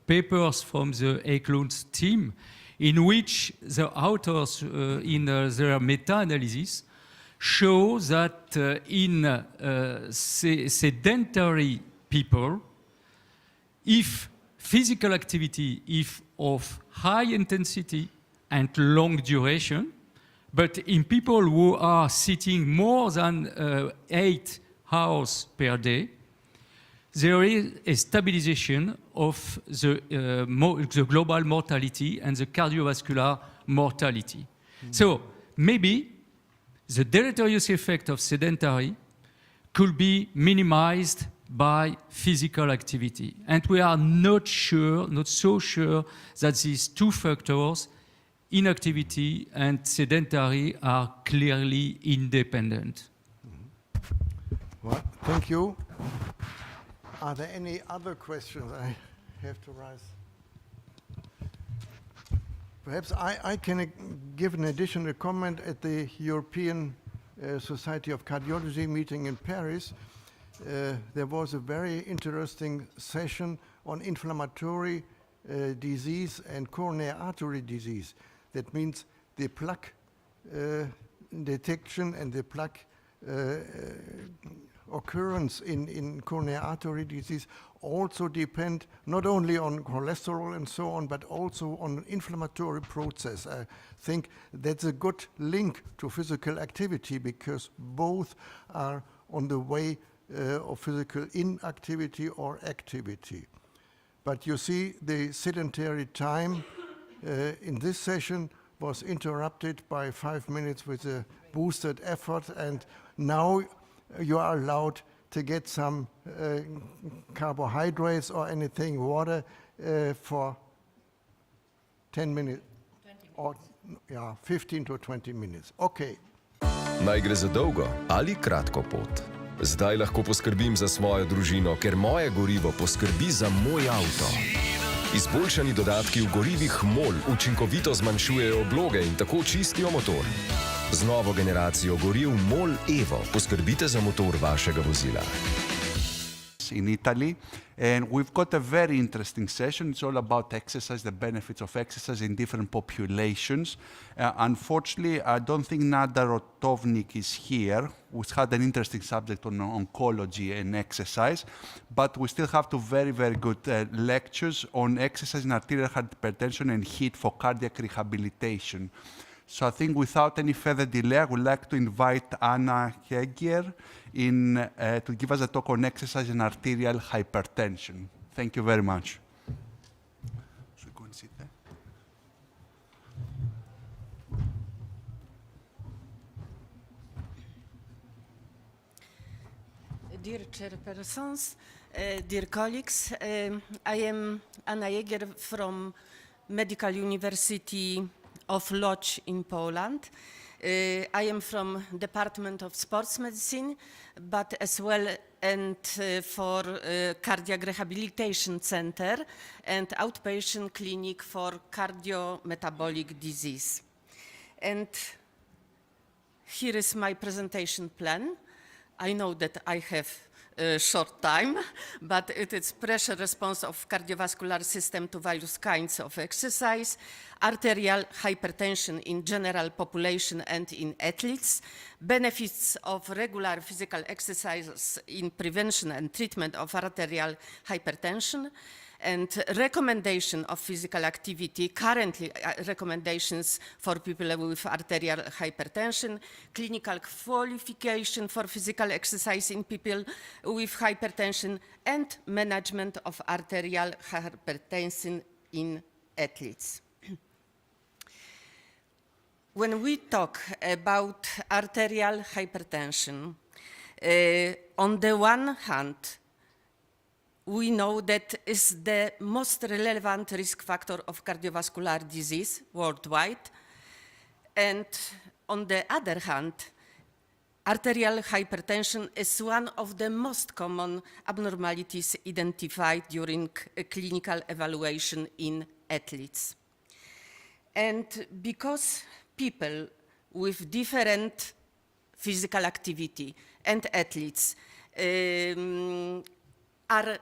papers from the Eklund's team, in which the authors in their meta-analysis show that in sedentary people, if physical activity is of high intensity and long duration, but in people who are sitting more than 8 hours per day, there is a stabilization of the global mortality and the cardiovascular mortality. So maybe the deleterious effect of sedentary could be minimized by physical activity. And we are not so sure that these two factors, inactivity and sedentary, are clearly independent. Well, thank you. Are there any other questions I have to raise? Perhaps I can give an additional comment. At the European Society of Cardiology meeting in Paris, there was a very interesting session on inflammatory disease and coronary artery disease. That means the plaque detection and the plaque occurrence in coronary artery disease also depend not only on cholesterol and so on, but also on inflammatory process. I think that's a good link to physical activity, because both are on the way of physical inactivity or activity. But you see, the sedentary time in this session was interrupted by 5 minutes with a boosted effort, and now you are allowed to get some carbohydrates or anything, water, for 10 minutes. 15 to 20 minutes. Okay. Naj gre za dolgo ali kratko pot. Zdaj lahko poskrbim za svojo družino, ker moje gorivo poskrbi za moj avto. Izboljšani dodatki v gorivih MOL učinkovito zmanjšujejo obloge in tako čistijo motor. Z novo generacijo goriv MOL Evo poskrbite za motor vašega vozila. In Italy, and we've got a very interesting session. It's all about exercise, the benefits of exercise in different populations. Unfortunately, I don't think Nada Rotovnik is here, which had an interesting subject on oncology and exercise, but we still have two very, very good lectures on exercise in arterial hypertension and HIIT for cardiac rehabilitation. So I think without any further delay, I would like to invite Anna Heger to give us a talk on exercise and arterial hypertension. Thank you very much. Should we go and sit there? Dear chairpersons, dear colleagues, I am Anna Heger from Medical University of Łódź in Poland. I am from Department of Sports Medicine, but as well for Cardiac Rehabilitation Center and Outpatient Clinic for Cardiometabolic Disease. And here is my presentation plan. I know that I have a short time, but it is pressure response of cardiovascular system to various kinds of exercise, arterial hypertension in general population and in athletes, benefits of regular physical exercises in prevention and treatment of arterial hypertension, And recommendation of physical activity, currently recommendations for people with arterial hypertension, clinical qualification for physical exercise in people with hypertension, and management of arterial hypertension in athletes. When we talk about arterial hypertension, on the one hand, we know that is the most relevant risk factor of cardiovascular disease worldwide. And on the other hand, arterial hypertension is one of the most common abnormalities identified during a clinical evaluation in athletes. And because people with different physical activity and athletes are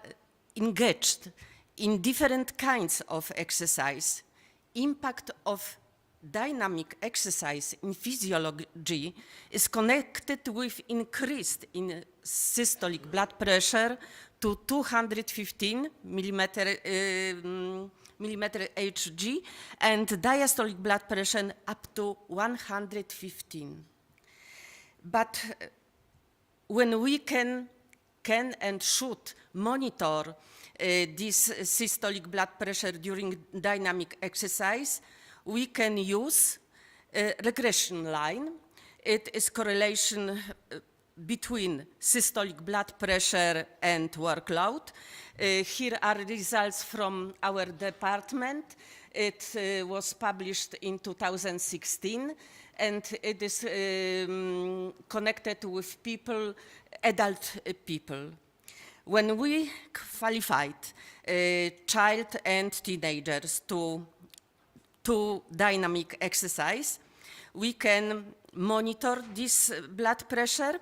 engaged in different kinds of exercise, impact of dynamic exercise in physiology is connected with increased in systolic blood pressure to 215 millimeter Hg and diastolic blood pressure up to 115. But when we can and should monitor this systolic blood pressure during dynamic exercise, we can use a regression line. It is correlation between systolic blood pressure and workload. Here are results from our department. It was published in 2016, and it is connected with people, adult people. When we qualified child and teenagers to dynamic exercise, we can monitor this blood pressure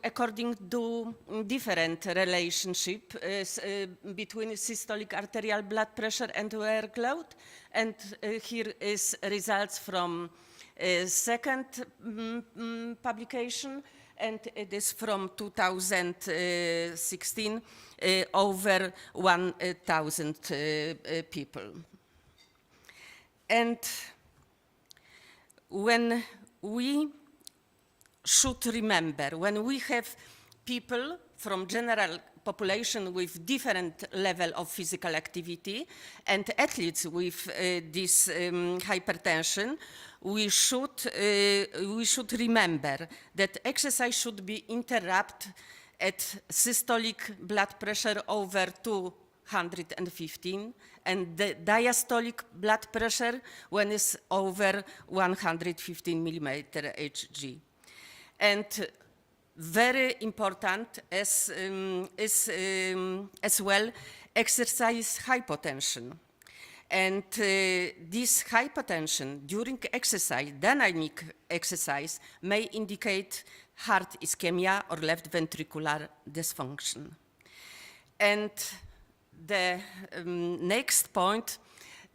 according to different relationship between systolic arterial blood pressure and workload. And here is results from second publication, and it is from 2016, over 1,000 people. And when we should remember, when we have people from general population with different level of physical activity and athletes with this hypertension, we should remember that exercise should be interrupted at systolic blood pressure over 215 and the diastolic blood pressure when it's over 115 millimeter Hg. And very important is as well exercise hypotension. And this hypotension during exercise, dynamic exercise, may indicate heart ischemia or left ventricular dysfunction. And the next point,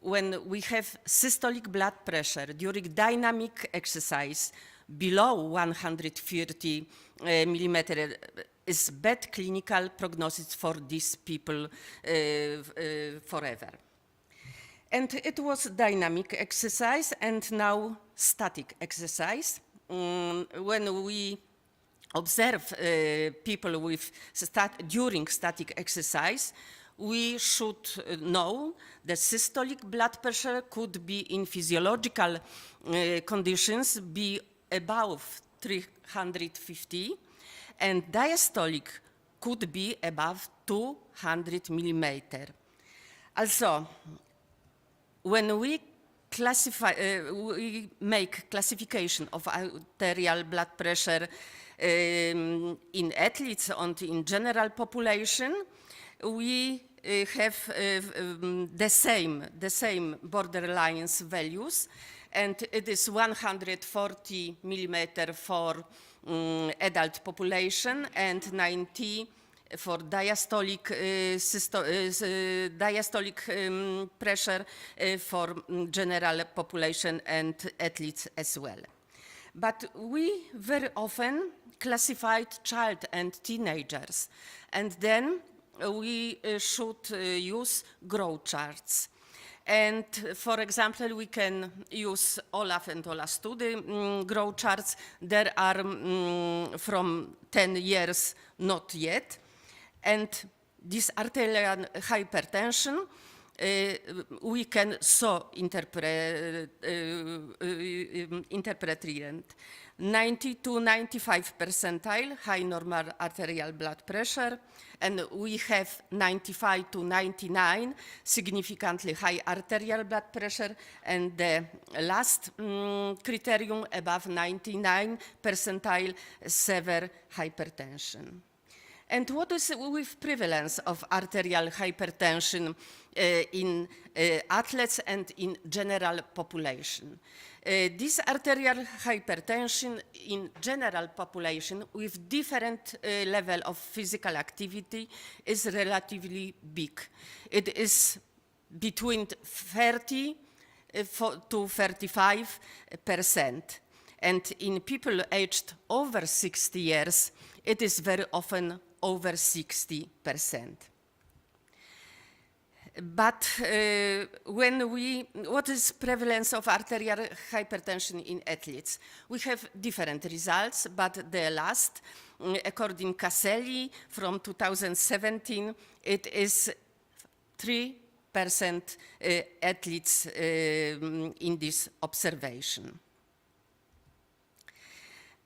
when we have systolic blood pressure during dynamic exercise below 130 millimeter, is bad clinical prognosis for these people forever. And it was dynamic exercise and now static exercise. When we observe people with during static exercise, we should know that systolic blood pressure could be in physiological conditions be above 350, and diastolic could be above 200 millimeter. Also, when we we make classification of arterial blood pressure in athletes and in general population, we have the same borderlines values, and it is 140 millimeter for adult population and 90 for diastolic pressure for general population and athletes as well. But we very often classified child and teenagers, and then we should use growth charts. And for example, we can use Olaf and Ola study growth charts. There are from 10 years, not yet. And this arterial hypertension, we can so interpret trend. 90 to 95 percentile high normal arterial blood pressure, and we have 95 to 99 significantly high arterial blood pressure, and the last criterion above 99 percentile severe hypertension. And what is with prevalence of arterial hypertension in athletes and in general population? This arterial hypertension in general population with different level of physical activity is relatively big. It is between 30 to 35%. And in people aged over 60 years, it is very often over 60%. But what is prevalence of arterial hypertension in athletes? We have different results, but the last, according to Caselli from 2017, it is 3% athletes in this observation.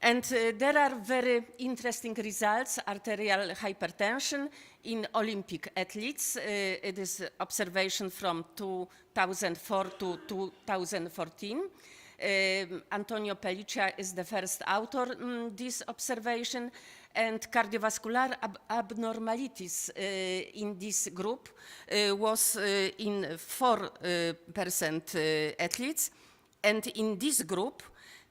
And there are very interesting results, arterial hypertension in Olympic athletes. It is observation from 2004 to 2014. Antonio Pelliccia is the first author this observation, and cardiovascular abnormalities in this group was in 4% athletes, and in this group,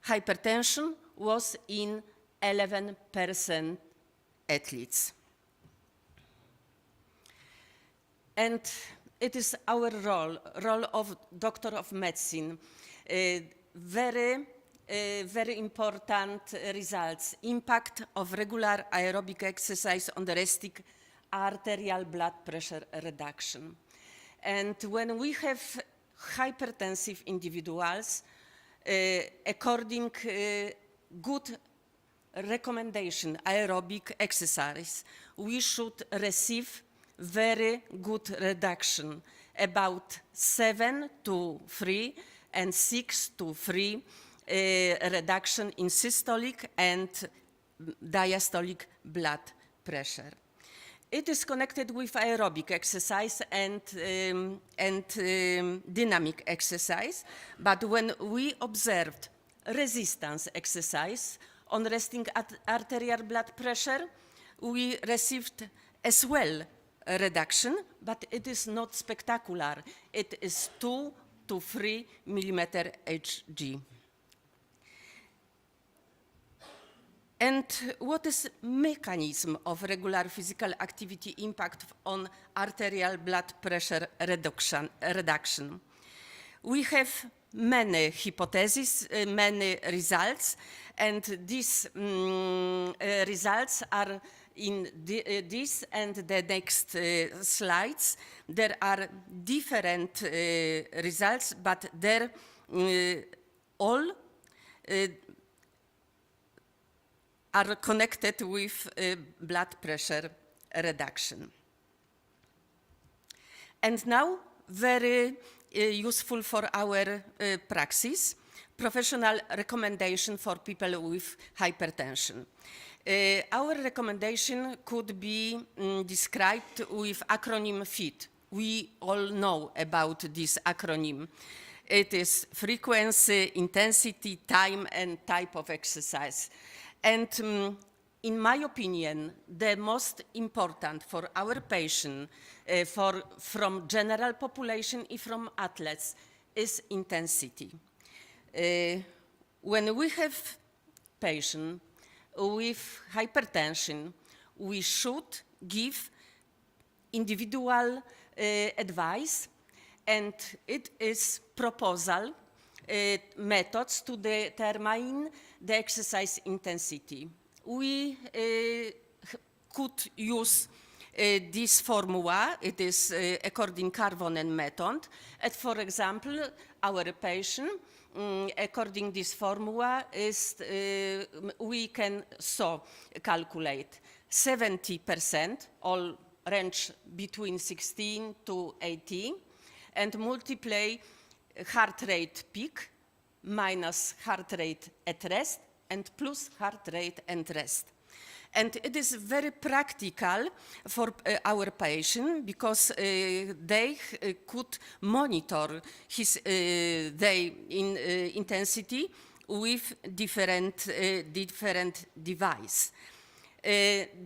hypertension was in 11% athletes. And it is our role of doctor of medicine, very important results, impact of regular aerobic exercise on the resting arterial blood pressure reduction. And when we have hypertensive individuals, according good recommendation, aerobic exercise, we should receive very good reduction, about 7 to 3 and 6 to 3 reduction in systolic and diastolic blood pressure. It is connected with aerobic exercise and dynamic exercise, but when we observed resistance exercise on resting arterial blood pressure, we received as well a reduction, but it is not spectacular. It is 2 to 3 millimeter Hg. And what is mechanism of regular physical activity impact on arterial blood pressure reduction? We have many hypotheses, many results, and these results are in this and the next slides. There are different results, but they're all are connected with blood pressure reduction. And now, very useful for our praxis, professional recommendation for people with hypertension. Our recommendation could be described with acronym FIT. We all know about this acronym. It is frequency, intensity, time, and type of exercise. And in my opinion, the most important for our patient, from general population and from athletes, is intensity. When we have patient with hypertension, we should give individual advice, and it is proposal methods to determine the exercise intensity. We could use This formula, it is according Carvonen method. And for example, our patient, according this formula, is we can calculate 70%, all range between 16 to 18, and multiply heart rate peak minus heart rate at rest and plus heart rate and rest. And it is very practical for our patient because they could monitor his intensity with different device.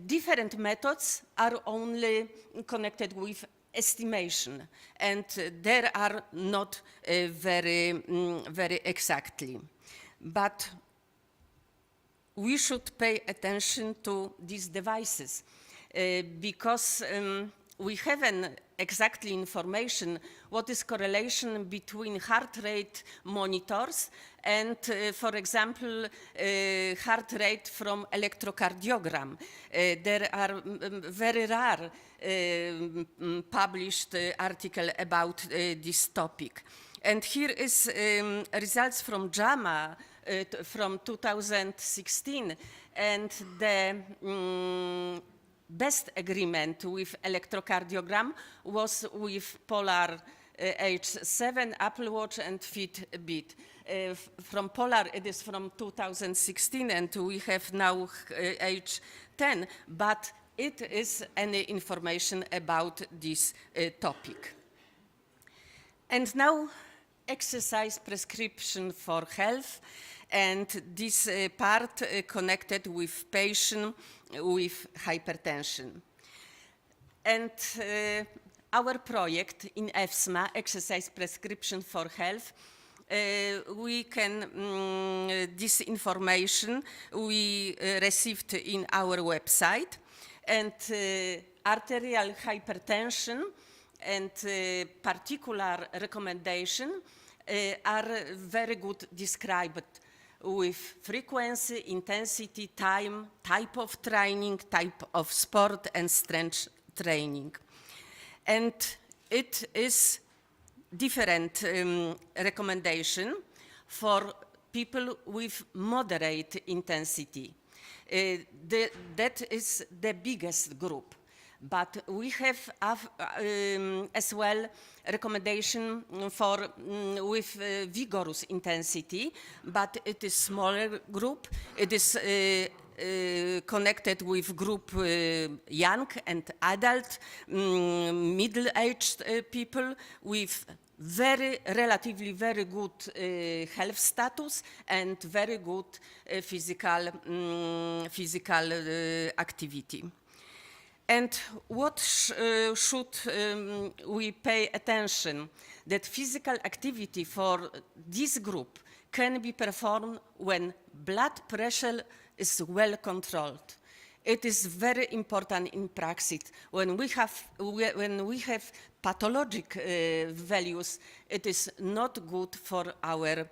Different methods are only connected with estimation, and there are not very exactly. But we should pay attention to these devices because we haven't exactly information what is correlation between heart rate monitors and, for example, heart rate from electrocardiogram. There are very rare published article about this topic. And here is results from JAMA from 2016, and the best agreement with electrocardiogram was with Polar H7, Apple Watch, and Fitbit. From Polar, it is from 2016, and we have now H10, but it is any information about this topic. And now, exercise prescription for health, and this part connected with patient with hypertension. And our project in EFSMA, Exercise Prescription for Health, we can, this information we received in our website, and arterial hypertension and particular recommendation are very good described with frequency, intensity, time, type of training, type of sport, and strength training. And it is different recommendation for people with moderate intensity. That is the biggest group. But we have as well recommendation for with vigorous intensity, but it is smaller group. It is connected with group young and adult, middle-aged people with relatively very good health status and very good physical activity. And what should we pay attention? That physical activity for this group can be performed when blood pressure is well controlled. It is very important in practice. When we have pathologic values, it is not good for our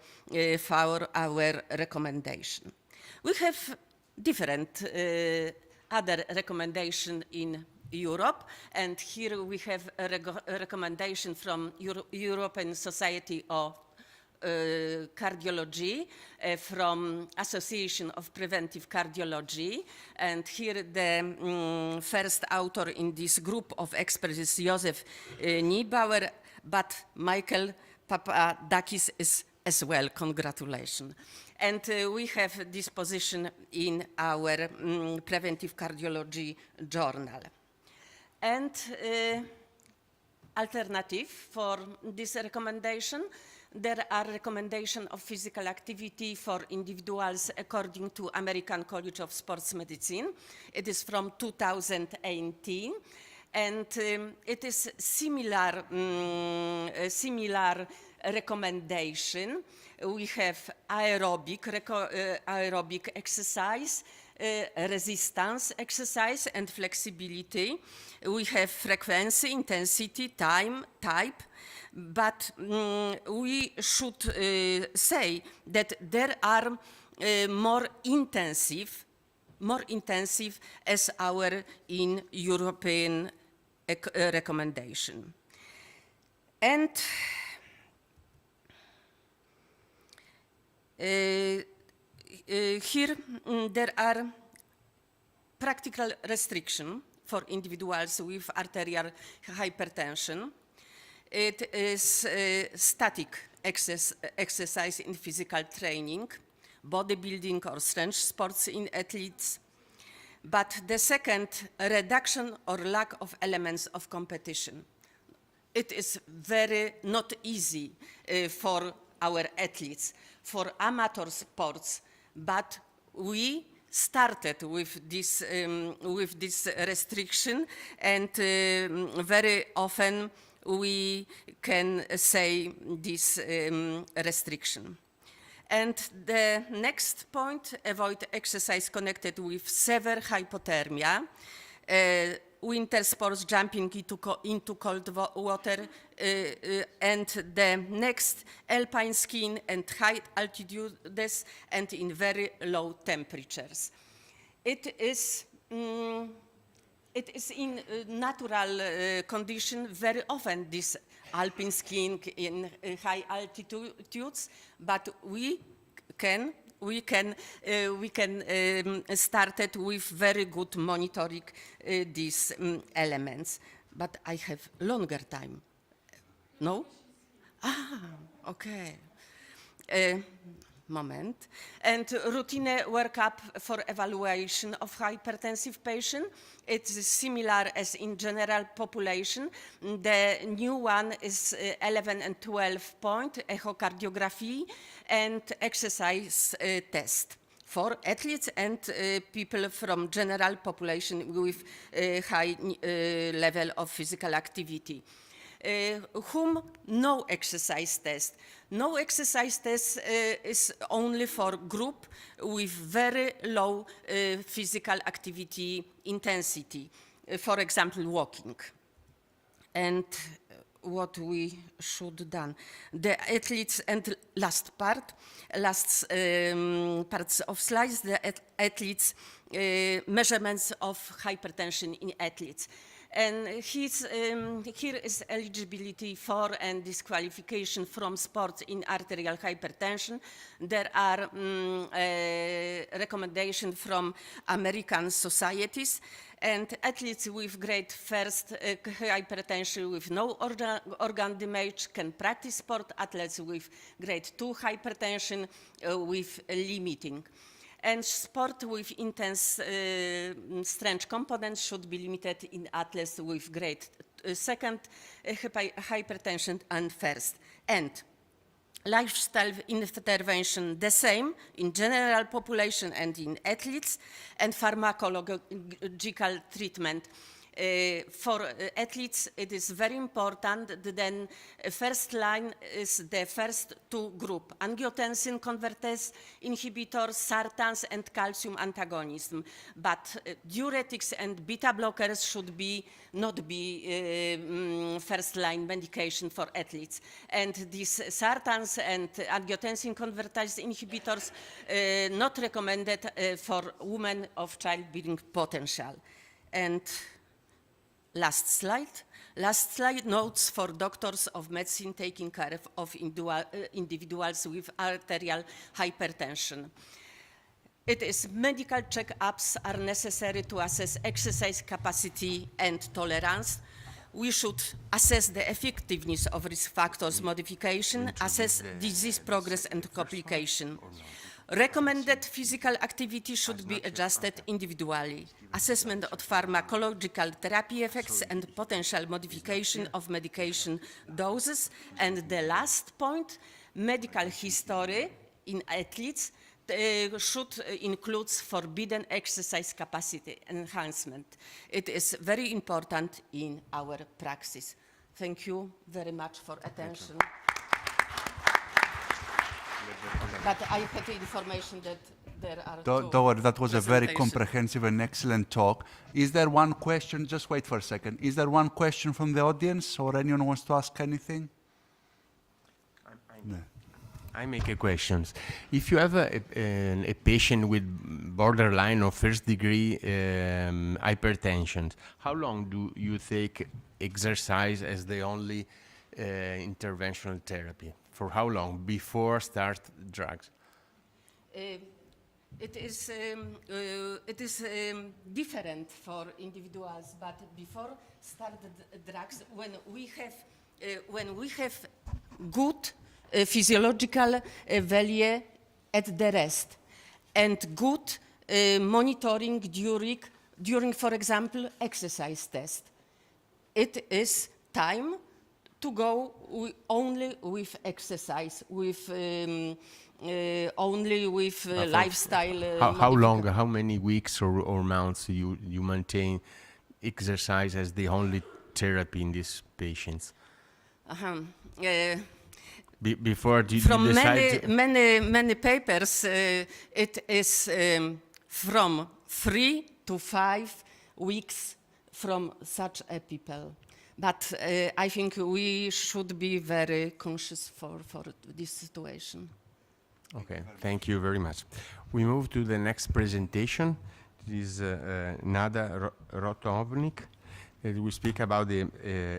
recommendation. We have different other recommendation in Europe, and here we have a recommendation from European Society of Cardiology, from Association of Preventive Cardiology, and here the first author in this group of experts is Josef Niebauer, but Michael Papadakis is as well. Congratulations. And we have this position in our Preventive Cardiology journal. And alternative for this recommendation, there are recommendations of physical activity for individuals according to American College of Sports Medicine. It is from 2018, and it is similar recommendation. We have aerobic exercise, resistance exercise, and flexibility. We have frequency, intensity, time, type, but we should say that there are more intensive more intensive as our in European recommendation. And here there are practical restrictions for individuals with arterial hypertension. It is static exercise in physical training, bodybuilding or strength sports in athletes. But the second, reduction or lack of elements of competition. It is very not easy for our athletes, for amateur sports, but we started with this restriction, and very often we can say this restriction. And the next point, avoid exercise connected with severe hypothermia, winter sports, jumping into cold water, and the next, alpine skiing and high altitudes and in very low temperatures. It is in natural condition very often this alpine skiing in high altitudes, but we can start it with very good monitoring these elements. But I have longer time. No? Ah, okay. Moment. And routine workup for evaluation of hypertensive patient. It's similar as in general population. The new one is 11 and 12 point, echocardiography and exercise test for athletes and people from general population with high level of physical activity. Whom no exercise test. No exercise test is only for group with very low physical activity intensity, for example, walking. And what we should done. The athletes, and last parts of slides, the athletes, measurements of hypertension in athletes. And here is eligibility for and disqualification from sports in arterial hypertension. There are recommendations from American societies, and athletes with grade 1 hypertension with no organ damage can practice sport. Athletes with grade 2 hypertension with limiting. And sport with intense strength components should be limited in athletes with grade 2 hypertension and 1st. And lifestyle intervention the same in general population and in athletes, and pharmacological treatment. For athletes, it is very important. Then first line is the first two group: angiotensin convertase inhibitors, sartans, and calcium antagonism. But diuretics and beta blockers should not be first line medication for athletes. And these sartans and angiotensin convertase inhibitors not recommended for women of childbearing potential. And last slide, notes for doctors of medicine taking care of individuals with arterial hypertension. It is medical checkups are necessary to assess exercise capacity and tolerance. We should assess the effectiveness of risk factors modification, assess disease progress and complication. Recommended physical activity should be adjusted individually. Assessment of pharmacological therapy effects and potential modification of medication doses. And the last point, medical history in athletes should include forbidden exercise capacity enhancement. It is very important in our practice. Thank you very much for attention. But I have information that there are Don't worry, that was a very comprehensive and excellent talk. Is there one question? Just wait for a second. Is there one question from the audience, or anyone wants to ask anything? No. I make a question. If you have a patient with borderline or first degree hypertension, how long do you take exercise as the only interventional therapy? For how long before start drugs? It is different for individuals, but before start the drugs, when we have good physiological value at the rest and good monitoring during, for example, exercise test, it is time to go only with exercise, with only with lifestyle. How long? How many weeks or months you maintain exercise as the only therapy in these patients? Before you from decide many papers, it is from 3 to 5 weeks from such a people. But I think we should be very conscious for this situation. Okay, thank you very much. We move to the next presentation. This is Nada Rotovnik. We speak about the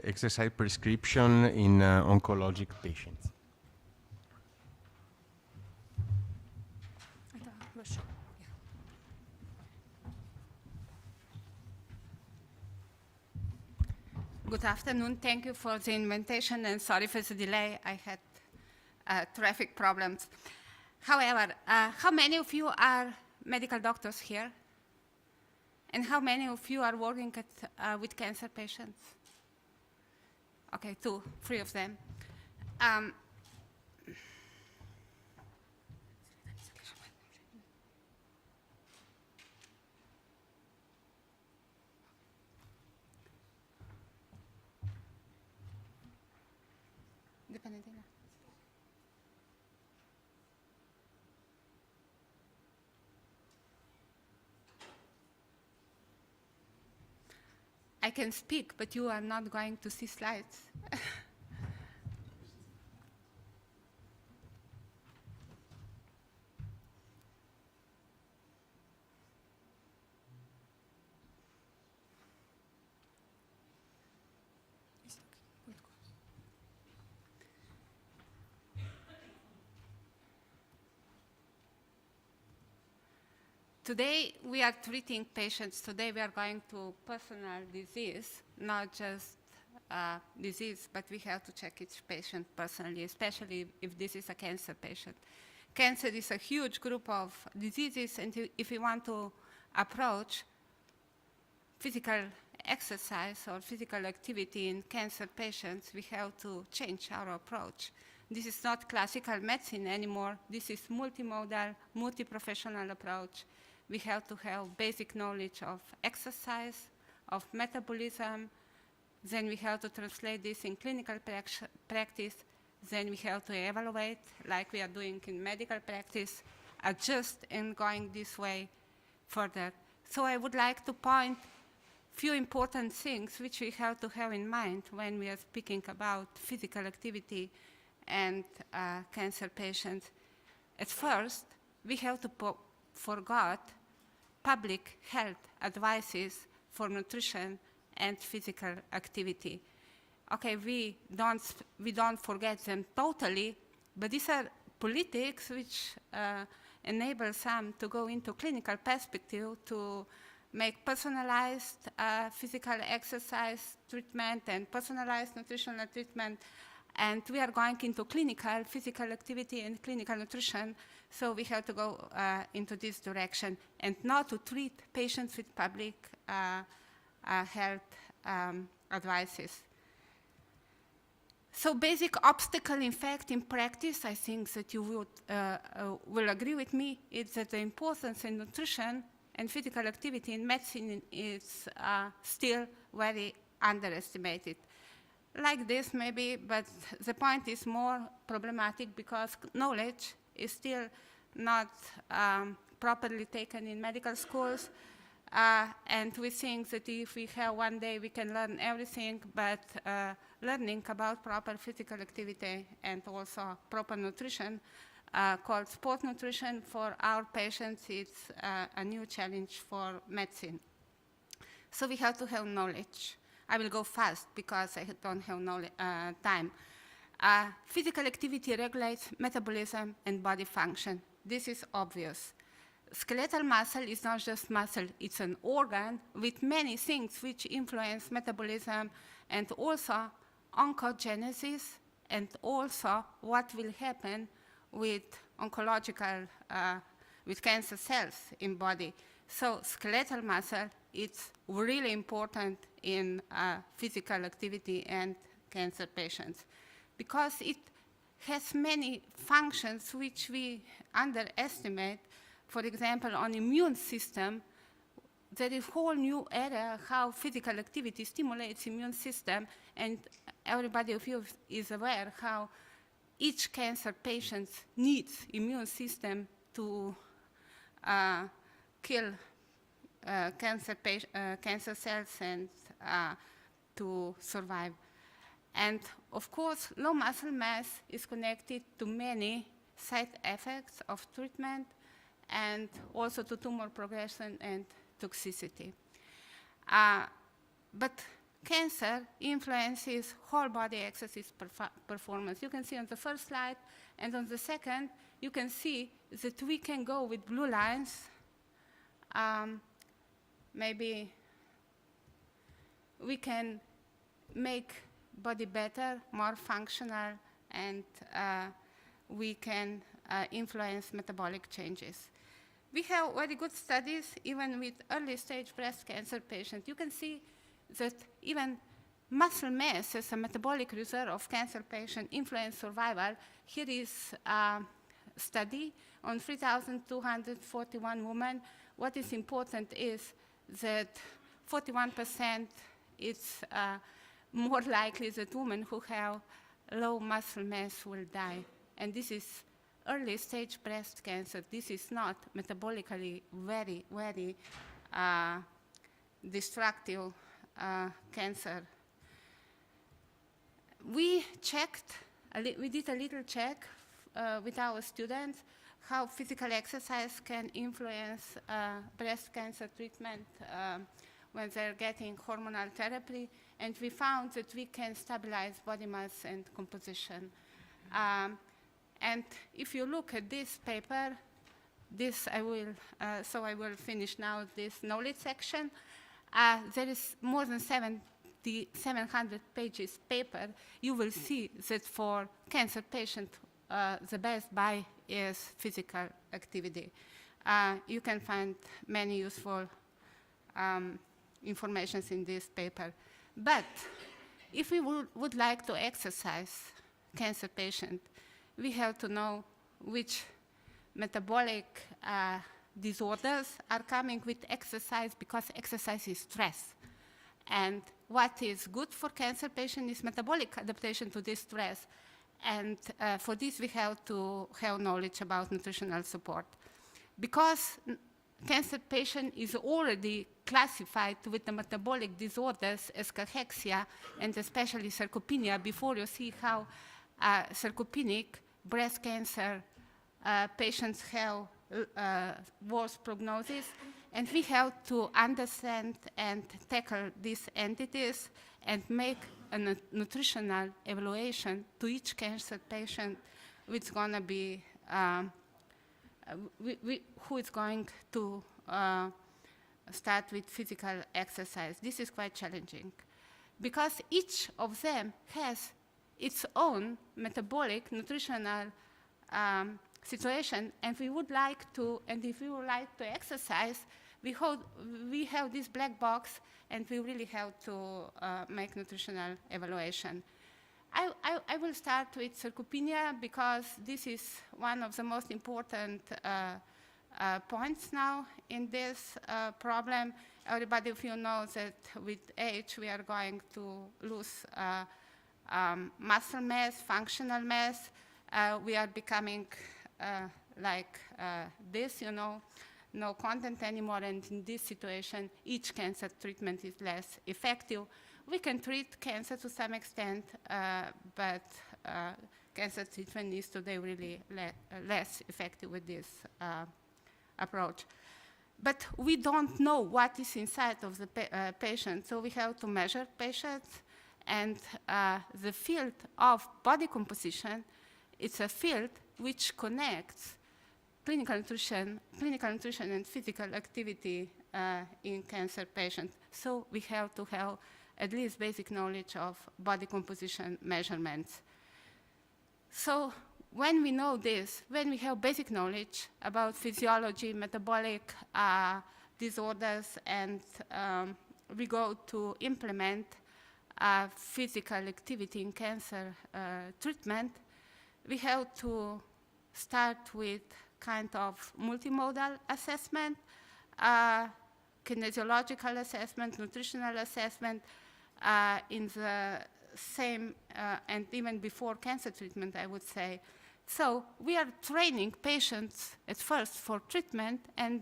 exercise prescription in oncologic patients. Good afternoon. Thank you for the invitation, and sorry for the delay. I had traffic problems. However, how many of you are medical doctors here? And how many of you are working with cancer patients? Okay, 2, 3 of them. I can speak, but you are not going to see slides. Today, we are treating patients. Today, we are going to personal disease, not just disease, but we have to check each patient personally, especially if this is a cancer patient. Cancer is a huge group of diseases, and if we want to approach physical exercise or physical activity in cancer patients, we have to change our approach. This is not classical medicine anymore. This is multimodal, multi-professional approach. We have to have basic knowledge of exercise, of metabolism. Then we have to translate this in clinical practice. Then we have to evaluate, like we are doing in medical practice, adjust and going this way further. So I would like to point few important things which we have to have in mind when we are speaking about physical activity and cancer patients. At first, we have to forget public health advices for nutrition and physical activity. Okay, we don't forget them totally, but these are politics which enable some to go into clinical perspective to make personalized physical exercise treatment and personalized nutritional treatment. And we are going into clinical physical activity and clinical nutrition, so we have to go into this direction and not to treat patients with public health advices. So basic obstacle, in fact, in practice, I think that you will agree with me, is that the importance in nutrition and physical activity in medicine is still very underestimated. Like this maybe, but the point is more problematic because knowledge is still not properly taken in medical schools. And we think that if we have one day, we can learn everything, but learning about proper physical activity and also proper nutrition, called sport nutrition, for our patients. It's a new challenge for medicine. So we have to have knowledge. I will go fast because I don't have time. Physical activity regulates metabolism and body function. This is obvious. Skeletal muscle is not just muscle, it's an organ with many things which influence metabolism and also oncogenesis, and also what will happen with oncological, with cancer cells in body. So skeletal muscle, it's really important in physical activity and cancer patients, because it has many functions which we underestimate. For example, on immune system, there is a whole new area how physical activity stimulates immune system, and everybody of you is aware how each cancer patient needs immune system to kill cancer cells and to survive. And of course, low muscle mass is connected to many side effects of treatment and also to tumor progression and toxicity. But cancer influences whole body exercise performance. You can see on the first slide, and on the second, you can see that we can go with blue lines. Maybe we can make body better, more functional, and we can influence metabolic changes. We have very good studies even with early stage breast cancer patients. You can see that even muscle mass as a metabolic reserve of cancer patient influence survival. Here is a study on 3,241 women. What is important is that 41% it's more likely that women who have low muscle mass will die. And this is early stage breast cancer. This is not metabolically very, very destructive cancer. We did a little check with our students how physical exercise can influence breast cancer treatment when they're getting hormonal therapy, and we found that we can stabilize body mass and composition. And if you look at this paper, I will finish now this knowledge section. There is more than 700 pages paper. You will see that for cancer patient, the best buy is physical activity. You can find many useful information in this paper. But if we would like to exercise cancer patient, we have to know which metabolic disorders are coming with exercise, because exercise is stress. And what is good for cancer patient is metabolic adaptation to this stress. And for this, we have to have knowledge about nutritional support. Because cancer patient is already classified with the metabolic disorders as cachexia and especially sarcopenia, before you see how sarcopenic breast cancer patients have worse prognosis, and we have to understand and tackle these entities and make a nutritional evaluation to each cancer patient, which is going to be who is going to start with physical exercise. This is quite challenging because each of them has its own metabolic, nutritional situation, and we would like to, and if we would like to exercise, we have this black box, and we really have to make nutritional evaluation. I will start with sarcopenia because this is one of the most important points now in this problem. Everybody of you knows that with age we are going to lose muscle mass, functional mass. We are becoming like this, no content anymore, and in this situation, each cancer treatment is less effective. we can treat cancer to some extent, but cancer treatment is today really less effective with this approach. But we don't know what is inside of the patient, so we have to measure patients. And the field of body composition, it's a field which connects clinical nutrition and physical activity in cancer patients. So we have to have at least basic knowledge of body composition measurements. So when we know this, when we have basic knowledge about physiology, metabolic disorders, and we go to implement physical activity in cancer treatment, we have to start with kind of multimodal assessment, kinesiological assessment, nutritional assessment in the same, and even before cancer treatment, I would say. So we are training patients at first for treatment, and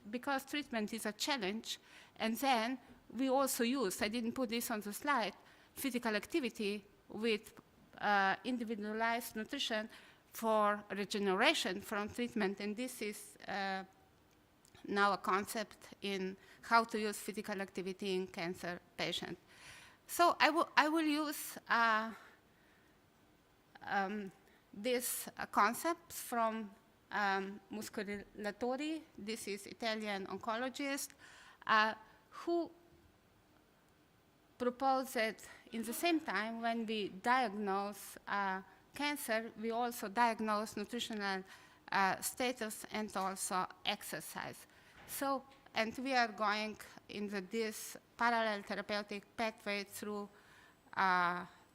because treatment is a challenge, and then we also use, I didn't put this on the slide, physical activity with individualized nutrition for regeneration from treatment, and this is now a concept in how to use physical activity in cancer patients. So I will use this concept from Muscolatori. This is Italian oncologist who proposed that in the same time when we diagnose cancer, we also diagnose nutritional status and also exercise. So, and we are going in this parallel therapeutic pathway through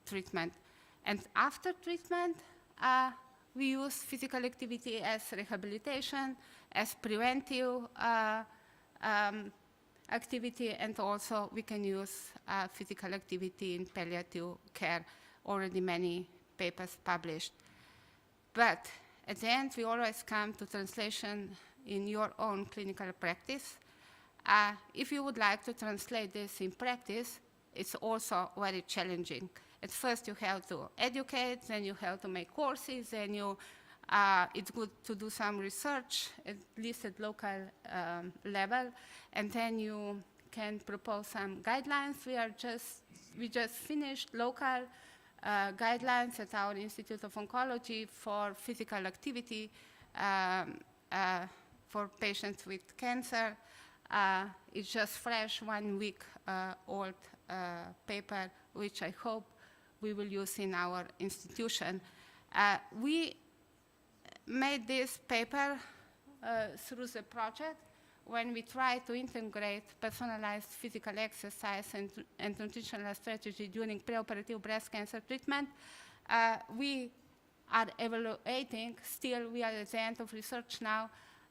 treatment. And after treatment, we use physical activity as rehabilitation, as preventive activity, and also we can use physical activity in palliative care. Already many papers published. But at the end, we always come to translation in your own clinical practice. If you would like to translate this in practice, it's also very challenging. At first, you have to educate, then you have to make courses, then you, it's good to do some research, at least at local level, and then you can propose some guidelines. We just finished local guidelines at our Institute of Oncology for physical activity for patients with cancer. It's just fresh, 1 week old paper, which I hope we will use in our institution. We made this paper through the project when we try to integrate personalized physical exercise and nutritional strategy during preoperative breast cancer treatment. We are evaluating, still we are at the end of research now,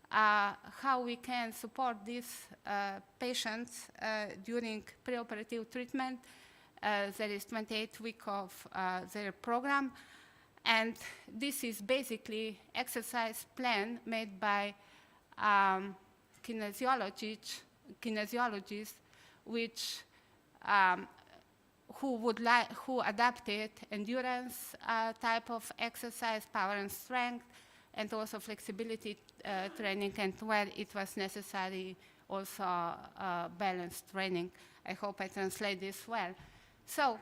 how we can support these patients during preoperative treatment. There is 28 weeks of their program, and this is basically exercise plan made by kinesiologists, which who adapted endurance type of exercise, power and strength, and also flexibility training, and where it was necessary, also balanced training. I hope I translate this well. So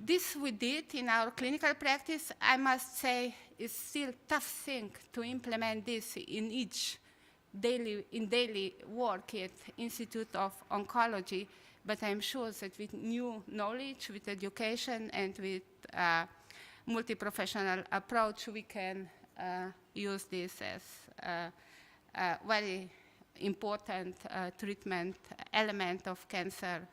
this we did in our clinical practice. I must say it's still a tough thing to implement this in each daily work at Institute of Oncology, but I'm sure that with new knowledge, with education, and with multi-professional approach, we can use this as a very important treatment element of cancer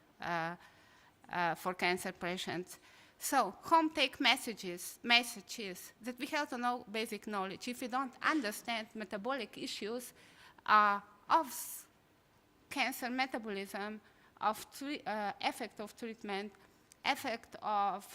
for cancer patients. So home take messages that we have to know basic knowledge. If we don't understand metabolic issues of cancer metabolism, of effect of treatment, effect of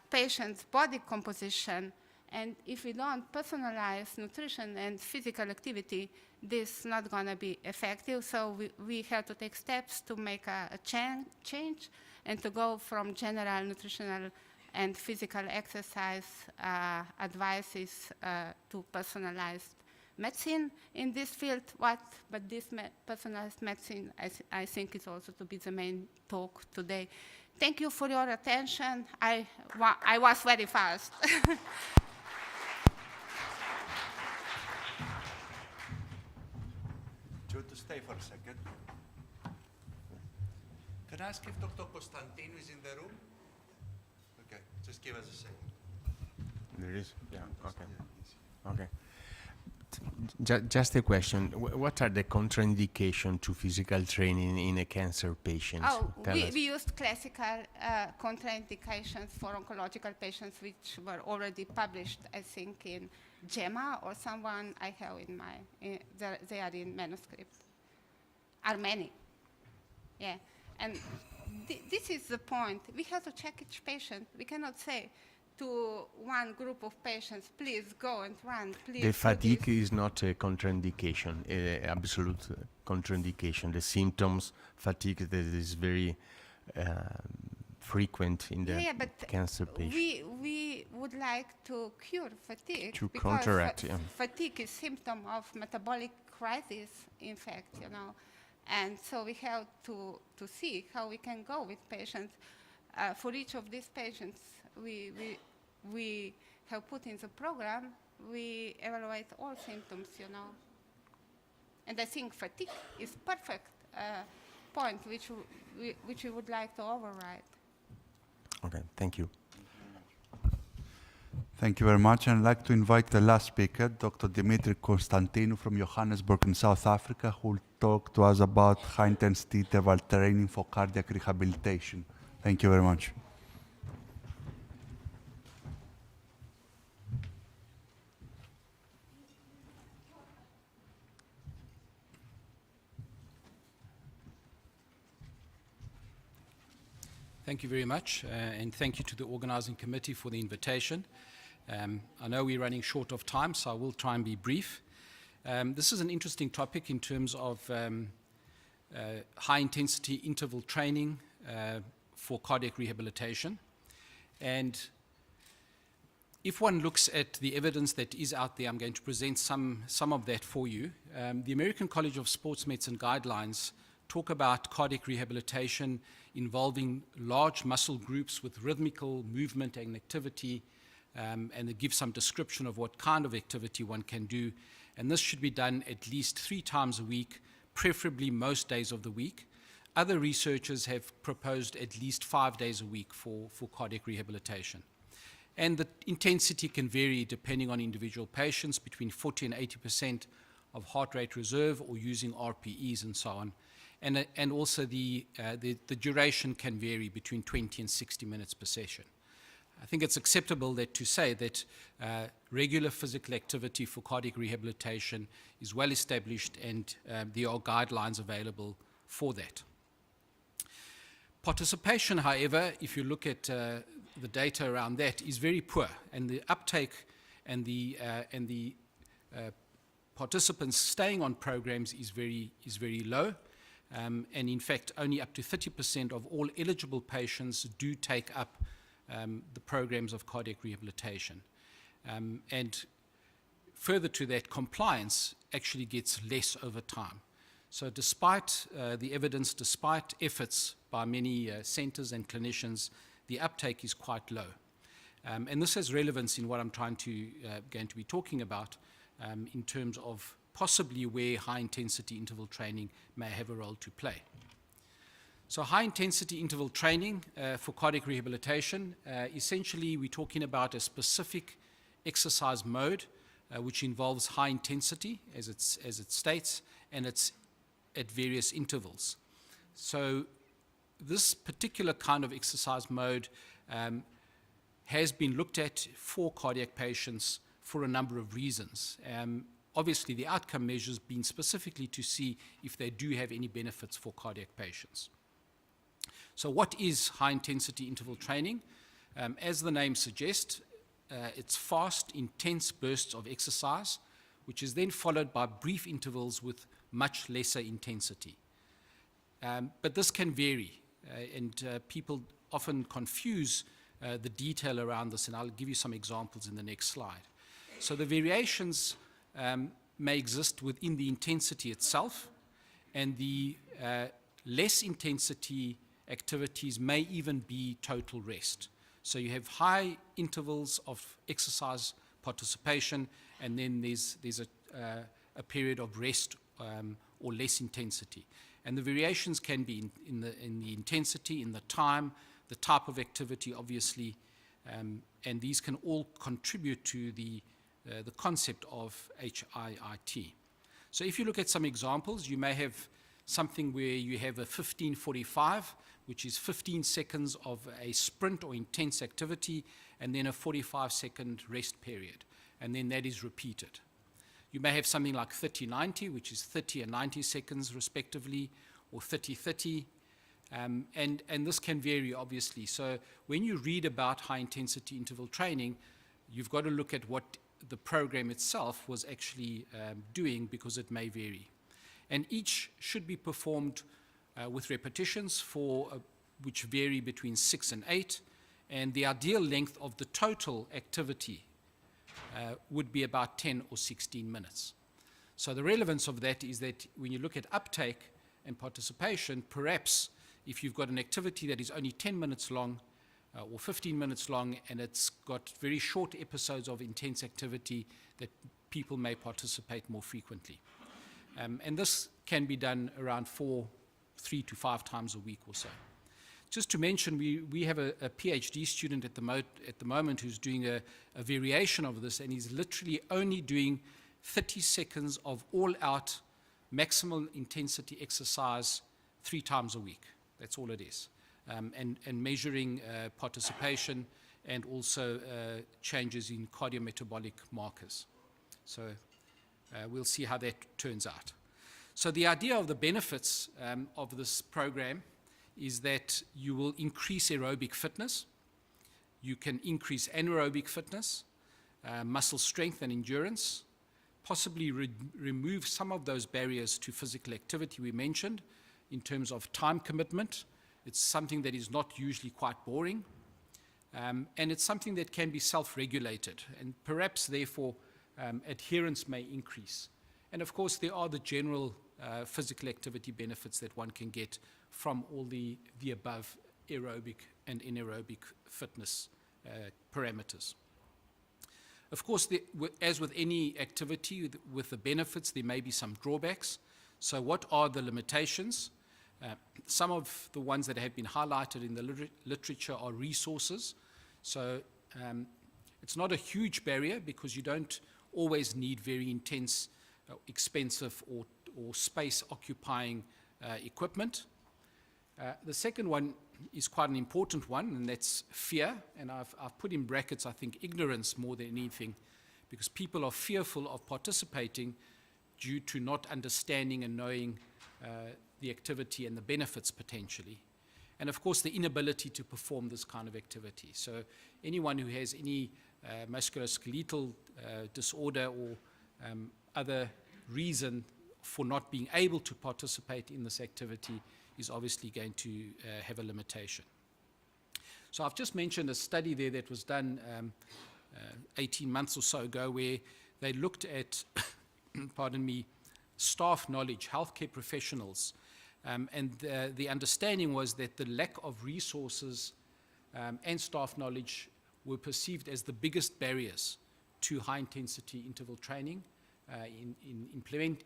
patient's body composition, And if we don't personalize nutrition and physical activity, this is not going to be effective. So we have to take steps to make a change and to go from general nutritional and physical exercise advices to personalized medicine in this field. But this personalized medicine, I think, is also to be the main talk today. Thank you for your attention. I was very fast. Do you want to stay for a second? Can I ask if Dr. Constantinou is in the room? Okay, just give us a second. There is? Yeah, okay. Okay. Just a question. What are the contraindications to physical training in a cancer patient? Oh, we used classical contraindications for oncological patients, which were already published, I think, in JAMA or someone I have in my, they are in manuscript. Are many. Yeah. And this is the point. We have to check each patient. We cannot say to one group of patients, please go and run, please. The fatigue is not a contraindication, absolute contraindication. The symptoms, fatigue, that is very frequent in the cancer patient. We would like to cure fatigue. To because counteract, fatigue is symptom of metabolic crisis, in fact, you know. And so we have to see how we can go with patients. For each of these patients, we have put in the program, we evaluate all symptoms, you know. And I think fatigue is perfect point which we would like to override. Okay, thank you. Thank you very much. And I'd like to invite the last speaker, Dr. Dimitri Constantinou from Johannesburg in South Africa, who will talk to us about high-intensity interval training for cardiac rehabilitation. Thank you very much. Thank you very much, and thank you to the organizing committee for the invitation. I know we're running short of time, so I will try and be brief. This is an interesting topic in terms of high-intensity interval training for cardiac rehabilitation. And if one looks at the evidence that is out there, I'm going to present some of that for you. The American College of Sports Medicine guidelines talk about cardiac rehabilitation involving large muscle groups with rhythmical movement and activity, and they give some description of what kind of activity one can do. And this should be done at least 3 times a week, preferably most days of the week. Other researchers have proposed at least 5 days a week for cardiac rehabilitation. And the intensity can vary depending on individual patients, between 40 and 80% of heart rate reserve or using RPEs and so on. And also the duration can vary between 20 and 60 minutes per session. I think it's acceptable to say that regular physical activity for cardiac rehabilitation is well established, and there are guidelines available for that. Participation, however, if you look at the data around that, is very poor, and the uptake and the participants staying on programs is very low. And in fact, only up to 30% of all eligible patients do take up the programs of cardiac rehabilitation. And further to that, compliance actually gets less over time. So despite the evidence, despite efforts by many centers and clinicians, the uptake is quite low. And this has relevance in what I'm going to be talking about in terms of possibly where high-intensity interval training may have a role to play. So high-intensity interval training for cardiac rehabilitation, essentially we're talking about a specific exercise mode which involves high intensity, as it states, and it's at various intervals. So this particular kind of exercise mode has been looked at for cardiac patients for a number of reasons. Obviously, the outcome measures being specifically to see if they do have any benefits for cardiac patients. So what is high-intensity interval training? As the name suggests, it's fast, intense bursts of exercise, which is then followed by brief intervals with much lesser intensity. But this can vary, and people often confuse the detail around this, and I'll give you some examples in the next slide. So the variations may exist within the intensity itself, and the less intensity activities may even be total rest. So you have high intervals of exercise participation, and then there's a period of rest or less intensity. And the variations can be in the intensity, in the time, the type of activity, obviously, and these can all contribute to the concept of HIIT. So if you look at some examples, you may have something where you have a 15:45, which is 15 seconds of a sprint or intense activity, and then a 45-second rest period, and then that is repeated. You may have something like 30:90, which is 30 and 90 seconds respectively, or 30:30, and this can vary, obviously. So when you read about high-intensity interval training, you've got to look at what the program itself was actually doing, because it may vary. And each should be performed with repetitions which vary between 6 and 8, and the ideal length of the total activity would be about 10 or 16 minutes. So the relevance of that is that when you look at uptake and participation, perhaps if you've got an activity that is only 10 minutes long or 15 minutes long, and it's got very short episodes of intense activity, that people may participate more frequently. And this can be done around 3 to 5 times a week or so. Just to mention, we have a PhD student at the moment who's doing a variation of this, and he's literally only doing 30 seconds of all-out maximal intensity exercise 3 times a week. That's all it is. And measuring participation and also changes in cardiometabolic markers. So we'll see how that turns out. So the idea of the benefits of this program is that you will increase aerobic fitness, you can increase anaerobic fitness, muscle strength and endurance, possibly remove some of those barriers to physical activity we mentioned in terms of time commitment. It's something that is not usually quite boring, and it's something that can be self-regulated, and perhaps therefore adherence may increase. And of course there are the general physical activity benefits that one can get from all the above aerobic and anaerobic fitness parameters. Of course, as with any activity, with the benefits, there may be some drawbacks. So what are the limitations? Some of the ones that have been highlighted in the literature are resources. So it's not a huge barrier, because you don't always need very intense, expensive or space-occupying equipment. The second one is quite an important one, and that's fear. And I've put in brackets, I think, ignorance more than anything, because people are fearful of participating due to not understanding and knowing the activity and the benefits potentially. And of course, the inability to perform this kind of activity. So anyone who has any musculoskeletal disorder or other reason for not being able to participate in this activity is obviously going to have a limitation. So I've just mentioned a study there that was done 18 months or so ago, where they looked at, pardon me, staff knowledge, healthcare professionals, and the understanding was that the lack of resources and staff knowledge were perceived as the biggest barriers to high-intensity interval training in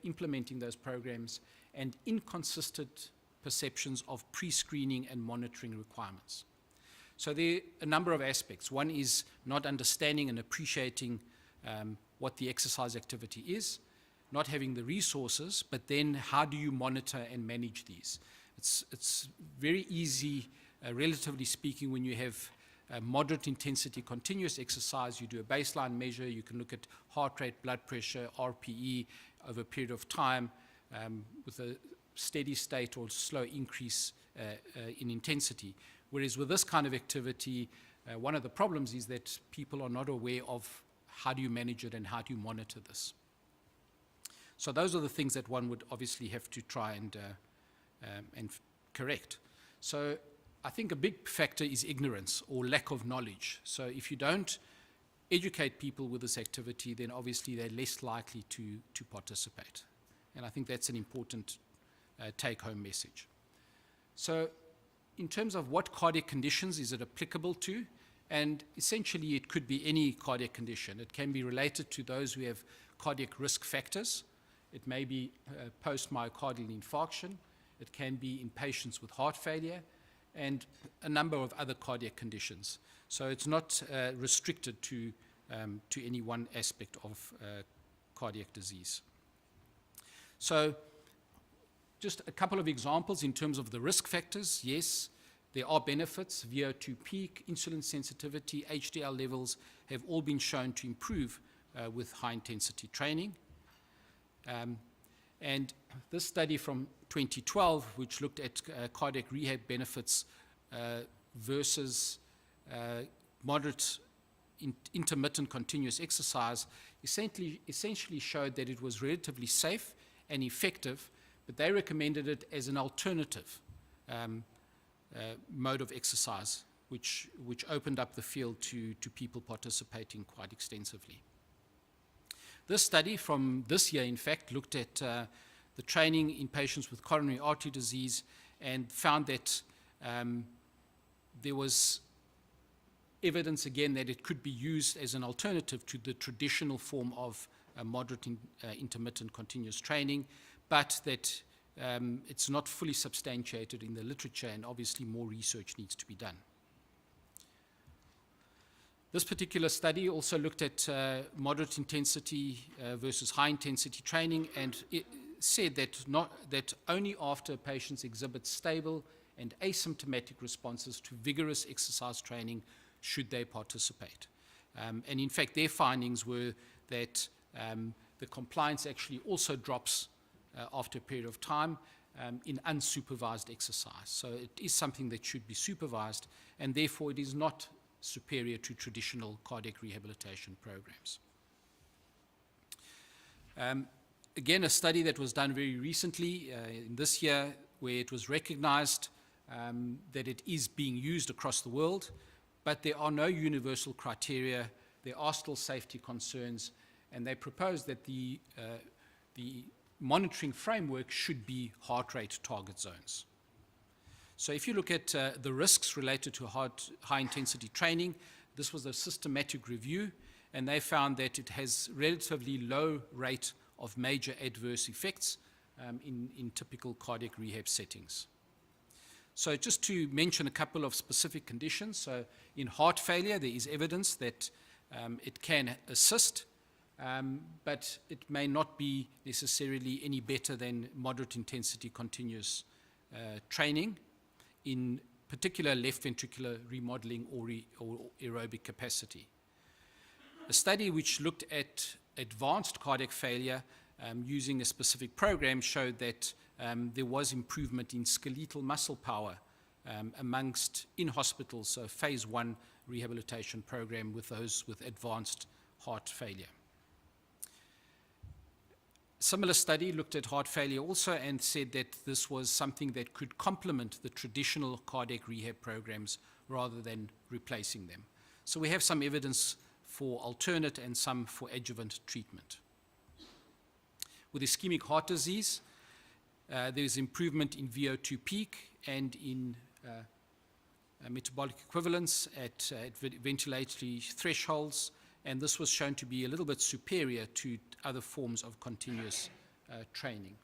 implementing those programs, and inconsistent perceptions of pre-screening and monitoring requirements. So there are a number of aspects. One is not understanding and appreciating what the exercise activity is, not having the resources, but then how do you monitor and manage these? It's very easy, relatively speaking, when you have moderate intensity continuous exercise. You do a baseline measure, you can look at heart rate, blood pressure, RPE over a period of time with a steady state or slow increase in intensity. Whereas with this kind of activity, One of the problems is that people are not aware of how do you manage it and how do you monitor this. So those are the things that one would obviously have to try and correct. So I think a big factor is ignorance or lack of knowledge. So if you don't educate people with this activity, then obviously they're less likely to participate. And I think that's an important take-home message. So in terms of what cardiac conditions is it applicable to, and essentially it could be any cardiac condition. It can be related to those who have cardiac risk factors. It may be post-myocardial infarction. It can be in patients with heart failure and a number of other cardiac conditions. So it's not restricted to any one aspect of cardiac disease. So just a couple of examples in terms of the risk factors. Yes, there are benefits. VO2 peak, insulin sensitivity, HDL levels have all been shown to improve with high-intensity training. And this study from 2012, which looked at cardiac rehab benefits versus moderate intermittent continuous exercise, essentially showed that it was relatively safe and effective, but they recommended it as an alternative mode of exercise, which opened up the field to people participating quite extensively. This study from this year, in fact, looked at the training in patients with coronary artery disease and found that there was evidence again that it could be used as an alternative to the traditional form of moderate intermittent continuous training, but that it's not fully substantiated in the literature, and obviously more research needs to be done. This particular study also looked at moderate intensity versus high intensity training, and it said that only after patients exhibit stable and asymptomatic responses to vigorous exercise training should they participate. And in fact, their findings were that the compliance actually also drops after a period of time in unsupervised exercise. So it is something that should be supervised, and therefore it is not superior to traditional cardiac rehabilitation programs. Again, a study that was done very recently in this year, where it was recognized that it is being used across the world, but there are no universal criteria. There are still safety concerns, and they propose that the monitoring framework should be heart rate target zones. So if you look at the risks related to high-intensity training, this was a systematic review, and they found that it has relatively low rate of major adverse effects in typical cardiac rehab settings. So just to mention a couple of specific conditions. So in heart failure, there is evidence that it can assist, but it may not be necessarily any better than moderate intensity continuous training, in particular left ventricular remodeling or aerobic capacity. A study which looked at advanced cardiac failure using a specific program showed that there was improvement in skeletal muscle power amongst in-hospital, so phase 1 rehabilitation program with those with advanced heart failure. Similar study looked at heart failure also and said that this was something that could complement the traditional cardiac rehab programs rather than replacing them. So we have some evidence for alternate and some for adjuvant treatment. With ischemic heart disease, there is improvement in VO2 peak and in metabolic equivalence at ventilatory thresholds, and this was shown to be a little bit superior to other forms of continuous training.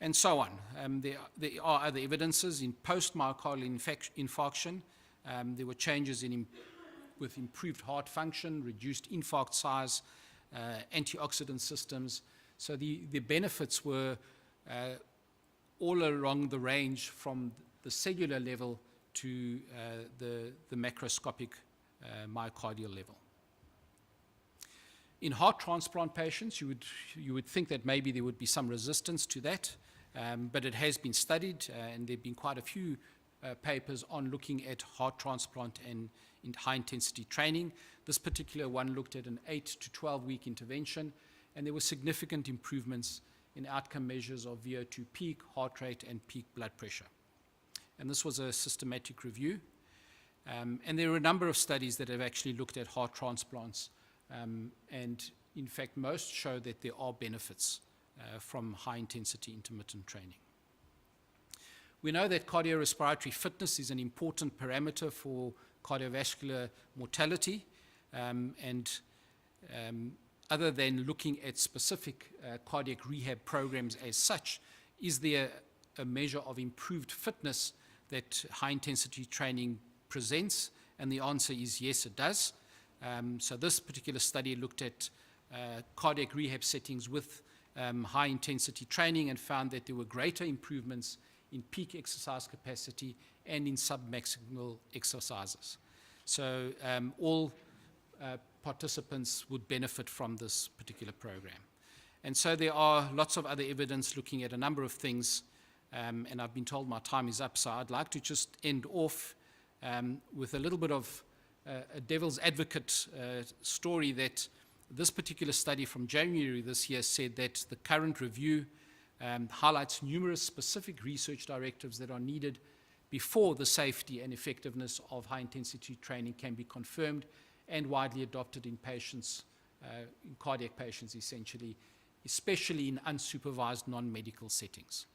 And so on. There are other evidences in post-myocardial infarction. There were changes with improved heart function, reduced infarct size, antioxidant systems. So the benefits were all along the range from the cellular level to the macroscopic myocardial level. In heart transplant patients, you would think that maybe there would be some resistance to that, but it has been studied, and there have been quite a few papers on looking at heart transplant and in high-intensity training. This particular one looked at an 8 to 12-week intervention, and there were significant improvements in outcome measures of VO2 peak, heart rate, and peak blood pressure. And this was a systematic review. And there are a number of studies that have actually looked at heart transplants, and in fact, most show that there are benefits from high-intensity intermittent training. We know that cardiorespiratory fitness is an important parameter for cardiovascular mortality, other than looking at specific cardiac rehab programs as such, is there a measure of improved fitness that high-intensity training presents? And the answer is yes, it does. So this particular study looked at cardiac rehab settings with high-intensity training and found that there were greater improvements in peak exercise capacity and in submaximal exercises. So all participants would benefit from this particular program. And so there are lots of other evidence looking at a number of things, and I've been told my time is up, so I'd like to just end off with a little bit of a devil's advocate story that this particular study from January this year said that the current review highlights numerous specific research directives that are needed before the safety and effectiveness of high-intensity training can be confirmed and widely adopted in patients, in cardiac patients essentially, especially in unsupervised non-medical settings.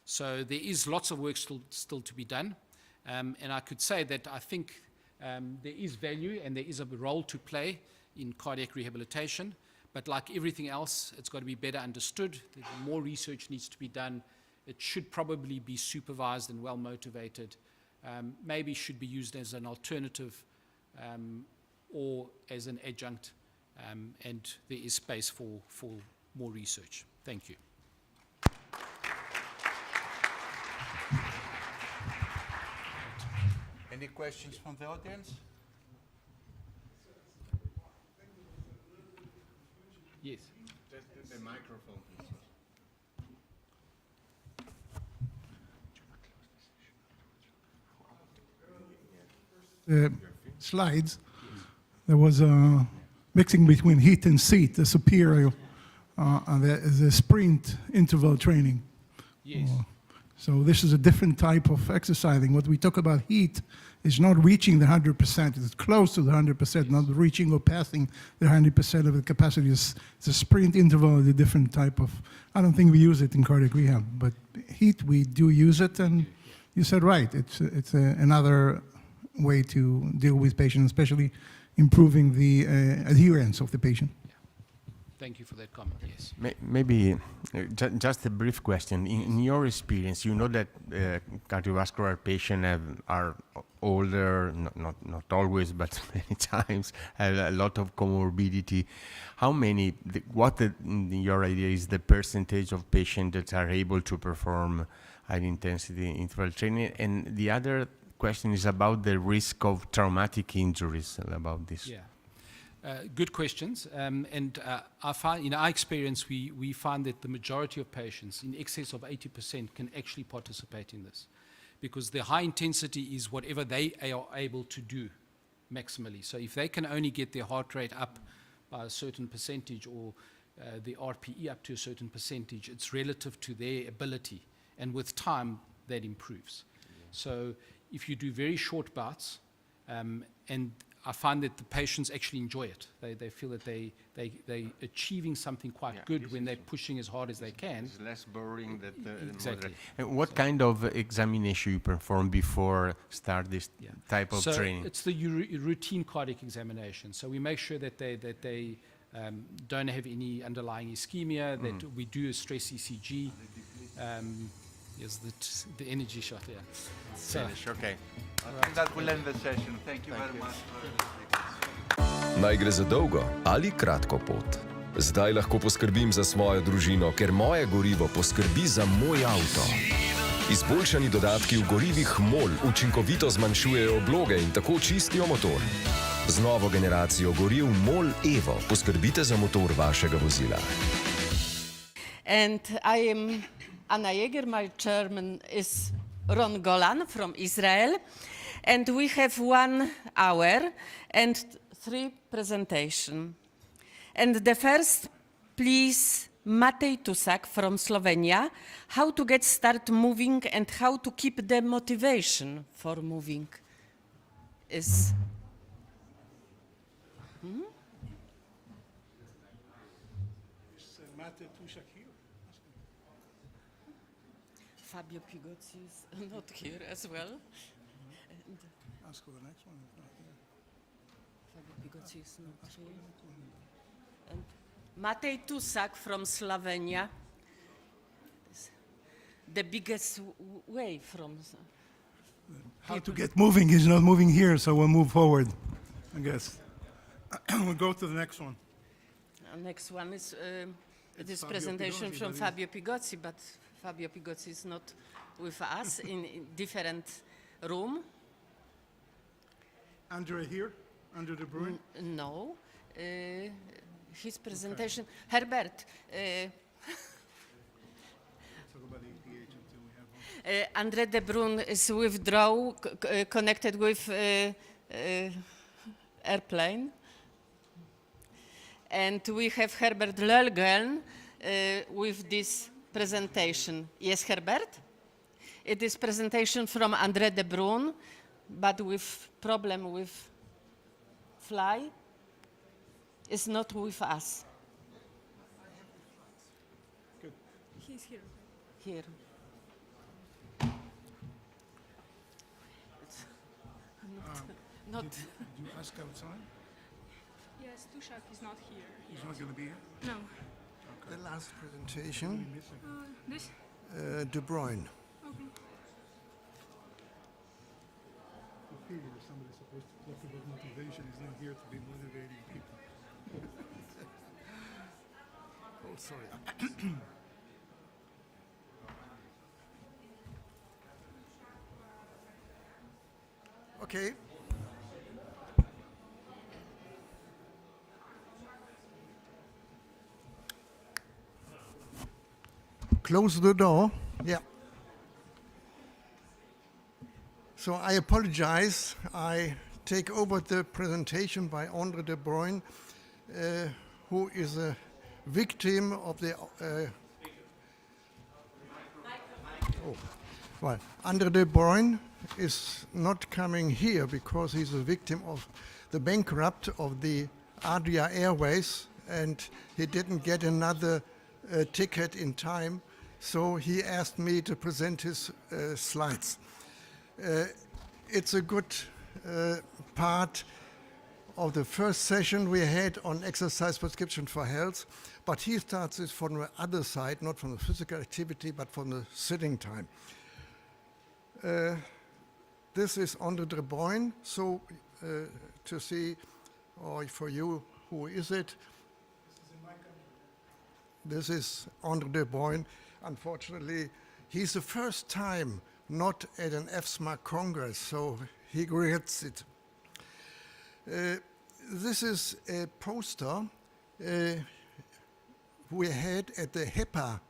So there is lots of work still to be done, and I could say that I think there is value and there is a role to play in cardiac rehabilitation, but like everything else, it's got to be better understood. More research needs to be done. It should probably be supervised and well motivated. Maybe should be used as an alternative or as an adjunct, and there is space for more research. Thank you. Any questions from the audience? Yes. Just the microphone, please. Slides, there was a mixing between heat and seat, the superior, and the sprint interval training. Yes. So this is a different type of exercising. What we talk about heat is not reaching the 100%. It's close to the 100%, not reaching or passing the 100% of the capacity. It's a sprint interval is a different type of, I don't think we use it in cardiac rehab, but heat, we do use it, and you said right, it's another way to deal with patients, especially improving the adherence of the patient. Thank you for that comment, yes. Maybe just a brief question. In your experience, you know that cardiovascular patients are older, not always, but many times, have a lot of comorbidity. How many, in your idea, is the percentage of patients that are able to perform high-intensity interval training? And the other question is about the risk of traumatic injuries about this. Yeah. Good questions, and I find, in our experience, we find that the majority of patients, in excess of 80%, can actually participate in this, because the high intensity is whatever they are able to do maximally. So if they can only get their heart rate up by a certain percentage, or the RPE up to a certain percentage, it's relative to their ability, and with time, that improves. So if you do very short bouts, and I find that the patients actually enjoy it. They feel that they're achieving something quite good when they're pushing as hard as they can. It's less boring than Exactly. And what kind of examination you perform before start this type of training? It's the routine cardiac examination. So we make sure that they don't have any underlying ischemia, that we do a stress ECG. Yes, the energy shot, yeah. So, okay. I think that will end the session. Thank you very much. Naj gre za dolgo ali kratko pot. Zdaj lahko poskrbim za svojo družino, ker moje gorivo poskrbi za moj avto. Izboljšani dodatki v gorivih MOL učinkovito zmanjšujejo obloge in tako čistijo motor. Z novo generacijo goriv MOL Evo poskrbite za motor vašega vozila. And I am Anna Jäger, my German is Ron Golan from Israel. And we have 1 hour and 3 presentations. And the first, please, Matej Tusak from Slovenia, how to get start moving and how to keep the motivation for moving is... Matej Tusak here? Fabio Pigozzi is not here as well. Ask for the next one. If not here. Fabio Pigozzi is not here. And Matej Tusak from Slovenia. The biggest way from... How to get moving is not moving here, so we'll move forward, I guess. We'll go to the next one. Next one is this Fabio presentation Pigozzi, from but Fabio Pigozzi, but Fabio Pigozzi is not with us in different room. Andre here? Andre de Bruin? No. His presentation. Okay. Herbert. Andre de Bruin is connected with airplane. And we have Herbert Löllgren with this presentation. Yes, Herbert? It is presentation from Andre de Bruin, but with problem with fly. Is not with us. Good. He's here. Here. Not. Did you ask outside? Yes, Tushak is not here. He's not going to be here? No. The last presentation, This? De Bruyne. Okay. Somebody's supposed to talk about motivation. He's not here to be motivating people. Oh, sorry. Okay. Close the door. Yeah. So I apologize. I take over the presentation by Andre de Bruin, who is a victim of the... well, Andre de Bruin is not coming here because he's a victim of the bankrupt of the Adria Airways, and he didn't get another ticket in time, so he asked me to present his slides. It's a good part of the first session we had on exercise prescription for health, but he starts it from the other side, not from the physical activity, but from the sitting time. This is Andre de Bruin, so to see, or for you, who is it? This is Andre de Bruin. Unfortunately, he's the first time not at an EFSMA Congress, so he regrets it. This is a poster we had at the HEPA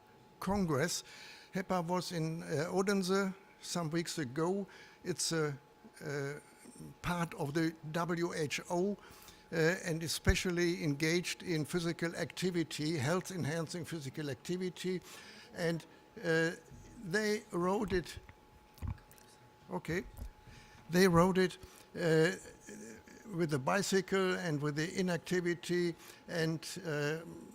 Congress. HEPA was in Odense some weeks ago. It's a part of the WHO and especially engaged in physical activity, health-enhancing physical activity. And they wrote it, okay, they wrote it with the bicycle and with the inactivity and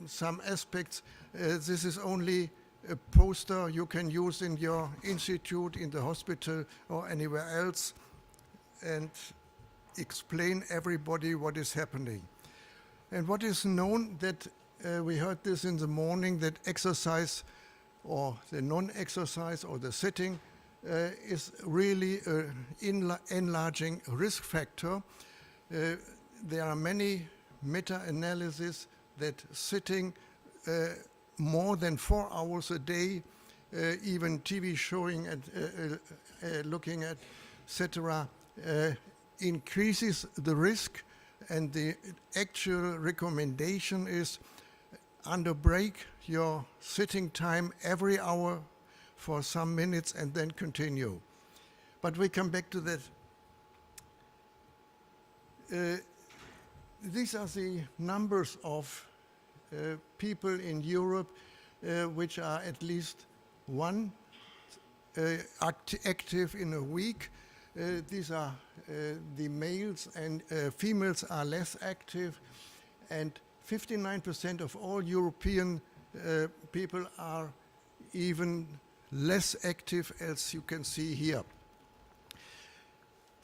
some aspects. This is only a poster you can use in your institute, in the hospital, or anywhere else, and explain everybody what is happening. And what is known, that we heard this in the morning, that exercise or the non-exercise or the sitting is really an enlarging risk factor. There are many meta-analyses that sitting more than 4 hours a day, even TV showing and looking at, etc., increases the risk, and the actual recommendation is underbreak your sitting time every hour for some minutes and then continue. But we come back to that. These are the numbers of people in Europe which are at least one active in a week. These are the males, and females are less active, and 59% of all European people are even less active, as you can see here.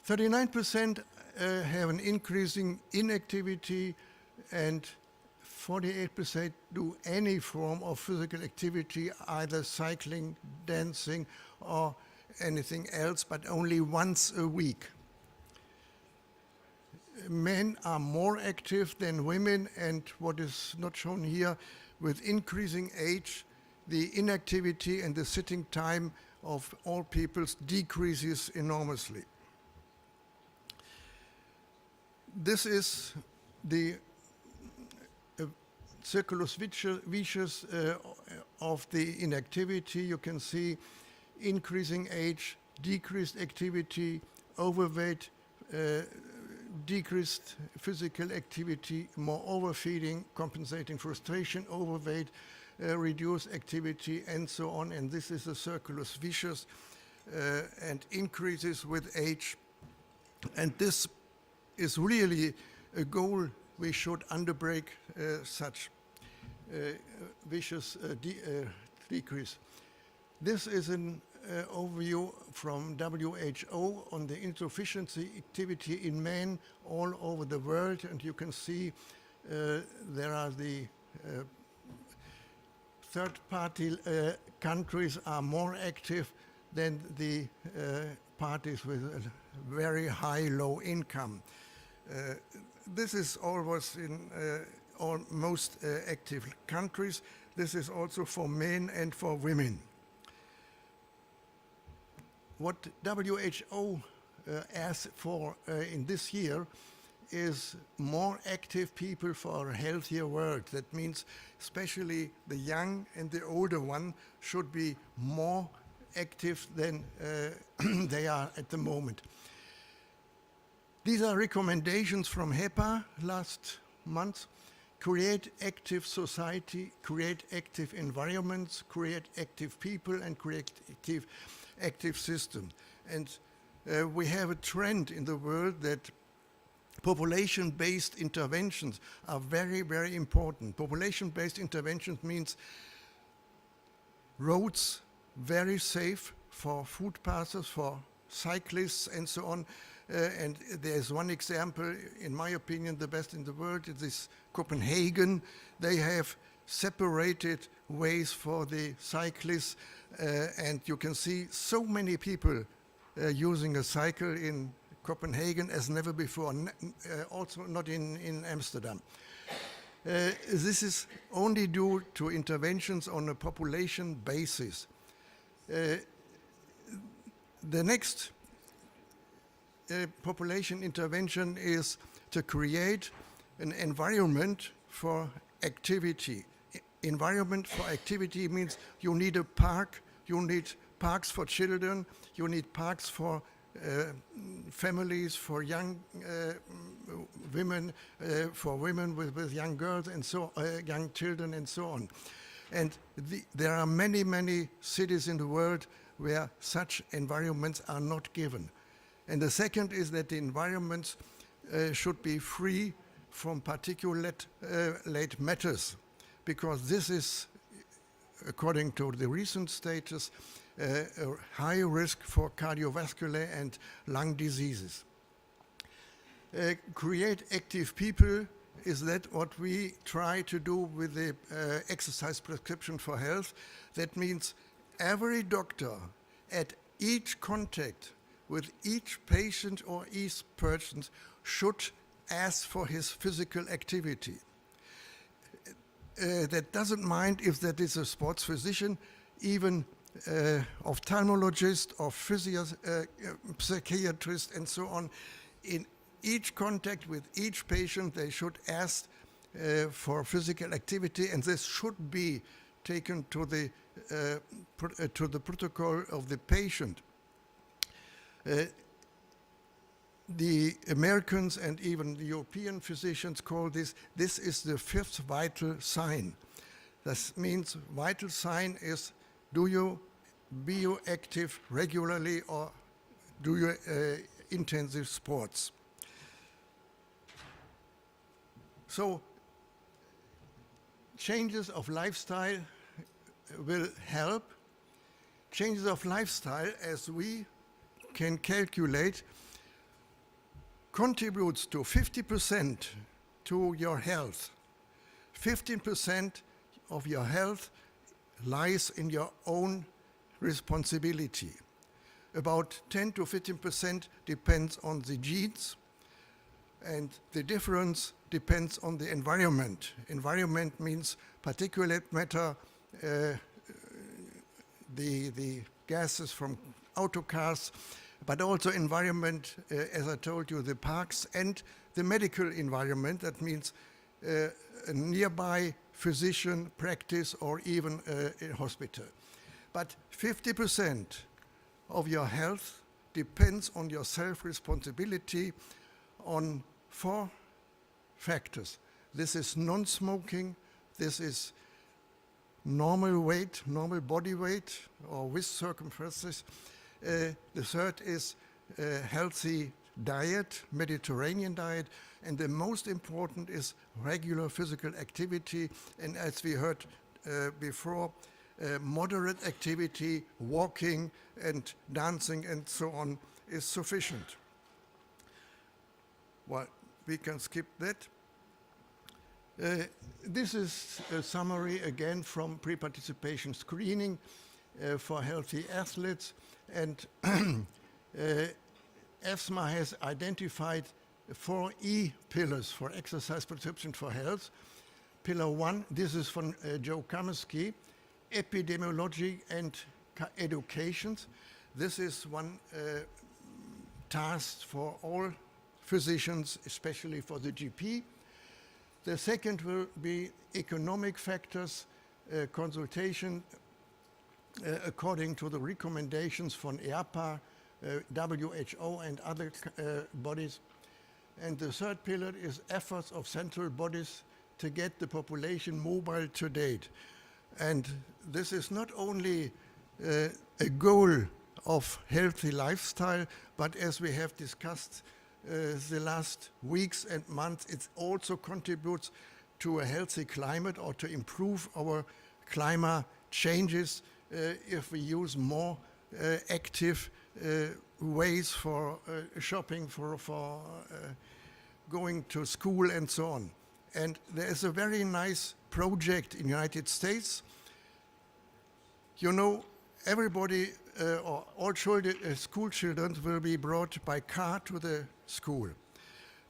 39% have an increasing inactivity, and 48% do any form of physical activity, either cycling, dancing, or anything else, but only once a week. Men are more active than women, and what is not shown here, with increasing age, the inactivity and the sitting time of all peoples decreases enormously. This is the circulus vicious of the inactivity. You can see increasing age, decreased activity, overweight, decreased physical activity, more overfeeding, compensating frustration, overweight, reduced activity, and so on. And this is a circulus vicious and increases with age. And this is really a goal. We should underbreak such vicious decrease. This is an overview from WHO on the insufficiency activity in men all over the world, and you can see there are the third-party countries are more active than the parties with a very high low income. This is always in most active countries. This is also for men and for women. What WHO asks for in this year is more active people for a healthier world. That means especially the young and the older one should be more active than they are at the moment. These are recommendations from HEPA last month. Create active society, create active environments, create active people, and create active system. And we have a trend in the world that population-based interventions are very, very important. Population-based interventions means roads very safe for foot passers, for cyclists, and so on. And there's one example, in my opinion, the best in the world. It is Copenhagen. They have separated ways for the cyclists, and you can see so many people using a cycle in Copenhagen as never before, also not in Amsterdam. This is only due to interventions on a population basis. The next population intervention is to create an environment for activity. Environment for activity means you need a park, you need parks for children, you need parks for families, for young women, for women with young girls and so young children and so on. And there are many, many cities in the world where such environments are not given. And the second is that the environments should be free from particulate matters, because this is, according to the recent status, a high risk for cardiovascular and lung diseases. Create active people, is that what we try to do with the exercise prescription for health? That means every doctor at each contact with each patient or each person should ask for his physical activity. That doesn't mind if that is a sports physician, even ophthalmologist or psychiatrist and so on. In each contact with each patient, they should ask for physical activity, and this should be taken to the protocol of the patient. The Americans and even the European physicians call this is the fifth vital sign. That means vital sign is, be you active regularly or do you intensive sports? So changes of lifestyle will help. Changes of lifestyle, as we can calculate, contributes to 50% to your health. 15% of your health lies in your own responsibility. About 10 to 15% depends on the genes, and the difference depends on the environment. Environment means particulate matter, the gases from auto cars, but also environment, as I told you, the parks and the medical environment. That means a nearby physician practice or even a hospital. But 50% of your health depends on your self-responsibility on 4 factors. This is non-smoking, this is normal weight, normal body weight, or with circumferences. The third is healthy diet, Mediterranean diet, and the most important is regular physical activity, and as we heard before, moderate activity, walking and dancing and so on is sufficient. Well, we can skip that. This is a summary again from pre-participation screening for healthy athletes, and EFSMA has identified 4 E pillars for exercise prescription for health. Pillar 1, this is from Joe Kaminski, epidemiology and education. This is one task for all physicians, especially for the GP. The second will be economic factors, consultation according to the recommendations from EAPA, WHO and other bodies. And the third pillar is efforts of central bodies to get the population mobile to date. And this is not only a goal of healthy lifestyle, but as we have discussed the last weeks and months, it also contributes to a healthy climate or to improve our climate changes if we use more active ways for shopping, for going to school and so on. And there is a very nice project in the United States. You know, everybody or all children, school children will be brought by car to the school.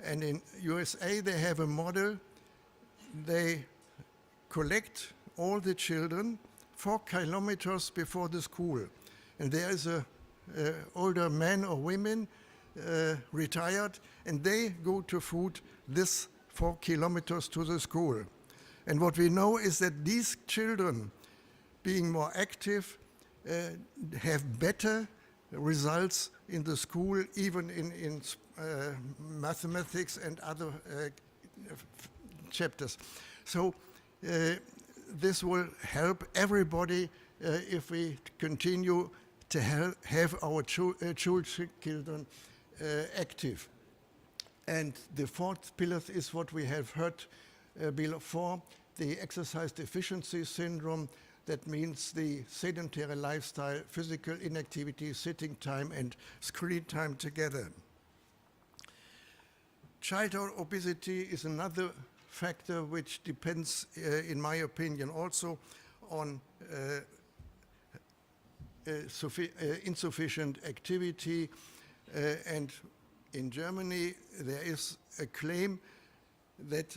And in USA, they have a model. They collect all the children 4 kilometers before the school. And there is a older man or women, retired, and they go to foot this 4 kilometers to the school. And what we know is that these children, being more active, have better results in the school, even in mathematics and other chapters. So this will help everybody if we continue to have our children active. And the 4th pillar is what we have heard before, the exercise deficiency syndrome. That means the sedentary lifestyle, physical inactivity, sitting time and screen time together. Childhood obesity is another factor which depends, in my opinion, also on insufficient activity. And in Germany, there is a claim that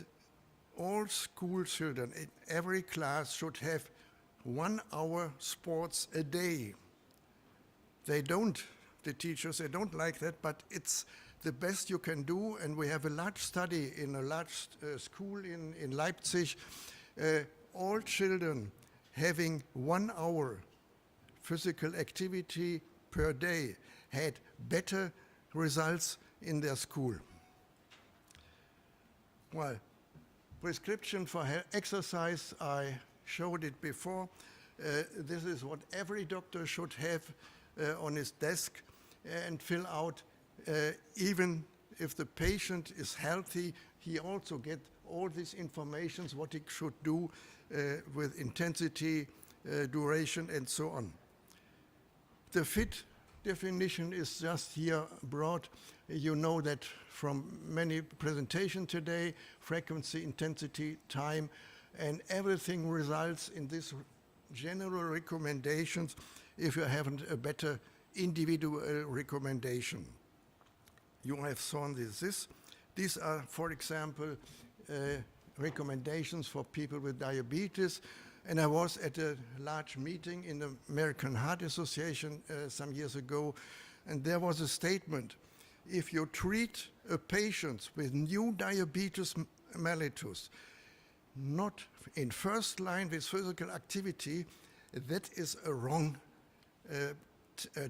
all school children in every class should have 1 hour sports a day. They don't, the teachers, they don't like that, but it's the best you can do. And we have a large study in a large school in Leipzig, all children having 1 hour physical activity per day had better results in their school. Well, prescription for exercise, I showed it before. This is what every doctor should have on his desk and fill out. Even if the patient is healthy, he also gets all these informations, what he should do with intensity, duration, and so on. The fit definition is just here brought. You know that from many presentations today, frequency, intensity, time, and everything results in these general recommendations if you haven't a better individual recommendation. You have seen this. These are, for example, recommendations for people with diabetes. And I was at a large meeting in the American Heart Association some years ago, and there was a statement: if you treat a patient with new diabetes mellitus, not in first line with physical activity, that is a wrong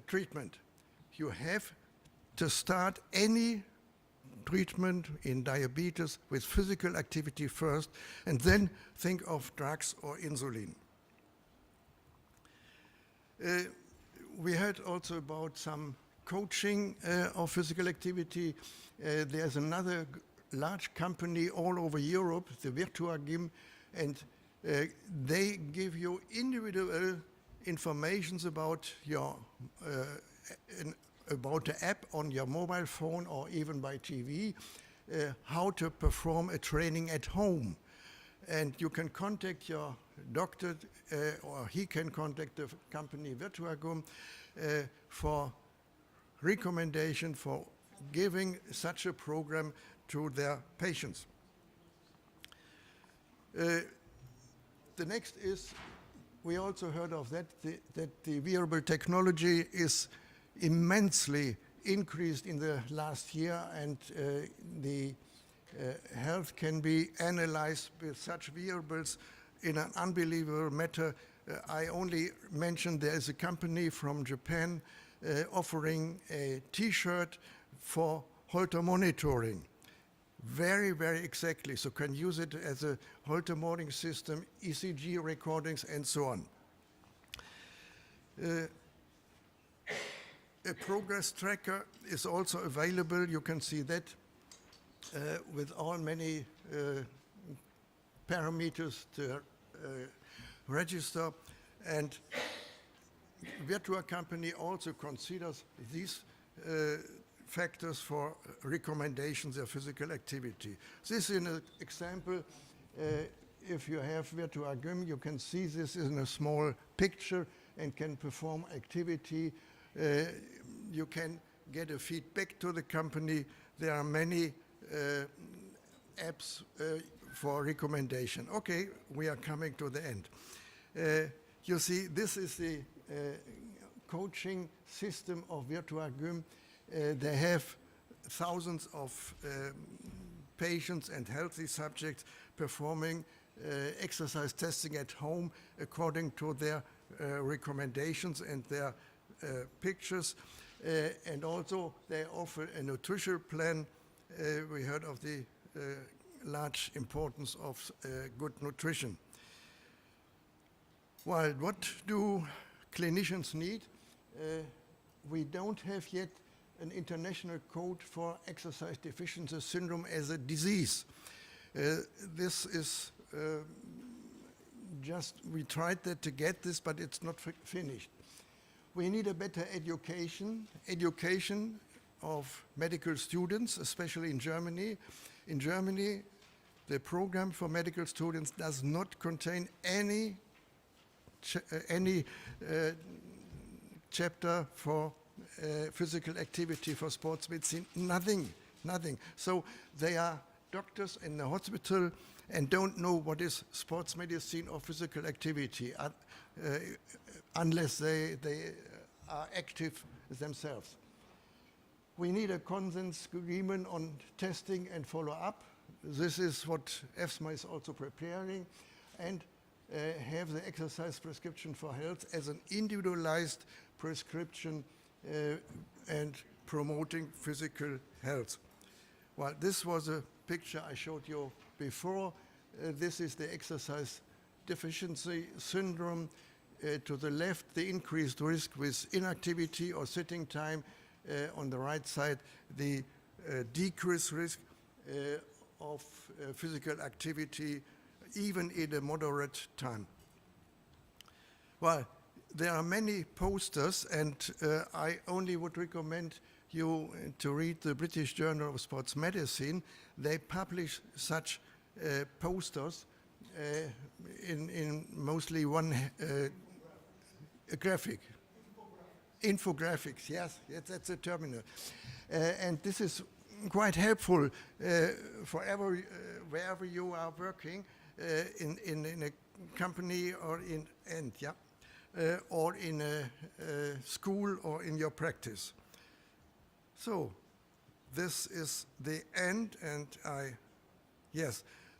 treatment. You have to start any treatment in diabetes with physical activity first, and then think of drugs or insulin. We heard also about some coaching of physical activity. There's another large company all over Europe, the Virtua Gym, and they give you individual informations about your about the app on your mobile phone or even by TV, how to perform a training at home. And you can contact your doctor, or he can contact the company Virtua Gym for recommendation for giving such a program to their patients. The next is, we also heard of that, that the wearable technology is immensely increased in the last year, and the health can be analyzed with such wearables in an unbelievable matter. I only mentioned there is a company from Japan offering a T-shirt for Holter monitoring. Very, very exactly. So can use it as a Holter monitoring system, ECG recordings, and so on. A progress tracker is also available. You can see that with all many parameters to register. And Virtua company also considers these factors for recommendations of physical activity. This is an example. If you have Virtua Gym, you can see this in a small picture and can perform activity. You can get a feedback to the company. There are many apps for recommendation. Okay, we are coming to the end. You see, this is the coaching system of Virtua Gym. They have thousands of patients and healthy subjects performing exercise testing at home according to their recommendations and their pictures. And also they offer a nutritional plan. We heard of the large importance of good nutrition. Well, what do clinicians need? We don't have yet an international code for exercise deficiency syndrome as a disease. This is just, we tried that to get this, but it's not finished. We need a better education of medical students, especially in Germany. In Germany, the program for medical students does not contain any chapter for physical activity for sports medicine, nothing. So they are doctors in the hospital and don't know what is sports medicine or physical activity unless they are active themselves. We need a consent agreement on testing and follow-up. This is what EFSMA is also preparing, and have the exercise prescription for health as an individualized prescription and promoting physical health. Well, this was a picture I showed you before. This is the exercise deficiency syndrome. To the left, the increased risk with inactivity or sitting time. On the right side, the decreased risk of physical activity, even in a moderate time. Well, there are many posters, and I only would recommend you to read the British Journal of Sports Medicine. They publish such posters in mostly one graphic. Infographics, yes, that's a terminal. And this is quite helpful for wherever you are working in a company or or in a school or in your practice. So this is the end, and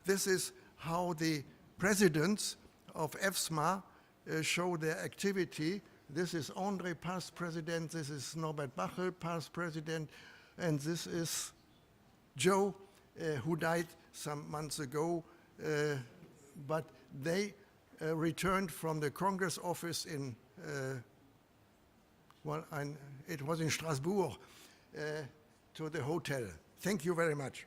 this is how the presidents of EFSMA show their activity. This is André, past president, this is Norbert Bachel, past president, and this is Joe, who died some months ago, but they returned from the Congress office in, it was in Strasbourg, to the hotel. Thank you very much.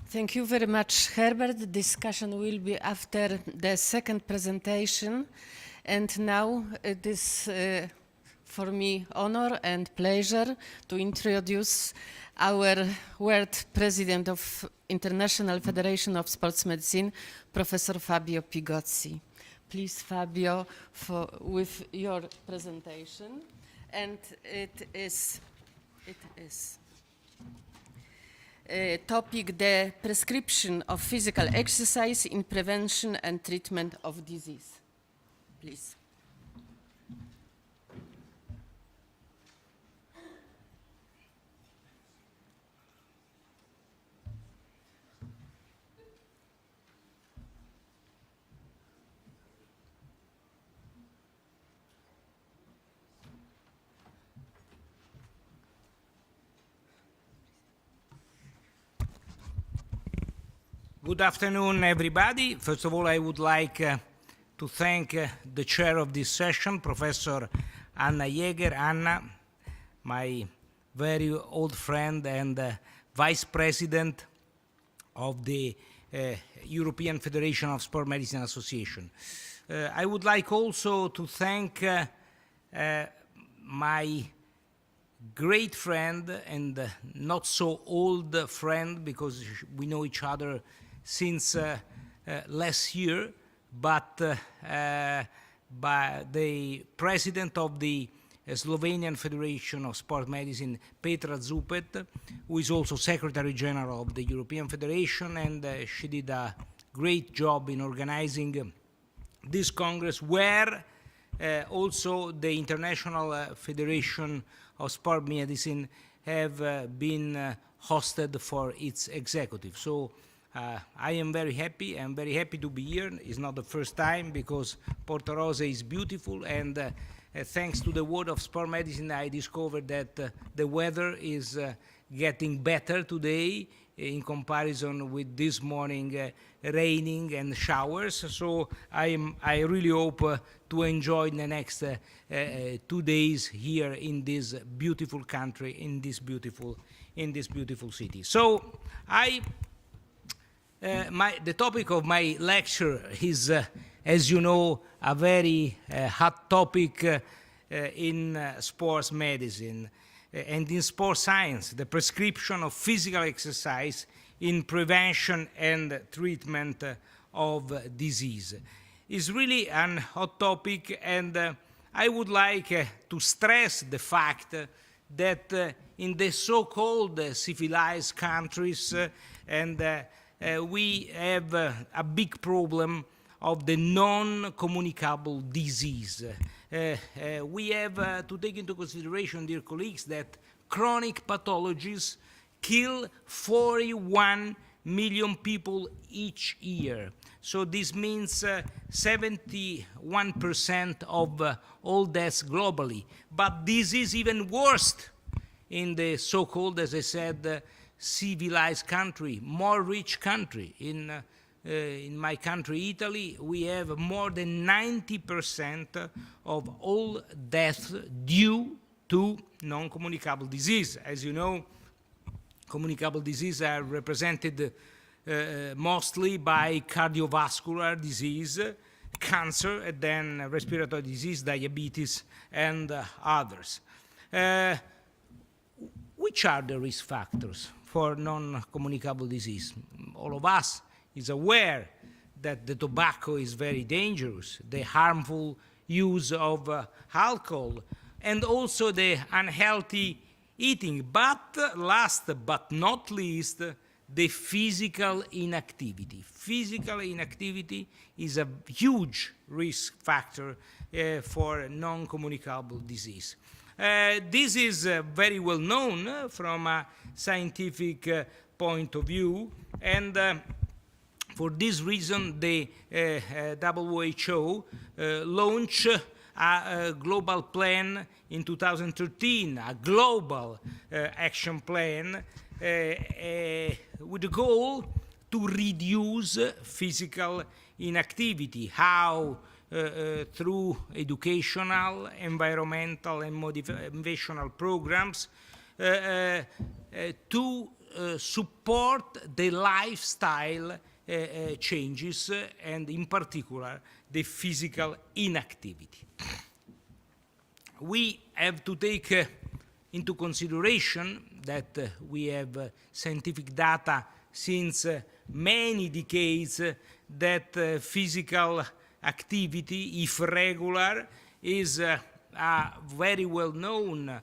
Thank you very much, Herbert. The discussion will be after the second presentation. And now it is for me honor and pleasure to introduce our world president of International Federation of Sports Medicine, Professor Fabio Pigozzi. Please, Fabio, with your presentation. And it is topic, the prescription of physical exercise in prevention and treatment of disease. Please. Good afternoon, everybody. First of all, I would like to thank the chair of this session, Professor Anna Jäger. Anna, my very old friend and vice president of the European Federation of Sport Medicine Association. I would like also to thank my great friend and not so old friend, because we know each other since last year, but by the president of the Slovenian Federation of Sport Medicine, Petra Zupet, who is also Secretary General of the European Federation, and she did a great job in organizing this Congress, where also the International Federation of Sport Medicine have been hosted for its executive. So I am very happy. I'm very happy to be here. It's not the first time, because Portorož is beautiful, and thanks to the world of sport medicine, I discovered that the weather is getting better today in comparison with this morning raining and showers. So I really hope to enjoy the next 2 days here in this beautiful country, in this beautiful city. So the topic of my lecture is, as you know, a very hot topic in sports medicine and in sports science, the prescription of physical exercise in prevention and treatment of disease. It's really an hot topic, and I would like to stress the fact that in the so-called civilized countries, we have a big problem of the non-communicable disease. We have to take into consideration, dear colleagues, that chronic pathologies kill 41 million people each year. So this means 71% of all deaths globally. But this is even worse in the so-called, as I said, civilized country, more rich country. In my country, Italy, we have more than 90% of all deaths due to non-communicable disease. As you know, communicable diseases are represented mostly by cardiovascular disease, cancer, and then respiratory disease, diabetes, and others. Which are the risk factors for non-communicable disease? All of us is aware that the tobacco is very dangerous, the harmful use of alcohol, and also the unhealthy eating. But last but not least, the physical inactivity. Physical inactivity is a huge risk factor for non-communicable disease. This is very well known from a scientific point of view, and for this reason the WHO launched a global plan in 2013, a global action plan with the goal to reduce physical inactivity. How? Through educational, environmental, and motivational programs to support the lifestyle changes, and in particular, the physical inactivity. We have to take into consideration that we have scientific data since many decades that physical activity, if regular, is a very well-known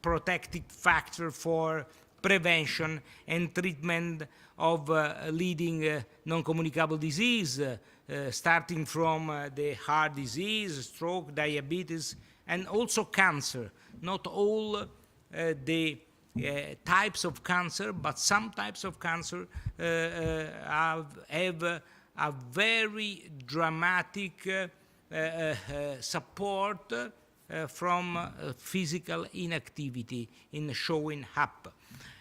protective factor for prevention and treatment of leading non-communicable disease, starting from the heart disease, stroke, diabetes, and also cancer. Not all the types of cancer, but some types of cancer have a very dramatic support from physical inactivity in showing up.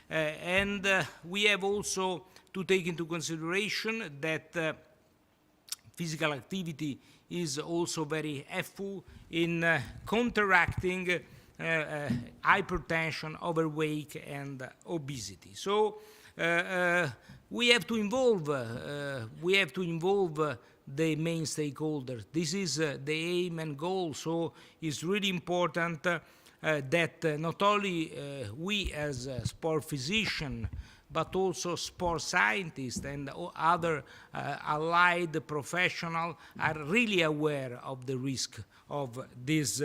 And we have also to take into consideration that physical activity is also very helpful in counteracting hypertension, overweight, and obesity. So we have to involve the main stakeholders. This is the aim and goal. So it's really important that not only we as a sport physician, but also sport scientists and other allied professionals are really aware of the risk of this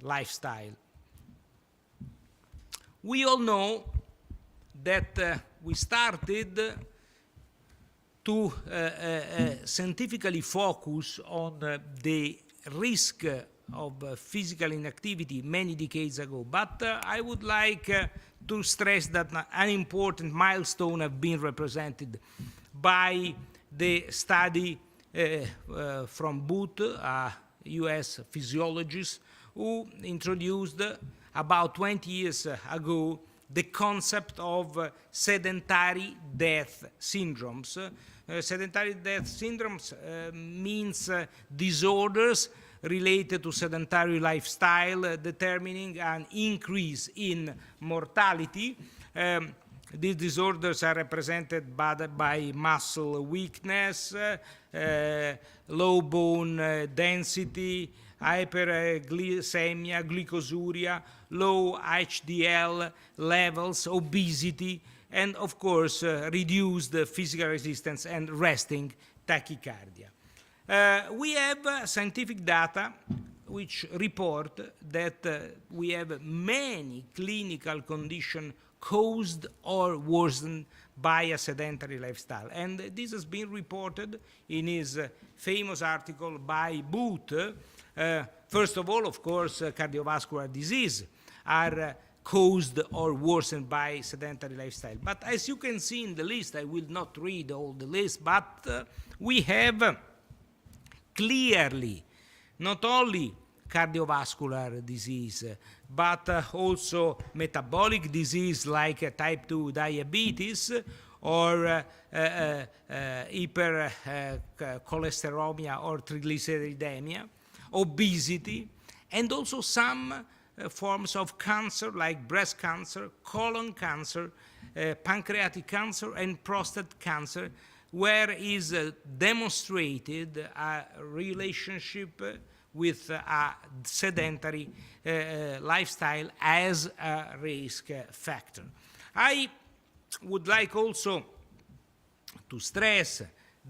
lifestyle. We all know that we started to scientifically focus on the risk of physical inactivity many decades ago. But I would like to stress that an important milestone have been represented by the study from Booth, a US physiologist, who introduced about 20 years ago the concept of sedentary death syndromes. Sedentary death syndromes means disorders related to sedentary lifestyle, determining an increase in mortality. These disorders are represented by muscle weakness, low bone density, hyperglycemia, glycosuria, low HDL levels, obesity, and of course reduced physical resistance and resting tachycardia. We have scientific data which report that we have many clinical conditions caused or worsened by a sedentary lifestyle. And this has been reported in his famous article by Booth. First of all, of course, cardiovascular disease are caused or worsened by sedentary lifestyle. But as you can see in the list, I will not read all the list, but we have clearly not only cardiovascular disease, but also metabolic disease like type 2 diabetes or hypercholesteremia or triglyceridemia, obesity, and also some forms of cancer like breast cancer, colon cancer, pancreatic cancer, and prostate cancer, where is demonstrated a relationship with a sedentary lifestyle as a risk factor. I would like also to stress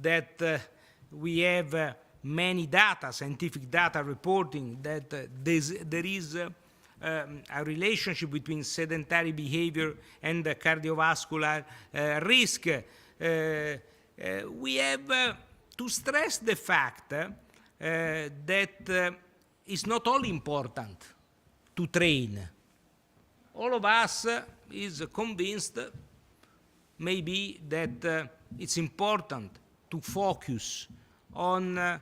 that we have many data, scientific data reporting that there is a relationship between sedentary behavior and cardiovascular risk. We have to stress the fact that it's not only important to train. All of us is convinced maybe that it's important to focus on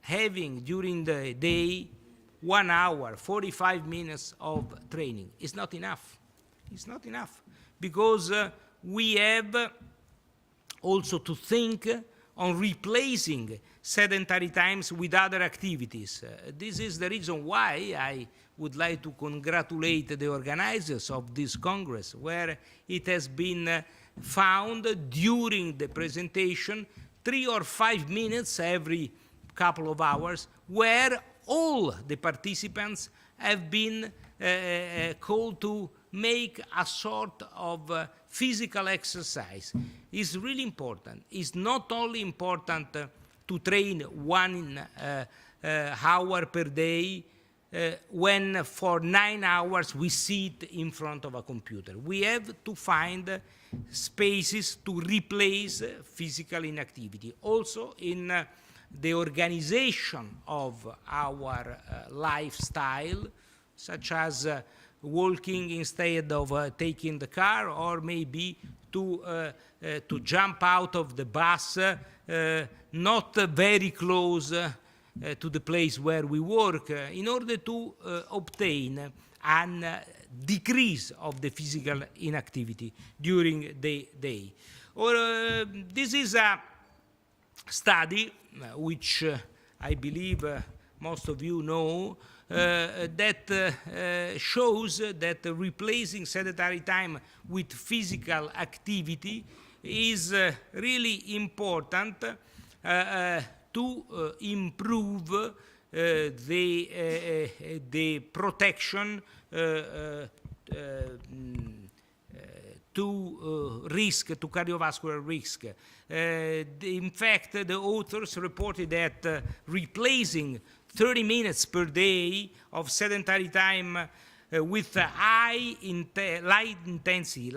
having during the day 1 hour, 45 minutes of training. It's not enough. It's not enough because we have also to think on replacing sedentary times with other activities. This is the reason why I would like to congratulate the organizers of this Congress, where it has been found during the presentation 3 or 5 minutes every couple of hours, where all the participants have been called to make a sort of physical exercise. It's really important. It's not only important to train 1 hour per day when for 9 hours we sit in front of a computer. We have to find spaces to replace physical inactivity. Also in the organization of our lifestyle, such as walking instead of taking the car, or maybe to jump out of the bus not very close to the place where we work in order to obtain a decrease of the physical inactivity during the day. This is a study which I believe most of you know, that shows that replacing sedentary time with physical activity is really important to improve the protection to risk, to cardiovascular risk. In fact, the authors reported that replacing 30 minutes per day of sedentary time with high intensity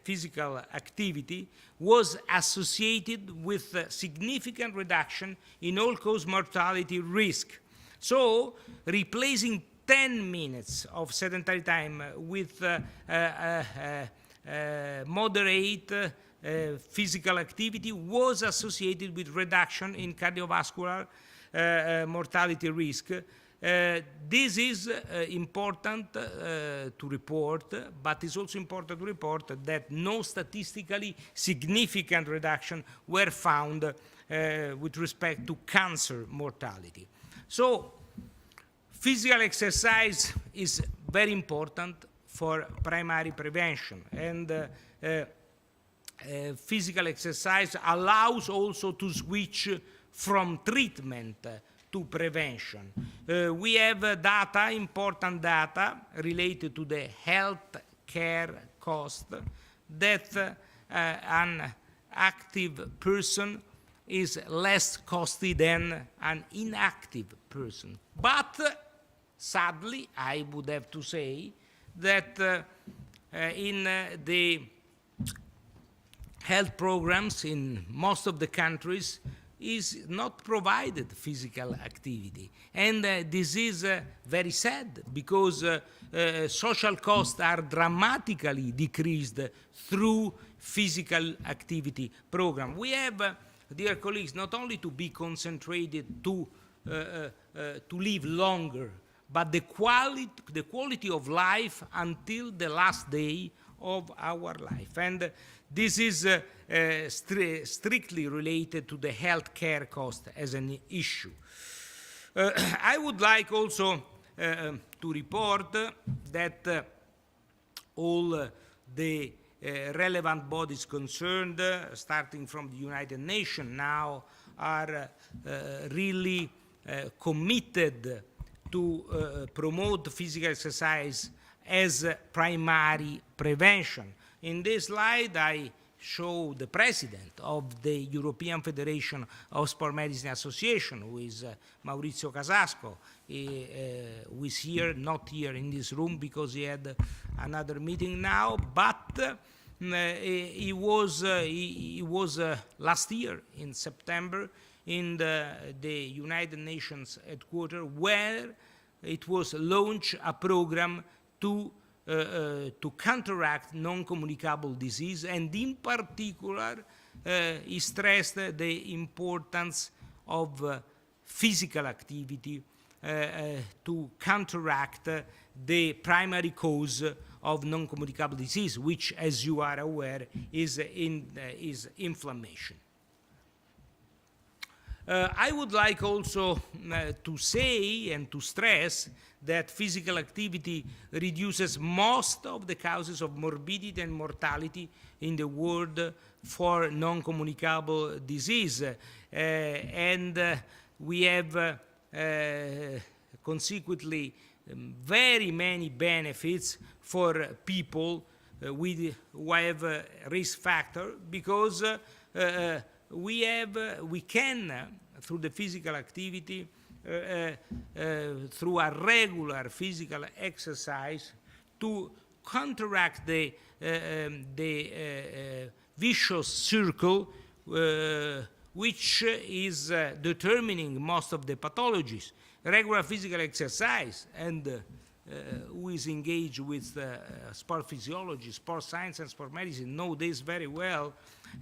physical activity was associated with significant reduction in all-cause mortality risk. So replacing 10 minutes of sedentary time with moderate physical activity was associated with reduction in cardiovascular mortality risk. This is important to report, but it's also important to report that no statistically significant reduction were found with respect to cancer mortality. So physical exercise is very important for primary prevention, and physical exercise allows also to switch from treatment to prevention. We have data, important data, related to the health care cost, that an active person is less costly than an inactive person. But sadly, I would have to say that in the health programs in most of the countries, is not provided physical activity. And this is very sad, because social costs are dramatically decreased through physical activity program. We have, dear colleagues, not only to be concentrated to live longer, but the quality of life until the last day of our life. And this is strictly related to the healthcare cost as an issue. I would like also to report that all the relevant bodies concerned, starting from the United Nations, now are really committed to promote physical exercise as primary prevention. In this slide, I show the president of the European Federation of Sport Medicine Association, who is Maurizio Casasco, who is here, not here in this room because he had another meeting now, but he was last year in September in the United Nations headquarters, where it was launched a program to counteract non-communicable disease, and in particular, he stressed the importance of physical activity to counteract the primary cause of non-communicable disease, which, as you are aware, is inflammation. I would like also to say and to stress that physical activity reduces most of the causes of morbidity and mortality in the world for non-communicable disease. And we have consequently very many benefits for people who have a risk factor, because we can, through the physical activity, through a regular physical exercise, to counteract the vicious circle which is determining most of the pathologies. Regular physical exercise, and who is engaged with sport physiology, sport science, and sport medicine know this very well,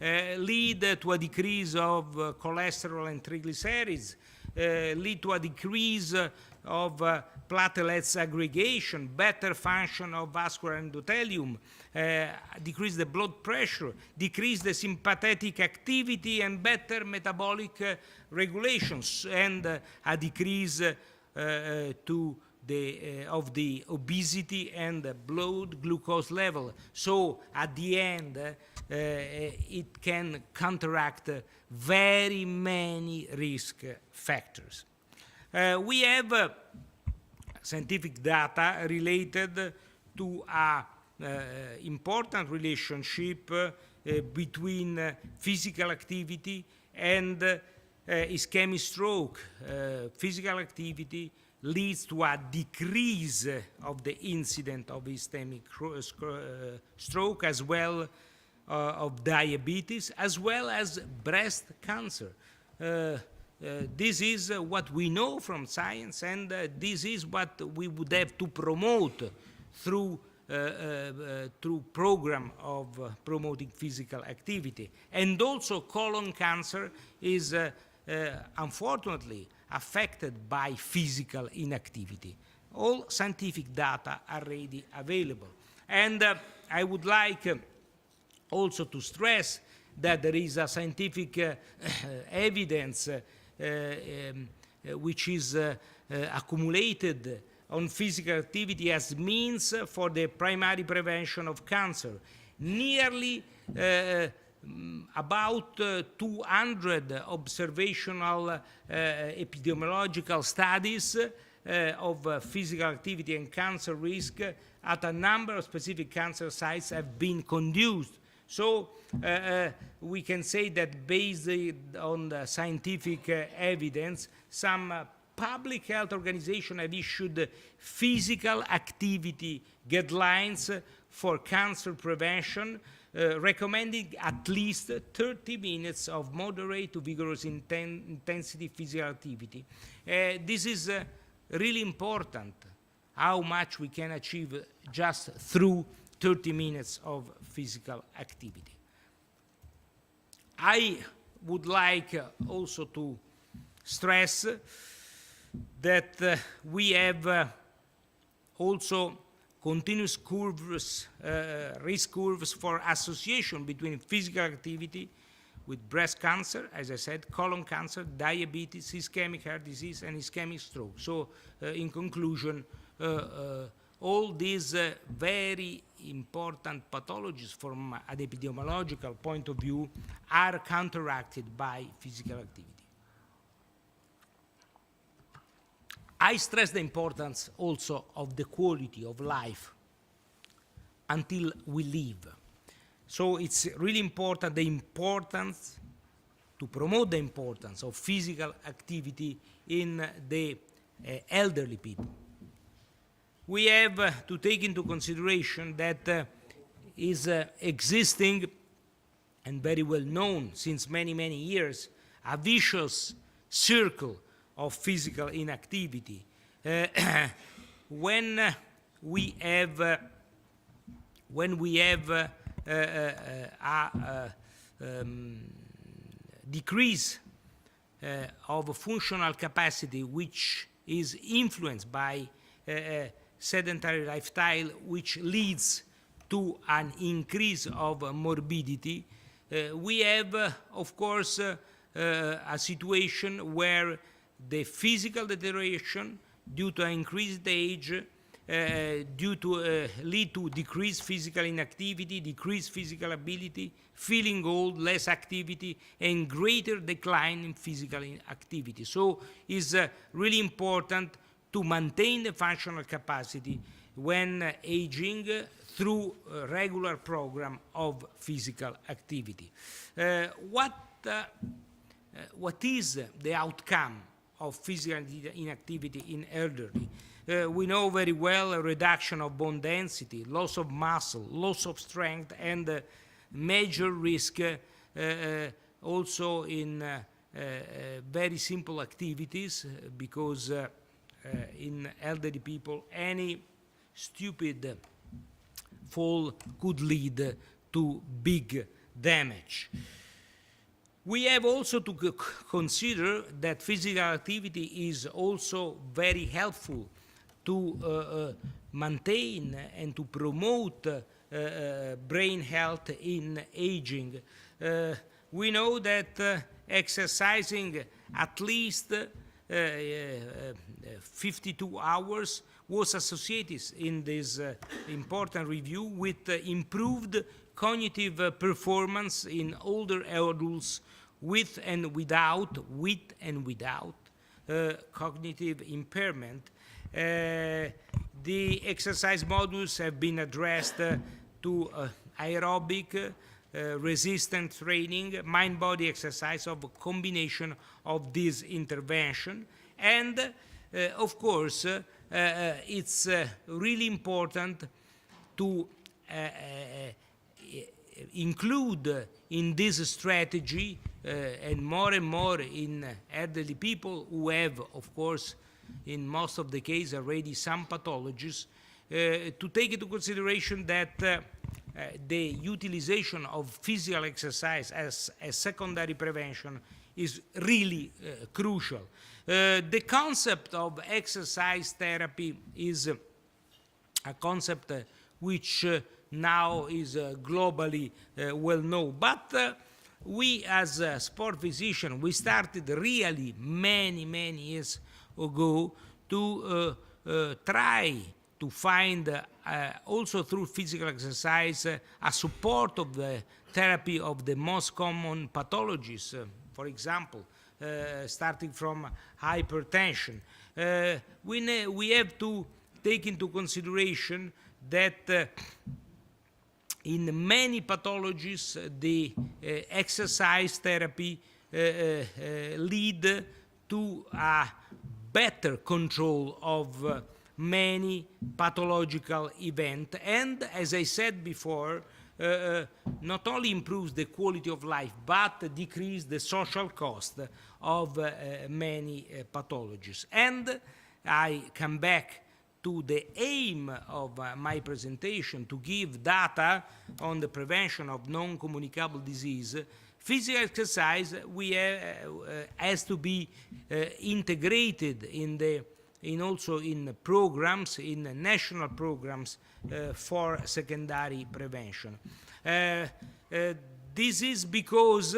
lead to a decrease of cholesterol and triglycerides, lead to a decrease of platelets aggregation, better function of vascular endothelium, decrease the blood pressure, decrease the sympathetic activity, and better metabolic regulations, and a decrease of the obesity and the blood glucose level. So at the end, it can counteract very many risk factors. We have scientific data related to an important relationship between physical activity and ischemic stroke. Physical activity leads to a decrease of the incidence of ischemic stroke, as well of diabetes, as well as breast cancer. This is what we know from science, and this is what we would have to promote through program of promoting physical activity. And also colon cancer is unfortunately affected by physical inactivity. All scientific data are already available. And I would like also to stress that there is a scientific evidence which is accumulated on physical activity as means for the primary prevention of cancer. Nearly about 200 observational epidemiological studies of physical activity and cancer risk at a number of specific cancer sites have been conducted. So we can say that based on the scientific evidence, some public health organizations have issued physical activity guidelines for cancer prevention, recommending at least 30 minutes of moderate to vigorous intensity physical activity. This is really important, how much we can achieve just through 30 minutes of physical activity. I would like also to stress that we have also continuous curves, risk curves for association between physical activity with breast cancer, as I said, colon cancer, diabetes, ischemic heart disease, and ischemic stroke. So, in conclusion, all these very important pathologies from an epidemiological point of view are counteracted by physical activity. I stress the importance also of the quality of life until we live. So it's really important, the importance, to promote the importance of physical activity in the elderly people. We have to take into consideration that is existing and very well known since many, many years, a vicious circle of physical inactivity. When we have a decrease of functional capacity, which is influenced by sedentary lifestyle, which leads to an increase of morbidity, we have, of course, a situation where the physical deterioration due to increased age, lead to decreased physical inactivity, decreased physical ability, feeling old, less activity, and greater decline in physical activity. So it's really important to maintain the functional capacity when aging through a regular program of physical activity. What is the outcome of physical inactivity in elderly? We know very well a reduction of bone density, loss of muscle, loss of strength, and major risk also in very simple activities, because in elderly people any stupid fall could lead to big damage. We have also to consider that physical activity is also very helpful to maintain and to promote brain health in aging. We know that exercising at least 52 hours was associated in this important review with improved cognitive performance in older adults with and without cognitive impairment. The exercise modules have been addressed to aerobic, resistant training, mind-body exercise, of a combination of this intervention. And of course, it's really important to include in this strategy and more in elderly people who have, of course, in most of the cases already some pathologies, to take into consideration that the utilization of physical exercise as a secondary prevention is really crucial. The concept of exercise therapy is a concept which now is globally well known. But we as a sport physician, we started really many years ago to try to find also through physical exercise a support of the therapy of the most common pathologies, for example, starting from hypertension. We have to take into consideration that in many pathologies the exercise therapy lead to a better control of many pathological events. And as I said before, not only improves the quality of life, but decrease the social cost of many pathologies. And I come back to the aim of my presentation, to give data on the prevention of non-communicable disease. Physical exercise has to be integrated also in programs, in national programs for secondary prevention. This is because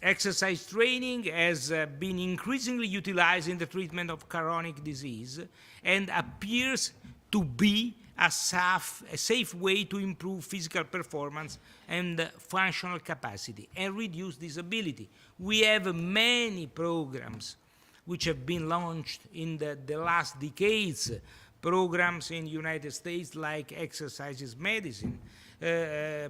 exercise training has been increasingly utilized in the treatment of chronic disease and appears to be a safe way to improve physical performance and functional capacity and reduce disability. We have many programs which have been launched in the last decades, programs in the United States like Exercise is Medicine,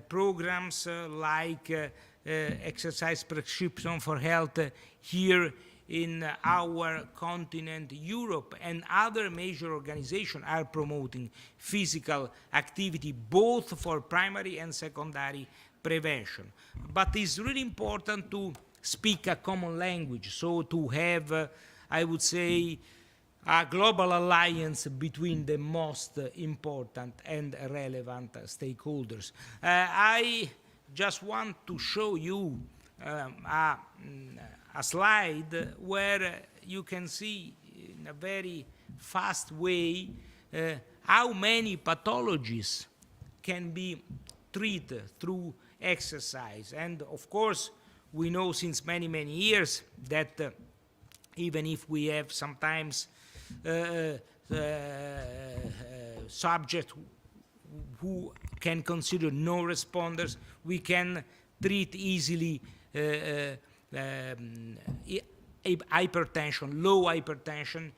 programs like exercise prescription for health here in our continent, Europe, and other major organizations are promoting physical activity both for primary and secondary prevention. But it's really important to speak a common language, so to have, I would say, a global alliance between the most important and relevant stakeholders. I just want to show you a slide where you can see in a very fast way how many pathologies can be treated through exercise. And of course, we know since many, many years that even if we have sometimes subjects who can consider no responders, we can treat easily hypertension, low hypertension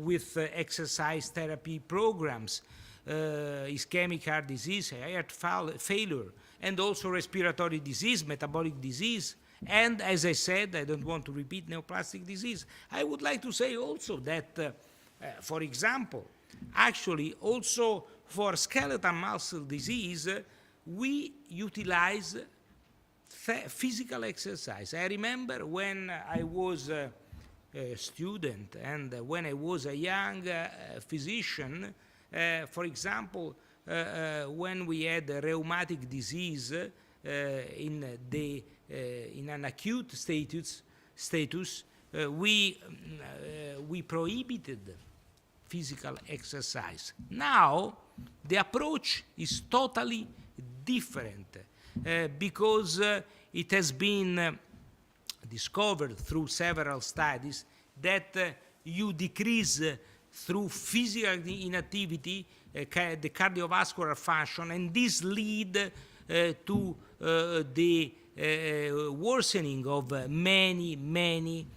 with exercise therapy programs, ischemic heart disease, heart failure, and also respiratory disease, metabolic disease, and as I said, I don't want to repeat neoplastic disease. I would like to say also that, for example, actually also for skeletal muscle disease, we utilize physical exercise. I remember when I was a student and when I was a young physician, for example, when we had a rheumatic disease in an acute status, we prohibited physical exercise. Now, the approach is totally different because it has been discovered through several studies that you decrease through physical inactivity the cardiovascular function, and this lead to the worsening of many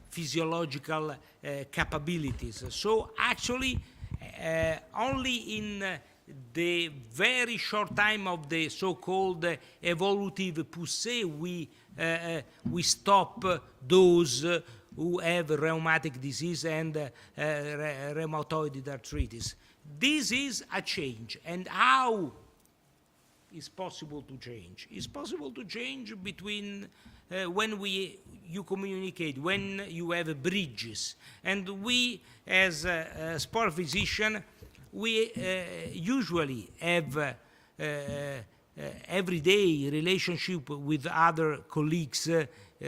physiological capabilities. So actually, only in the very short time of the so-called evolutive poussée, we stop those who have rheumatic disease and rheumatoid arthritis. This is a change. And how is possible to change? It's possible to change between when you communicate, when you have bridges. And we, as a sport physician, we usually have everyday relationship with other colleagues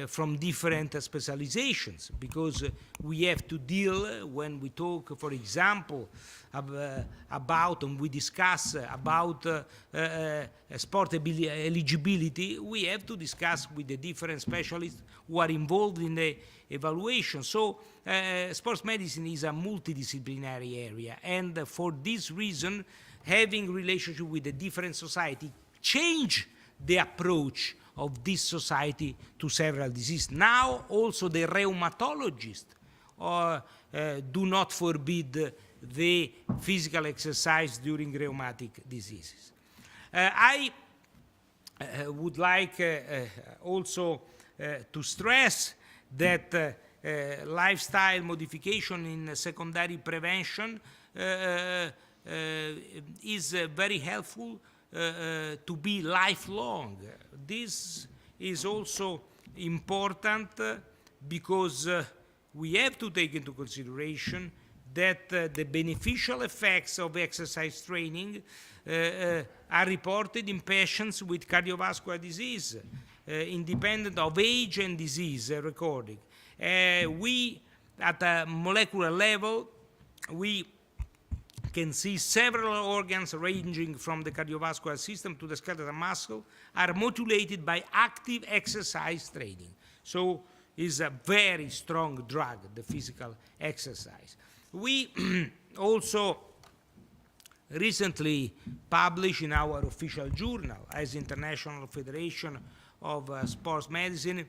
from different specializations, because we have to deal, when we talk, for example, about and we discuss about sport eligibility, we have to discuss with the different specialists who are involved in the evaluation. So sports medicine is a multidisciplinary area, and for this reason, having relationship with the different society change the approach of this society to several diseases. Now also the rheumatologists do not forbid the physical exercise during rheumatic diseases. I would like also to stress that lifestyle modification in secondary prevention is very helpful to be lifelong. This is also important because we have to take into consideration that the beneficial effects of exercise training are reported in patients with cardiovascular disease, independent of age and disease recording. We, at a molecular level, we can see several organs ranging from the cardiovascular system to the skeletal muscle are modulated by active exercise training. So it's a very strong drug, the physical exercise. We also recently published in our official journal as International Federation of Sports Medicine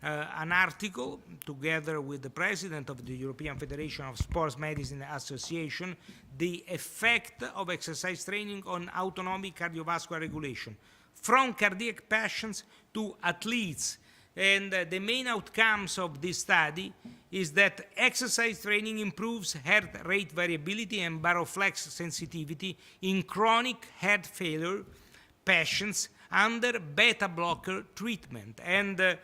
an article together with the president of the European Federation of Sports Medicine Association, the effect of exercise training on autonomic cardiovascular regulation from cardiac patients to athletes. And the main outcomes of this study is that exercise training improves heart rate variability and baroflex sensitivity in chronic heart failure patients under beta blocker treatment. And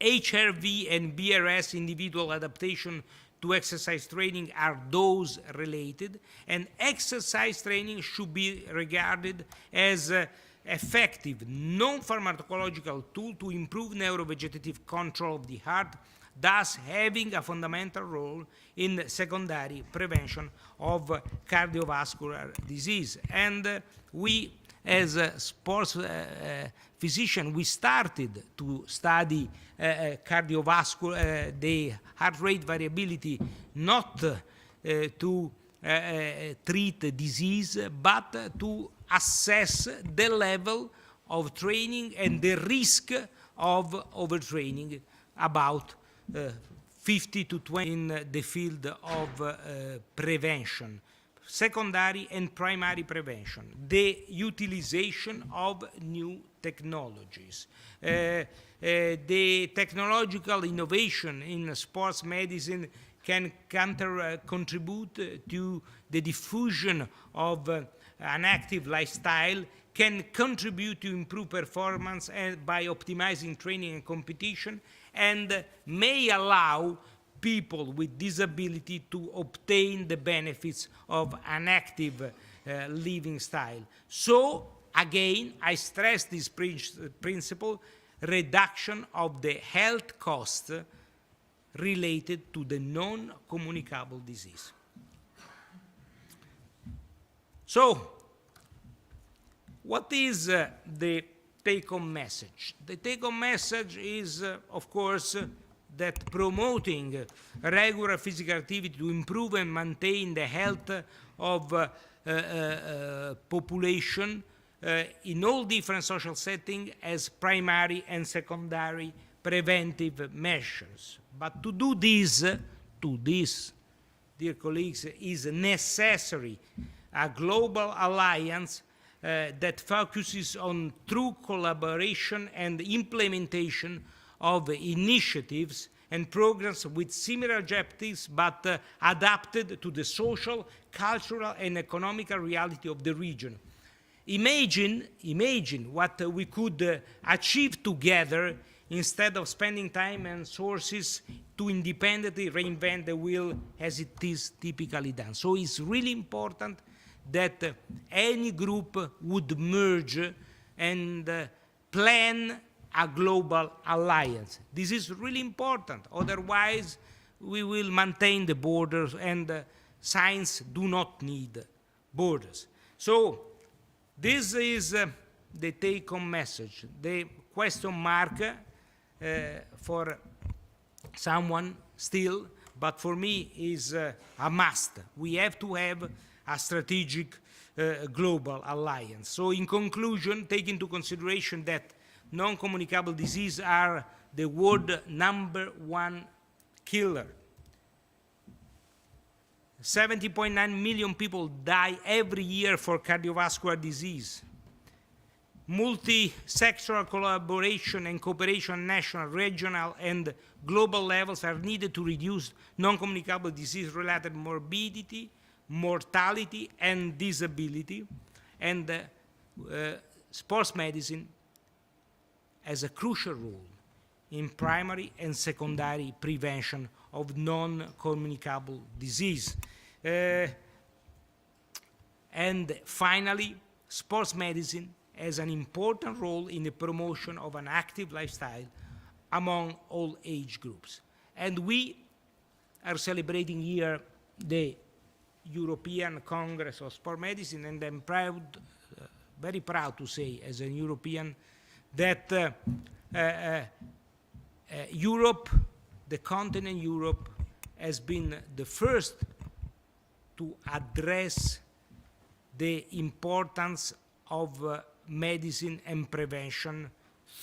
HRV and BRS individual adaptation to exercise training are dose related, and exercise training should be regarded as effective non-pharmacological tool to improve neurovegetative control of the heart, thus having a fundamental role in secondary prevention of cardiovascular disease. And we, as a sports physician, we started to study cardiovascular, the heart rate variability, not to treat disease, but to assess the level of training and the risk of overtraining, about 50 to 20 in the field of prevention, secondary and primary prevention, the utilization of new technologies, the technological innovation in sports medicine can contribute to the diffusion of an active lifestyle, can contribute to improve performance and by optimizing training and competition, and may allow people with disability to obtain the benefits of an active living style. So, again, I stress this principle, reduction of the health costs related to the non-communicable disease. So, what is the take-home message? The take-home message is, of course, that promoting regular physical activity to improve and maintain the health of population in all different social settings as primary and secondary preventive measures. But to do this, dear colleagues, is necessary a global alliance that focuses on true collaboration and implementation of initiatives and programs with similar objectives but adapted to the social, cultural, and economical reality of the region. Imagine what we could achieve together instead of spending time and sources to independently reinvent the wheel as it is typically done. So it's really important that any group would merge and plan a global alliance. This is really important. Otherwise, we will maintain the borders, and science do not need borders. So this is the take-home message. The question mark for someone still, but for me is a must. We have to have a strategic global alliance. So in conclusion, take into consideration that non-communicable diseases are the world #1 killer. 70.9 million people die every year for cardiovascular disease. Multi-sectoral collaboration and cooperation at national, regional, and global levels are needed to reduce non-communicable disease-related morbidity, mortality, and disability. And sports medicine has a crucial role in primary and secondary prevention of non-communicable disease. And finally, sports medicine has an important role in the promotion of an active lifestyle among all age groups. And we are celebrating here the European Congress of Sport Medicine, and I'm proud, very proud to say, as a European, that Europe, the continent Europe, has been the first to address the importance of medicine and prevention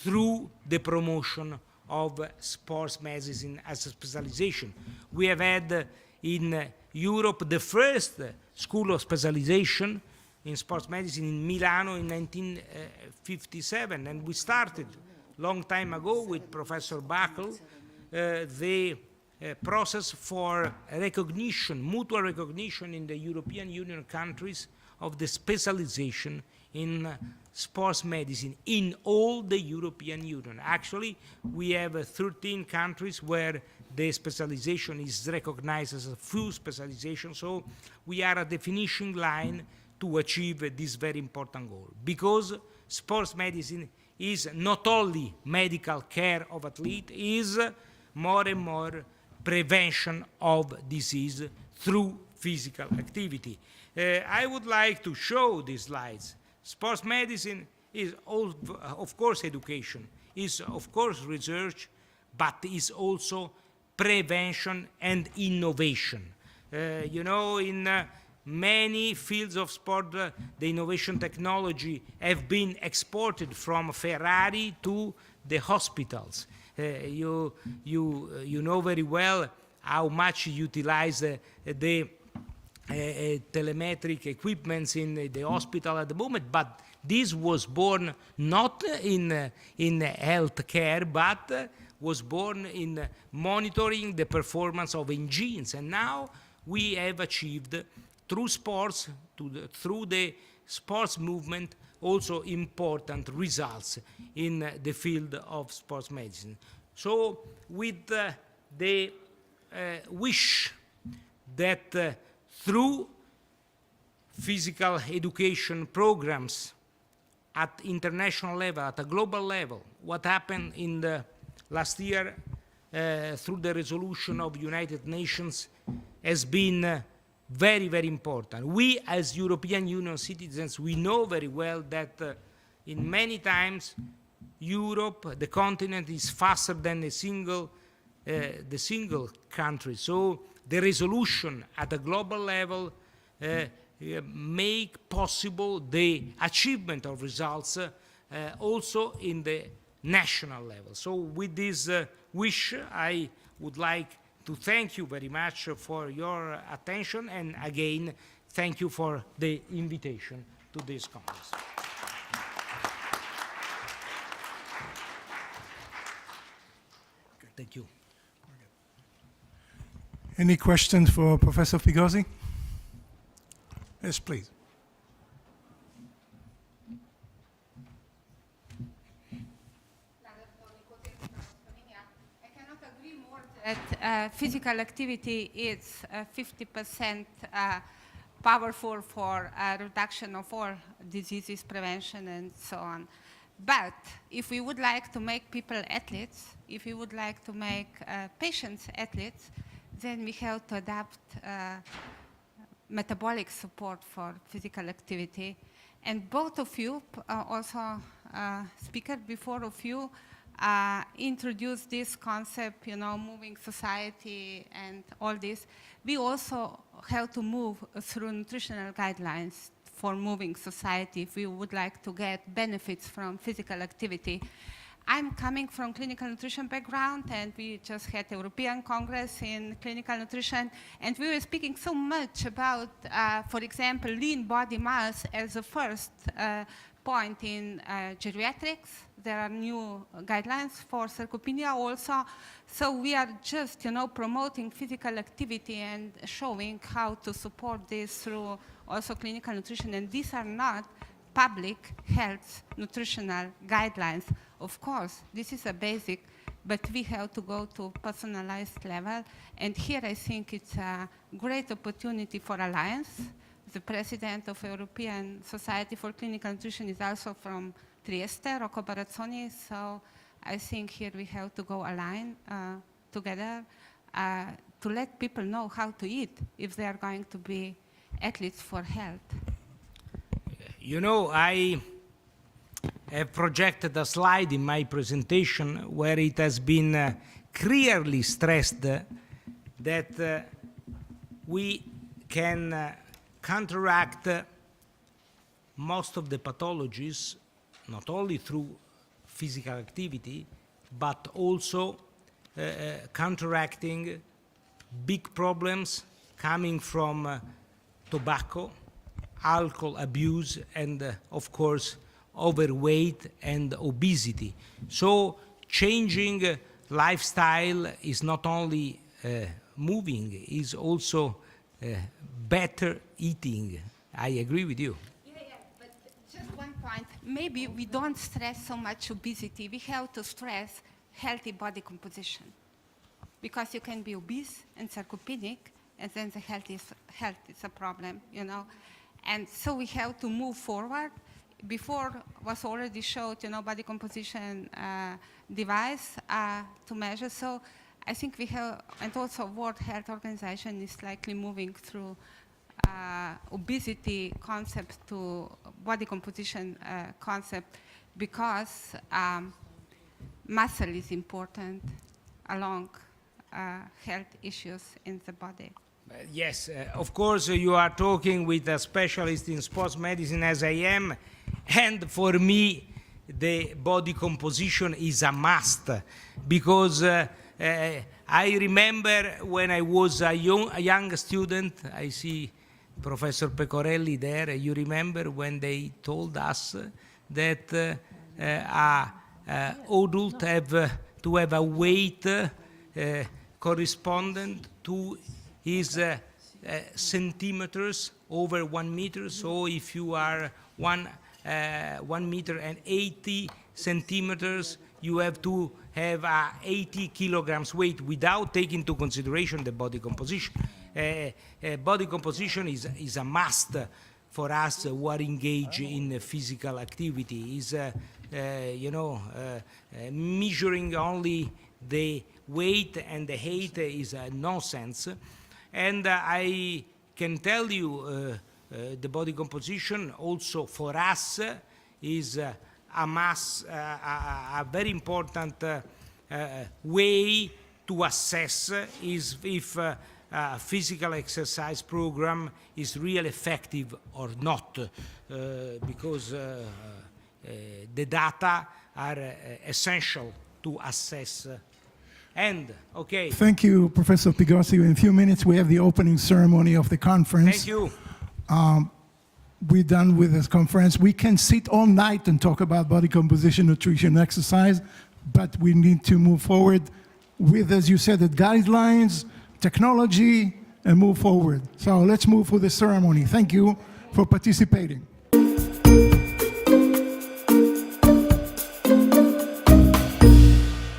through the promotion of sports medicine as a specialization. We have had in Europe the first school of specialization in sports medicine in Milano in 1957, and we started long time ago with Professor Backel the process for recognition, mutual recognition in the European Union countries of the specialization in sports medicine in all the European Union. Actually, we have 13 countries where the specialization is recognized as a full specialization, so we are at the finishing line to achieve this very important goal. Because sports medicine is not only medical care of athletes, is more and more prevention of disease through physical activity. I would like to show these slides. Sports medicine is, of course, education, is, of course, research, but is also prevention and innovation. You know, in many fields of sport, the innovation technology have been exported from Ferrari to the hospitals. You know very well how much you utilize the telemetric equipments in the hospital at the moment, but this was born not in healthcare, but was born in monitoring the performance of engines. And now we have achieved, through sports, through the sports movement, also important results in the field of sports medicine. So with the wish that through physical education programs at international level, at a global level, what happened in the last year through the resolution of United Nations has been very, very important. We, as European Union citizens, we know very well that in many times Europe, the continent, is faster than the single country. So the resolution at a global level make possible the achievement of results also in the national level. So with this wish, I would like to thank you very much for your attention, and again, thank you for the invitation to this conference. Thank you. Any questions for Professor Figosi? Yes, please. I cannot agree more that physical activity is 50% powerful for reduction of all diseases, prevention, and so on. But if we would like to make people athletes, if we would like to make patients athletes, then we have to adapt metabolic support for physical activity. And both of you, also speaker before of you, introduced this concept, you know, moving society and all this. We also have to move through nutritional guidelines for moving society if we would like to get benefits from physical activity. I'm coming from clinical nutrition background, and we just had European Congress in clinical nutrition, and we were speaking so much about, for example, lean body mass as a first point in geriatrics. There are new guidelines for sarcopenia also. So we are just, you know, promoting physical activity and showing how to support this through also clinical nutrition. And these are not public health nutritional guidelines. Of course, this is a basic, but we have to go to personalized level. And here I think it's a great opportunity for Alliance. The president of European Society for Clinical Nutrition is also from Trieste, Rocco Barazzoni. So I think here we have to go align together to let people know how to eat if they are going to be athletes for health. You know, I have projected a slide in my presentation where it has been clearly stressed that we can counteract most of the pathologies, not only through physical activity, but also counteracting big problems coming from tobacco, alcohol abuse, and of course, overweight and obesity. So changing lifestyle is not only moving, is also better eating. I agree with you. Yeah, but just one point. Maybe we don't stress so much obesity. We have to stress healthy body composition. Because you can be obese and sarcopenic, and then the health is a problem, you know. And so we have to move forward. Before was already showed, you know, body composition device to measure. So I think we have, and also World Health Organization is likely moving through obesity concept to body composition concept, because muscle is important along health issues in the body. Yes, of course, you are talking with a specialist in sports medicine as I am, and for me, the body composition is a must, because I remember when I was a young student, I see Professor Pecorelli there, you remember when they told us that adult have to have a weight correspondent to his centimeters over 1 meter. So if you are 1 meter and 80 centimeters, you have to have 80 kilograms weight without taking into consideration the body composition. Body composition is a must for us who are engaged in physical activity. Is measuring only the weight and the height is nonsense. And I can tell you the body composition also for us is a very important way to assess is if a physical exercise program is really effective or not, because the data are essential to assess. Okay. Thank you, Professor Pigossi. In a few minutes, we have the opening ceremony of the conference. Thank you. We're done with this conference. We can sit all night and talk about body composition, nutrition, exercise, but we need to move forward with, as you said, the guidelines, technology, and move forward. So let's move for the ceremony. Thank you for participating.